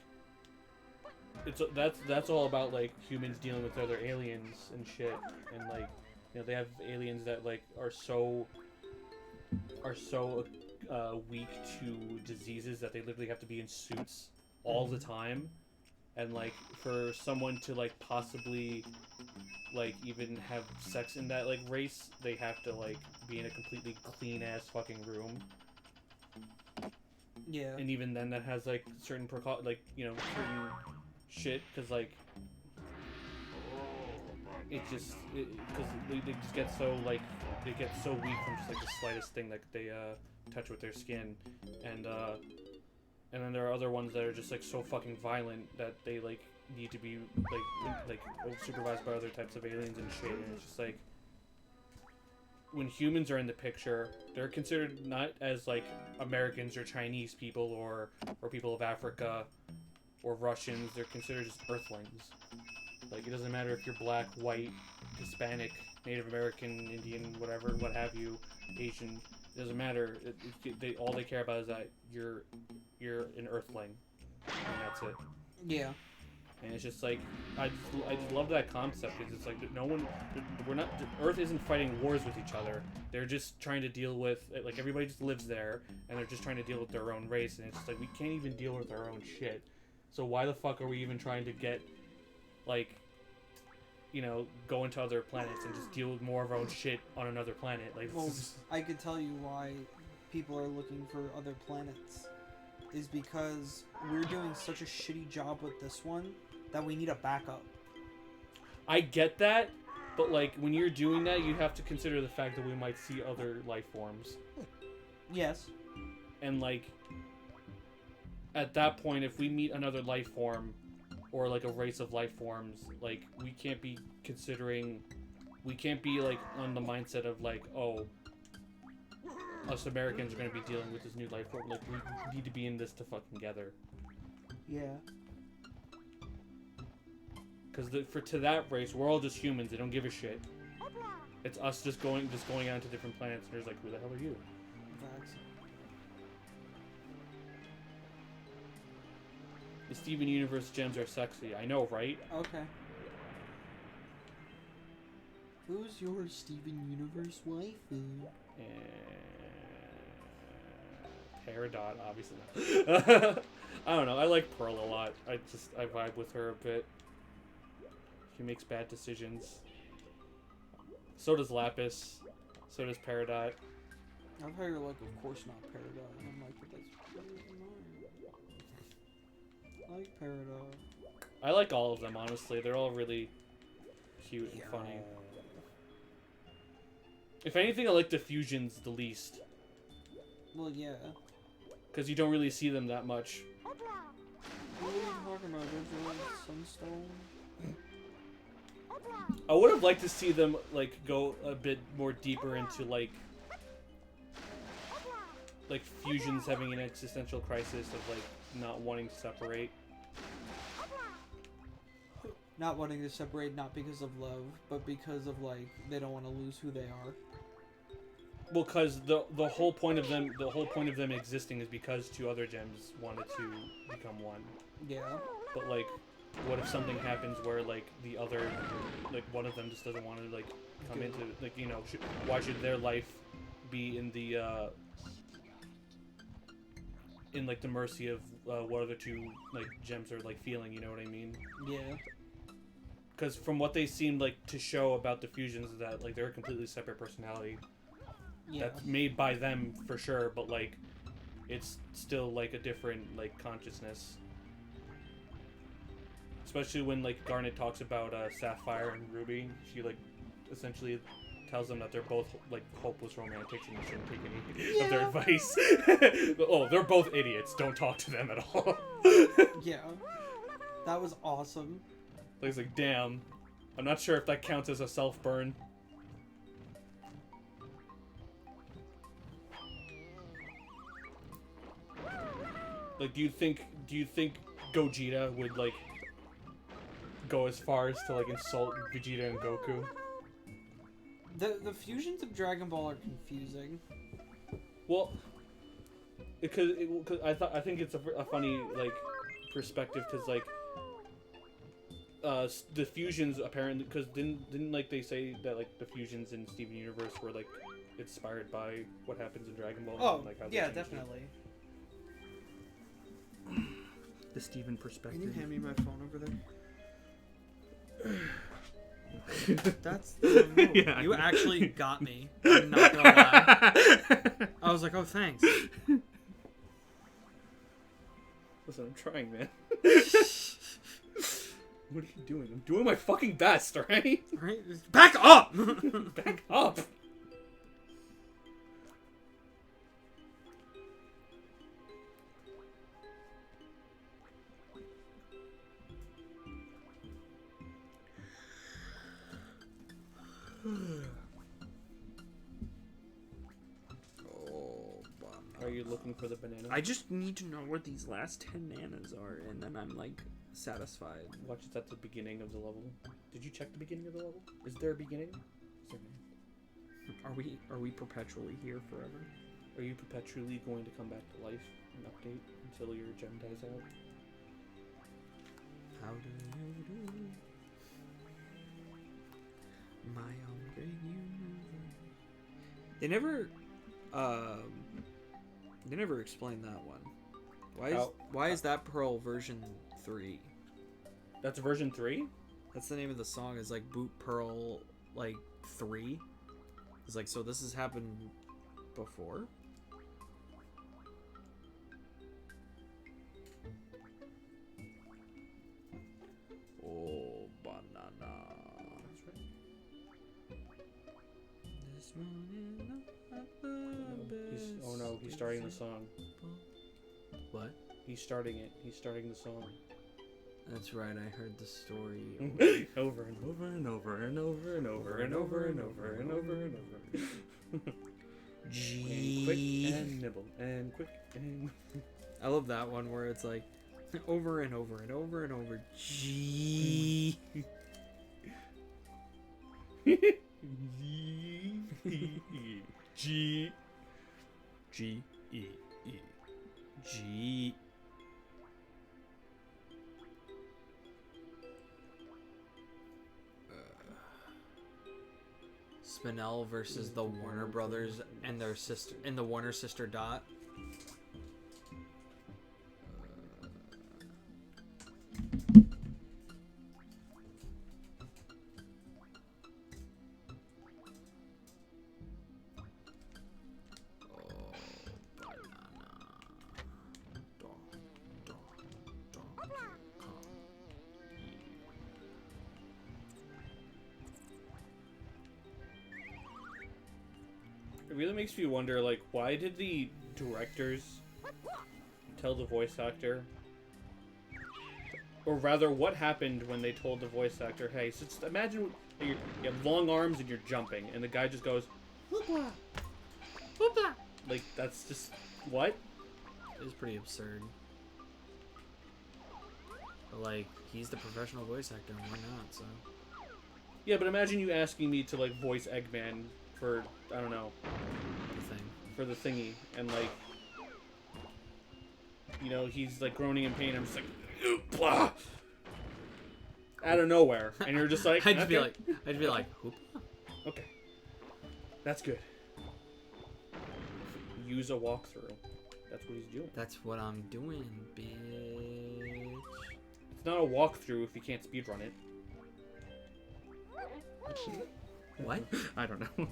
that's all about, like, humans dealing with other aliens and shit, and, like, you know, they have aliens that, like, are so weak to diseases that they literally have to be in suits all the time, and, like, for someone to, like, possibly, like, even have sex in that, like, race, they have to, like, be in a completely clean-ass fucking room. Yeah. And even then, that has, like, certain certain shit, because, like, because they just get so, like, they get so weak from just, like, the slightest thing that they touch with their skin, and then there are other ones that are just, like, so fucking violent that they, like, need to be, like supervised by other types of aliens and shit, and it's just, like, when humans are in the picture, they're considered not as, like, Americans or Chinese people or people of Africa or Russians. They're considered just Earthlings. Like, it doesn't matter if you're black, white, Hispanic, Native American, Indian, whatever, what have you, Asian. It doesn't matter. All they care about is that you're an Earthling, and that's it. Yeah. And it's just like, I just love that concept, because it's like, Earth isn't fighting wars with each other. They're just trying to deal with, like, everybody just lives there, and they're just trying to deal with their own race, and it's just like, we can't even deal with our own shit. So why the fuck are we even trying to get, like, you know, go into other planets and just deal with more of our own shit on another planet? Like, Well, I could tell you why people are looking for other planets. Is because we're doing such a shitty job with this one that we need a backup. I get that, but, like, when you're doing that, you have to consider the fact that we might see other life forms. Yes. And, like, at that point, if we meet another life form, or, like, a race of life forms, like, we can't be, like, on the mindset of, like, oh, us Americans are going to be dealing with this new life form. Like, we need to be in this to fucking together. Yeah. Because to that race, we're all just humans. They don't give a shit. It's us just going out to different planets, and there's like, who the hell are you? Facts. The Steven Universe gems are sexy. I know, right? Okay. Who's your Steven Universe waifu? Peridot, obviously not. I don't know. I like Pearl a lot. I vibe with her a bit. She makes bad decisions. So does Lapis. So does Peridot. I've heard like, of course not Peridot, and I'm like, but that's annoying. I like Peridot. I like all of them, honestly. They're all really cute and funny. If anything, I like the fusions the least. Well, yeah. Because you don't really see them that much. What are you talking about? Don't you like Sunstone? I would have liked to see them, like, go a bit more deeper into, like fusions having an existential crisis of, like, not wanting to separate. not wanting to separate, not because of love, but because of like they don't want to lose who they are. Well, because the whole point of them existing is because two other gems wanted to become one. Yeah. But like, what if something happens where like the other, like one of them just doesn't want to like come into like why should their life be in the in like the mercy of what other two like gems are like feeling? You know what I mean? Yeah. Because from what they seemed like to show about the fusions, is that like they're a completely separate personality. Yeah. That's made by them for sure, but like it's still like a different like consciousness. Especially when like Garnet talks about Sapphire and Ruby, she like essentially tells them that they're both like hopeless romantics and you shouldn't take any of their advice. Oh, they're both idiots. Don't talk to them at all. Yeah. That was awesome. Like, it's like, damn. I'm not sure if that counts as a self-burn. Like, do you think Gogeta would like go as far as to like insult Vegeta and Goku? The fusions of Dragon Ball are confusing. Well, because I think it's a funny like perspective because like the fusions apparently because didn't like they say that like the fusions in Steven Universe were like inspired by what happens in Dragon Ball? Oh, and, like, how they yeah, changed it. definitely. The Steven perspective. Can you hand me my phone over there? That's Yeah, you actually got me. I'm not gonna lie. I was like, oh, thanks. Listen, I'm trying, man. What are you doing? I'm doing my fucking best, alright? Right? Just back up! Back up! Are you looking for the banana? I just need to know where these last 10 nanas are, and then I'm like satisfied. Watch, it's at the beginning of the level. Did you check the beginning of the level? Is there a beginning? Are we perpetually here forever? Are you perpetually going to come back to life and update until your gem dies out? How do you do? My own great universe. They never explained that one. Why is that Pearl version 3? That's version 3? That's the name of the song. Is like Boot Pearl like 3. It's like, so this has happened before? Oh, banana. That's right. This morning, Oh no, he's starting the song. What? He's starting it. He's starting the song. That's right, I heard the story. Over and over and over and over and over and over and over and over and over. And quick and nibble and quick and. I love that one where it's like over and over and over and over. G. G. G. E. E. G. Spinel versus the Warner Brothers and their sister and the Warner sister Dot. It really makes me wonder, like, why did the directors tell the voice actor, or rather, what happened when they told the voice actor, hey, so just imagine you have long arms and you're jumping, and the guy just goes, whoopla, whoopla. Like, that's just, what? It was pretty absurd. But, like, he's the professional voice actor, and why not? So. Yeah, but imagine you asking me to like voice Eggman for I don't know The thing. for the thingy, and like he's like groaning in pain. I'm just like blah, out of nowhere, and you're just like I'd be like, Hoop. okay, that's good. Use a walkthrough. That's what he's doing. That's what I'm doing, bitch. It's not a walkthrough if you can't speedrun it. What? I don't know.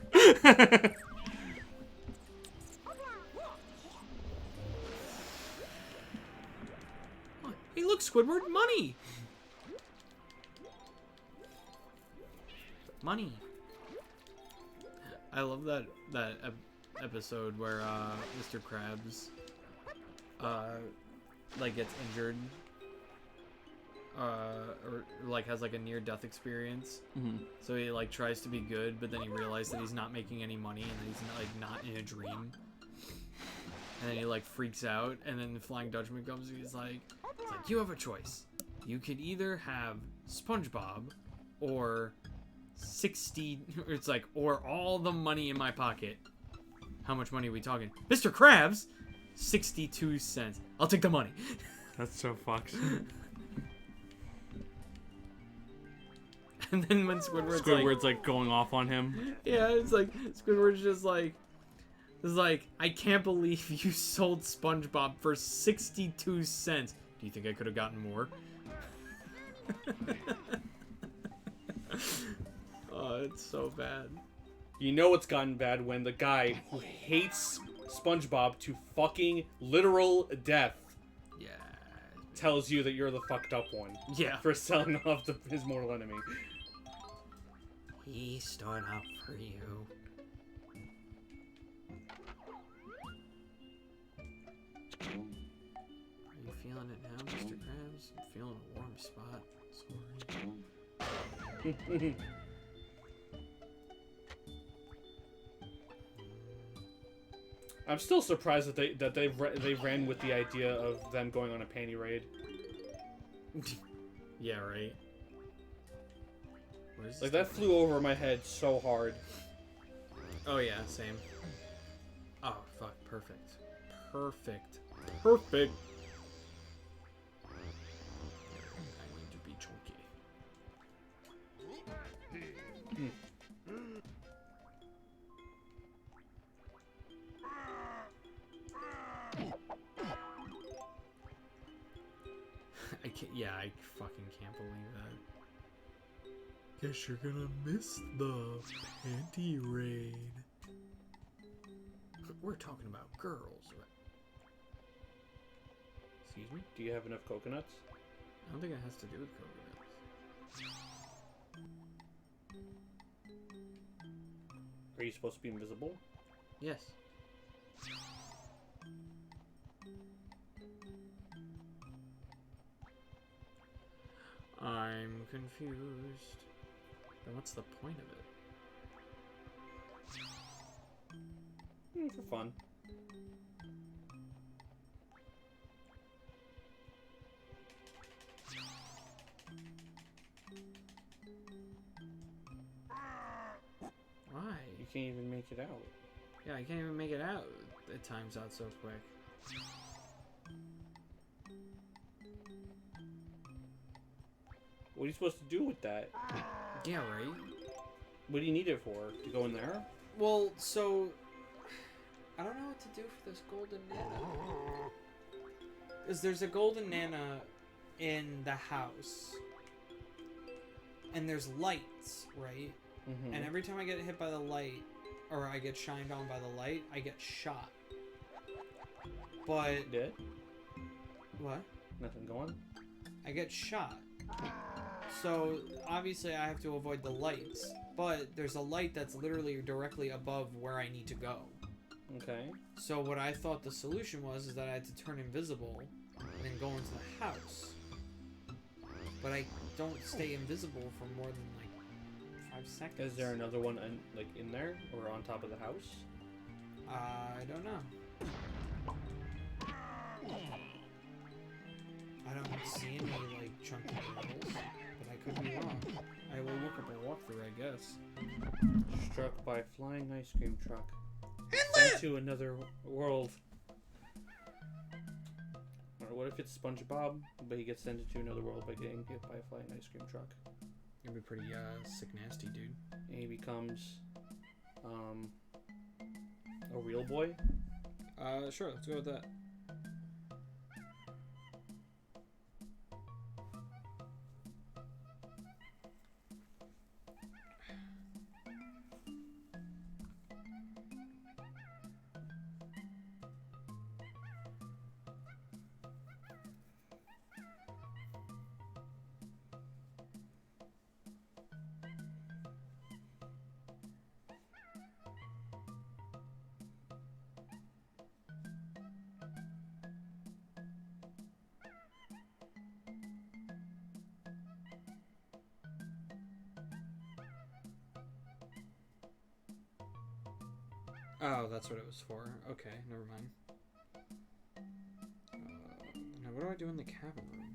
Hey, look, Squidward, money! Money. I love that episode where Mr. Krabs like gets injured or like has like a near-death experience. Mm-hmm. So he like tries to be good, but then he realizes that he's not making any money and that he's like not in a dream. And then he like freaks out, and then the Flying Dutchman comes and he's like, you have a choice. You could either have SpongeBob or 60, it's like, or all the money in my pocket. How much money are we talking? Mr. Krabs, 62 cents. I'll take the money. That's so fucked. And then when Squidward's like going off on him. Yeah, it's like Squidward's just like, it's like, I can't believe you sold SpongeBob for 62 cents. Do you think I could have gotten more? Oh, it's so bad. You know it's gotten bad when the guy who hates SpongeBob to fucking literal death Yeah. tells you that you're the fucked up one. Yeah. For selling off his mortal enemy. He stood up for you. Are you feeling it now, Mr. Krabs? I'm feeling a warm spot. Sorry. I'm still surprised that they ran with the idea of them going on a panty raid. Yeah, right. Like that flew over my head so hard. Oh yeah, same. Oh fuck, perfect. Perfect. Perfect. I need to be chunky. I can't, yeah, I fucking can't believe that. Guess you're gonna miss the panty raid. We're talking about girls, right? Excuse me? Do you have enough coconuts? I don't think it has to do with coconuts. Are you supposed to be invisible? Yes. I'm confused. Then what's the point of it? For fun. Why? You can't even make it out. Yeah, I can't even make it out. It times out so quick. What are you supposed to do with that? Yeah, right? What do you need it for? To go in there? Well, so I don't know what to do for this golden nana. Because there's a golden nana in the house, and there's lights, right? Mm-hmm. And every time I get hit by the light, or I get shined on by the light, I get shot. But Dead? what? Nothing going? I get shot. So obviously I have to avoid the lights, but there's a light that's literally directly above where I need to go. Okay. So what I thought the solution was is that I had to turn invisible and then go into the house. But I don't stay invisible for more than like 5 seconds. Is there another one in there or on top of the house? I don't know. I I don't see any like chunky girls, but I could be wrong. I will look up a walkthrough, I guess. Struck by flying ice cream truck. Sent to another world. Or what if it's SpongeBob, but he gets sent into another world by getting hit by a flying ice cream truck? It'd be pretty sick nasty, dude. And he becomes a real boy? Sure, let's go with that. Oh, that's what it was for. Okay, never mind. Now, what do I do in the cabin room?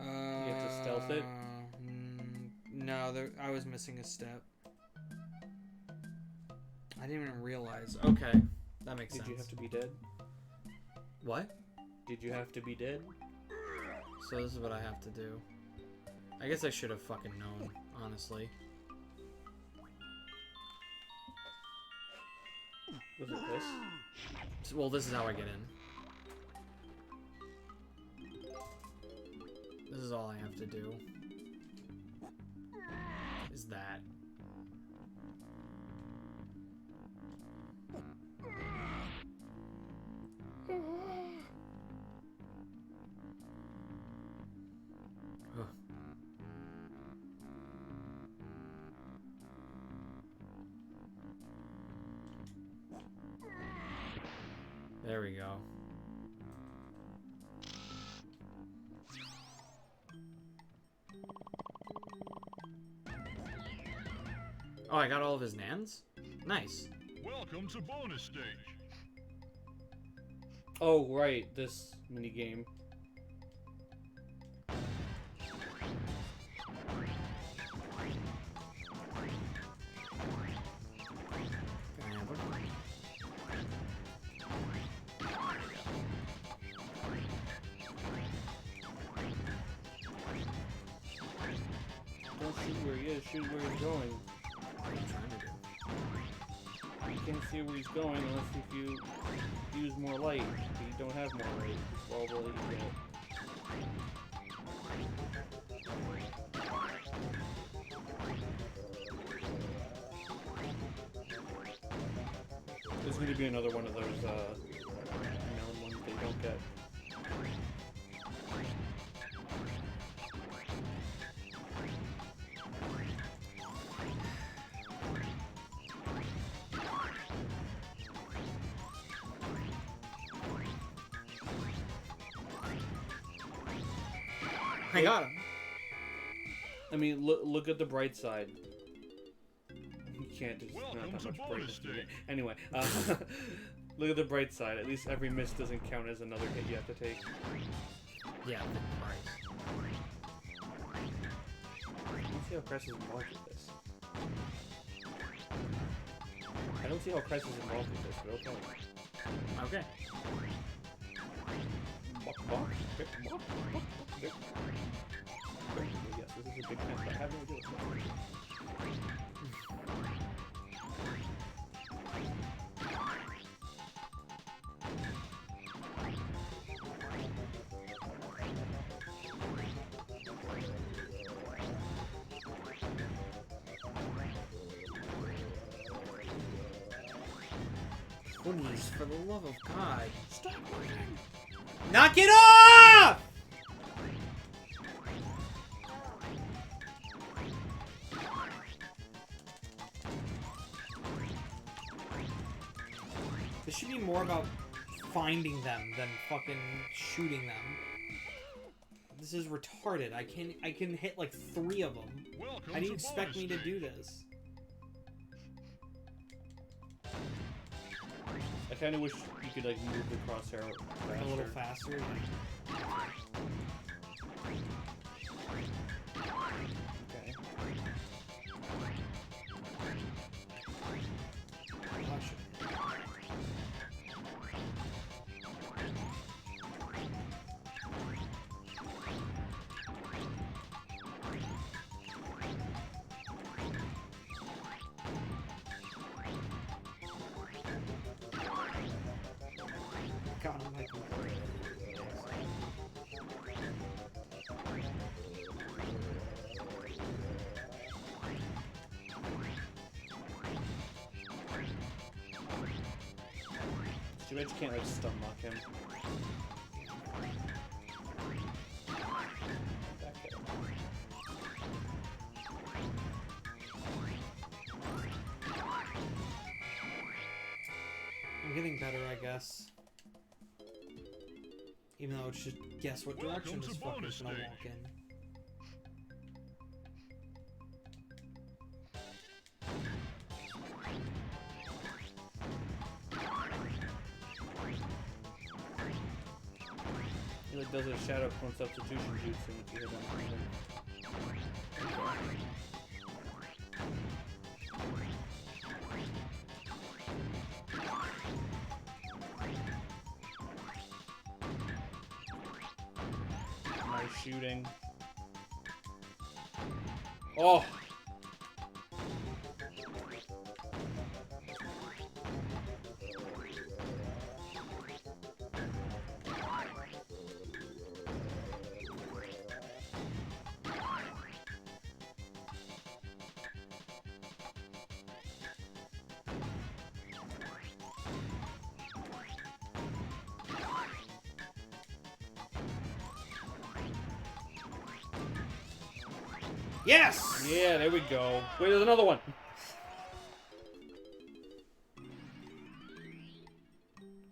You have to stealth it? No, I was missing a step. I didn't even realize. Okay, that makes sense. Did you have to be dead? What? Did you have to be dead? So this is what I have to do. I guess I should have fucking known, honestly. Was it this? Well, this is how I get in. This is all I have to do. Is that. Ugh. There we go. Oh, I got all of his nans? Nice. Welcome to bonus stage. Oh, right, this minigame. Don't shoot where he is, shoot where he's going. What are you trying to do? You can't see where he's going unless if you use more light. But you don't have more light. It's all the light you get. There's going to be another one of those melon ones they don't get. I got him. I mean, look at the bright side. You can't. There's not Welcome that to much bonus brightness. stage. Anyway, look at the bright side. At least every miss doesn't count as another hit you have to take. Yeah, right. Let's see how Cress is involved with this. I don't see how Cress is involved with this, but okay. Okay. Yes. This is a big tent, but I have no idea what's going on. Please, for the love of God. Stop moving. Knock it off! This should be more about finding them than fucking shooting them. This is retarded. I can hit like 3 of them. How do you expect me to do this? I kind of wish you could like move the crosshair faster. A little faster. Okay. Gosh. God, I'm like, It's too bad you can't like stun lock him. Back there. I'm getting better, I guess. Even though it's just guess what direction this fucker's gonna walk in. He like does a shadow clone substitution jutsu when you hit him. Nice shooting. Oh! Yes! Yeah, there we go. Wait, there's another one.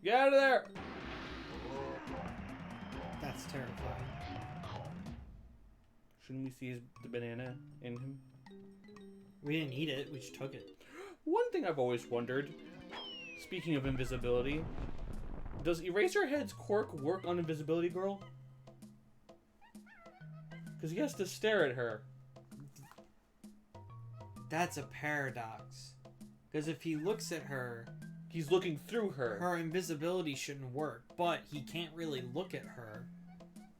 Get out of there! That's terrifying. Shouldn't we see the banana in him? We didn't eat it, we just took it. One thing I've always wondered, speaking of invisibility, does Eraserhead's quirk work on Invisibility Girl? Because he has to stare at her. That's a paradox. Because if he looks at her, He's looking through her. her invisibility shouldn't work, but he can't really look at her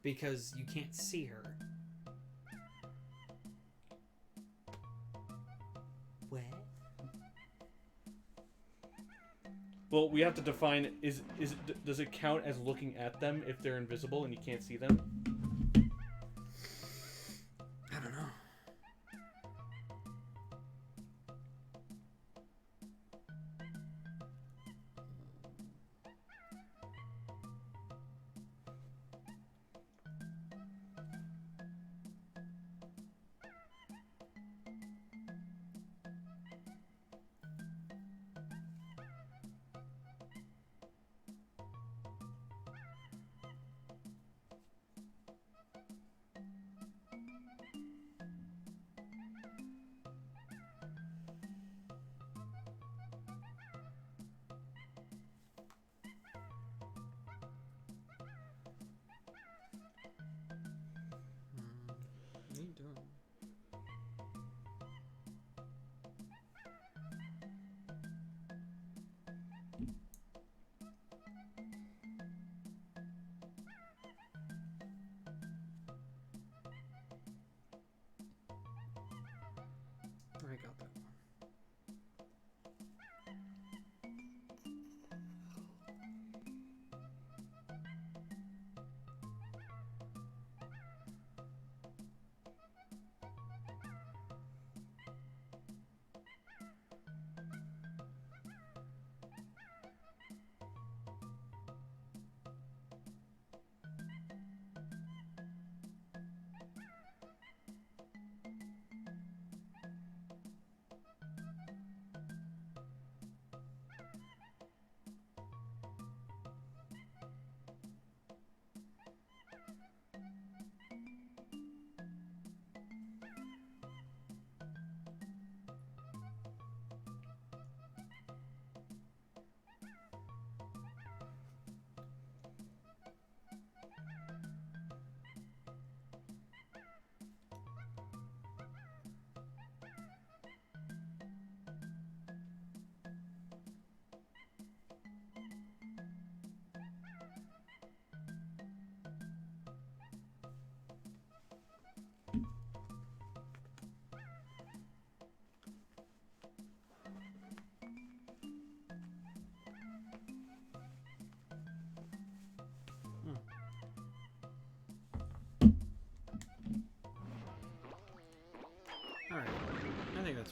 because you can't see her. What? Well, we have to define, does it count as looking at them if they're invisible and you can't see them? I don't know.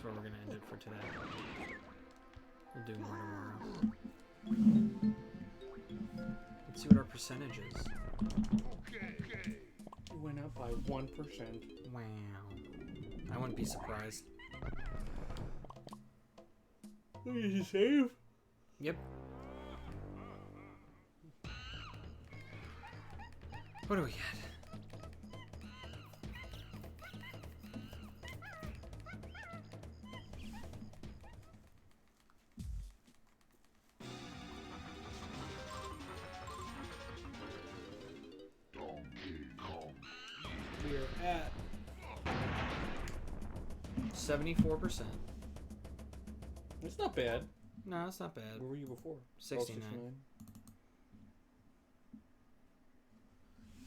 where we're gonna end it for today. We'll do more tomorrow. Let's see what our percentage is. It went up by 1%. Wow. I wouldn't be surprised. Did you save? Yep. What do we get? We're at 74%. It's not bad. No, it's not bad. Where were you before? 69.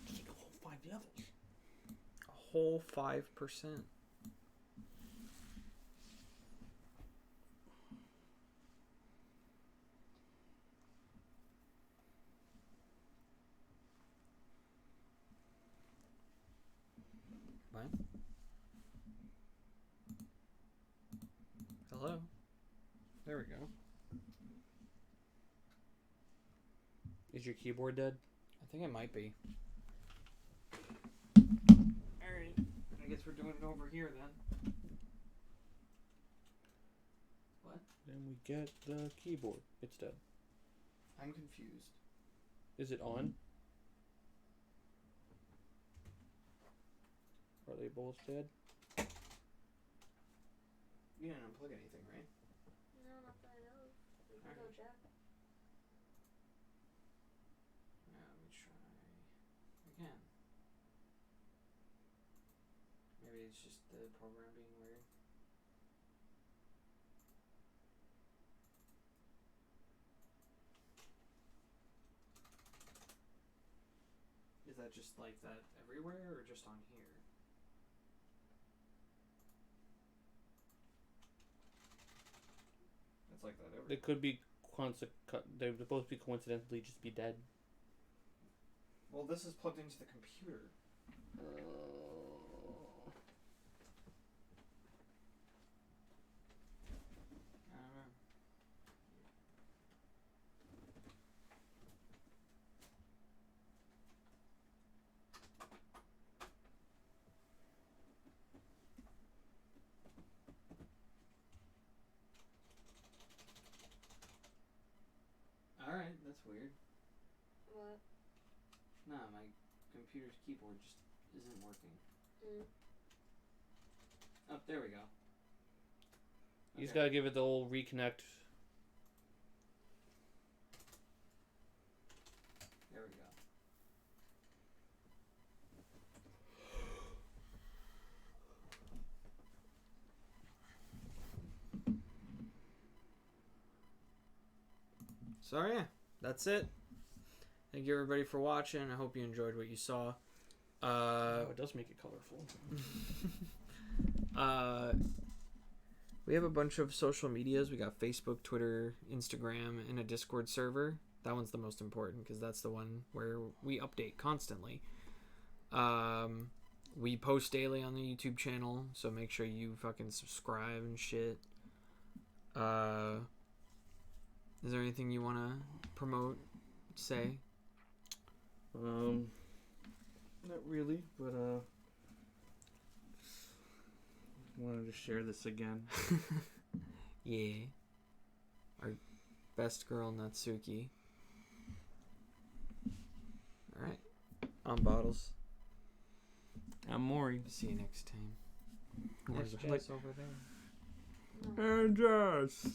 Just like a whole 5 levels. A whole 5%. What? Hello? There we go. Is your keyboard dead? I think it might be. Alright. I guess we're doing it over here then. What? Then we get the keyboard. It's dead. I'm confused. Is it on? Are they both dead? You didn't unplug anything, right? No, not that I know of. We can go check. Let me try again. Maybe it's just the program being weird. Is that just like that everywhere or just on here? It's like that everywhere. They could be they would both be coincidentally just be dead. Well, this is plugged into the computer. I don't know. Alright, that's weird. What? Nah, my computer's keyboard just isn't working. Oh, there we go. You just gotta give it the old reconnect. There we go. So yeah, that's it. Thank you everybody for watching. I hope you enjoyed what you saw. It does make it colorful. We have a bunch of social medias. We got Facebook, Twitter, Instagram, and a Discord server. That one's the most important because that's the one where we update constantly. We post daily on the YouTube channel, so make sure you fucking subscribe and shit. Is there anything you want to promote, say? Not really, but wanted to share this again. Yeah. Our best girl, Natsuki. Alright. On Bottles. I'm Maury. See you next time. Where's There's the Jess over there. And Jess.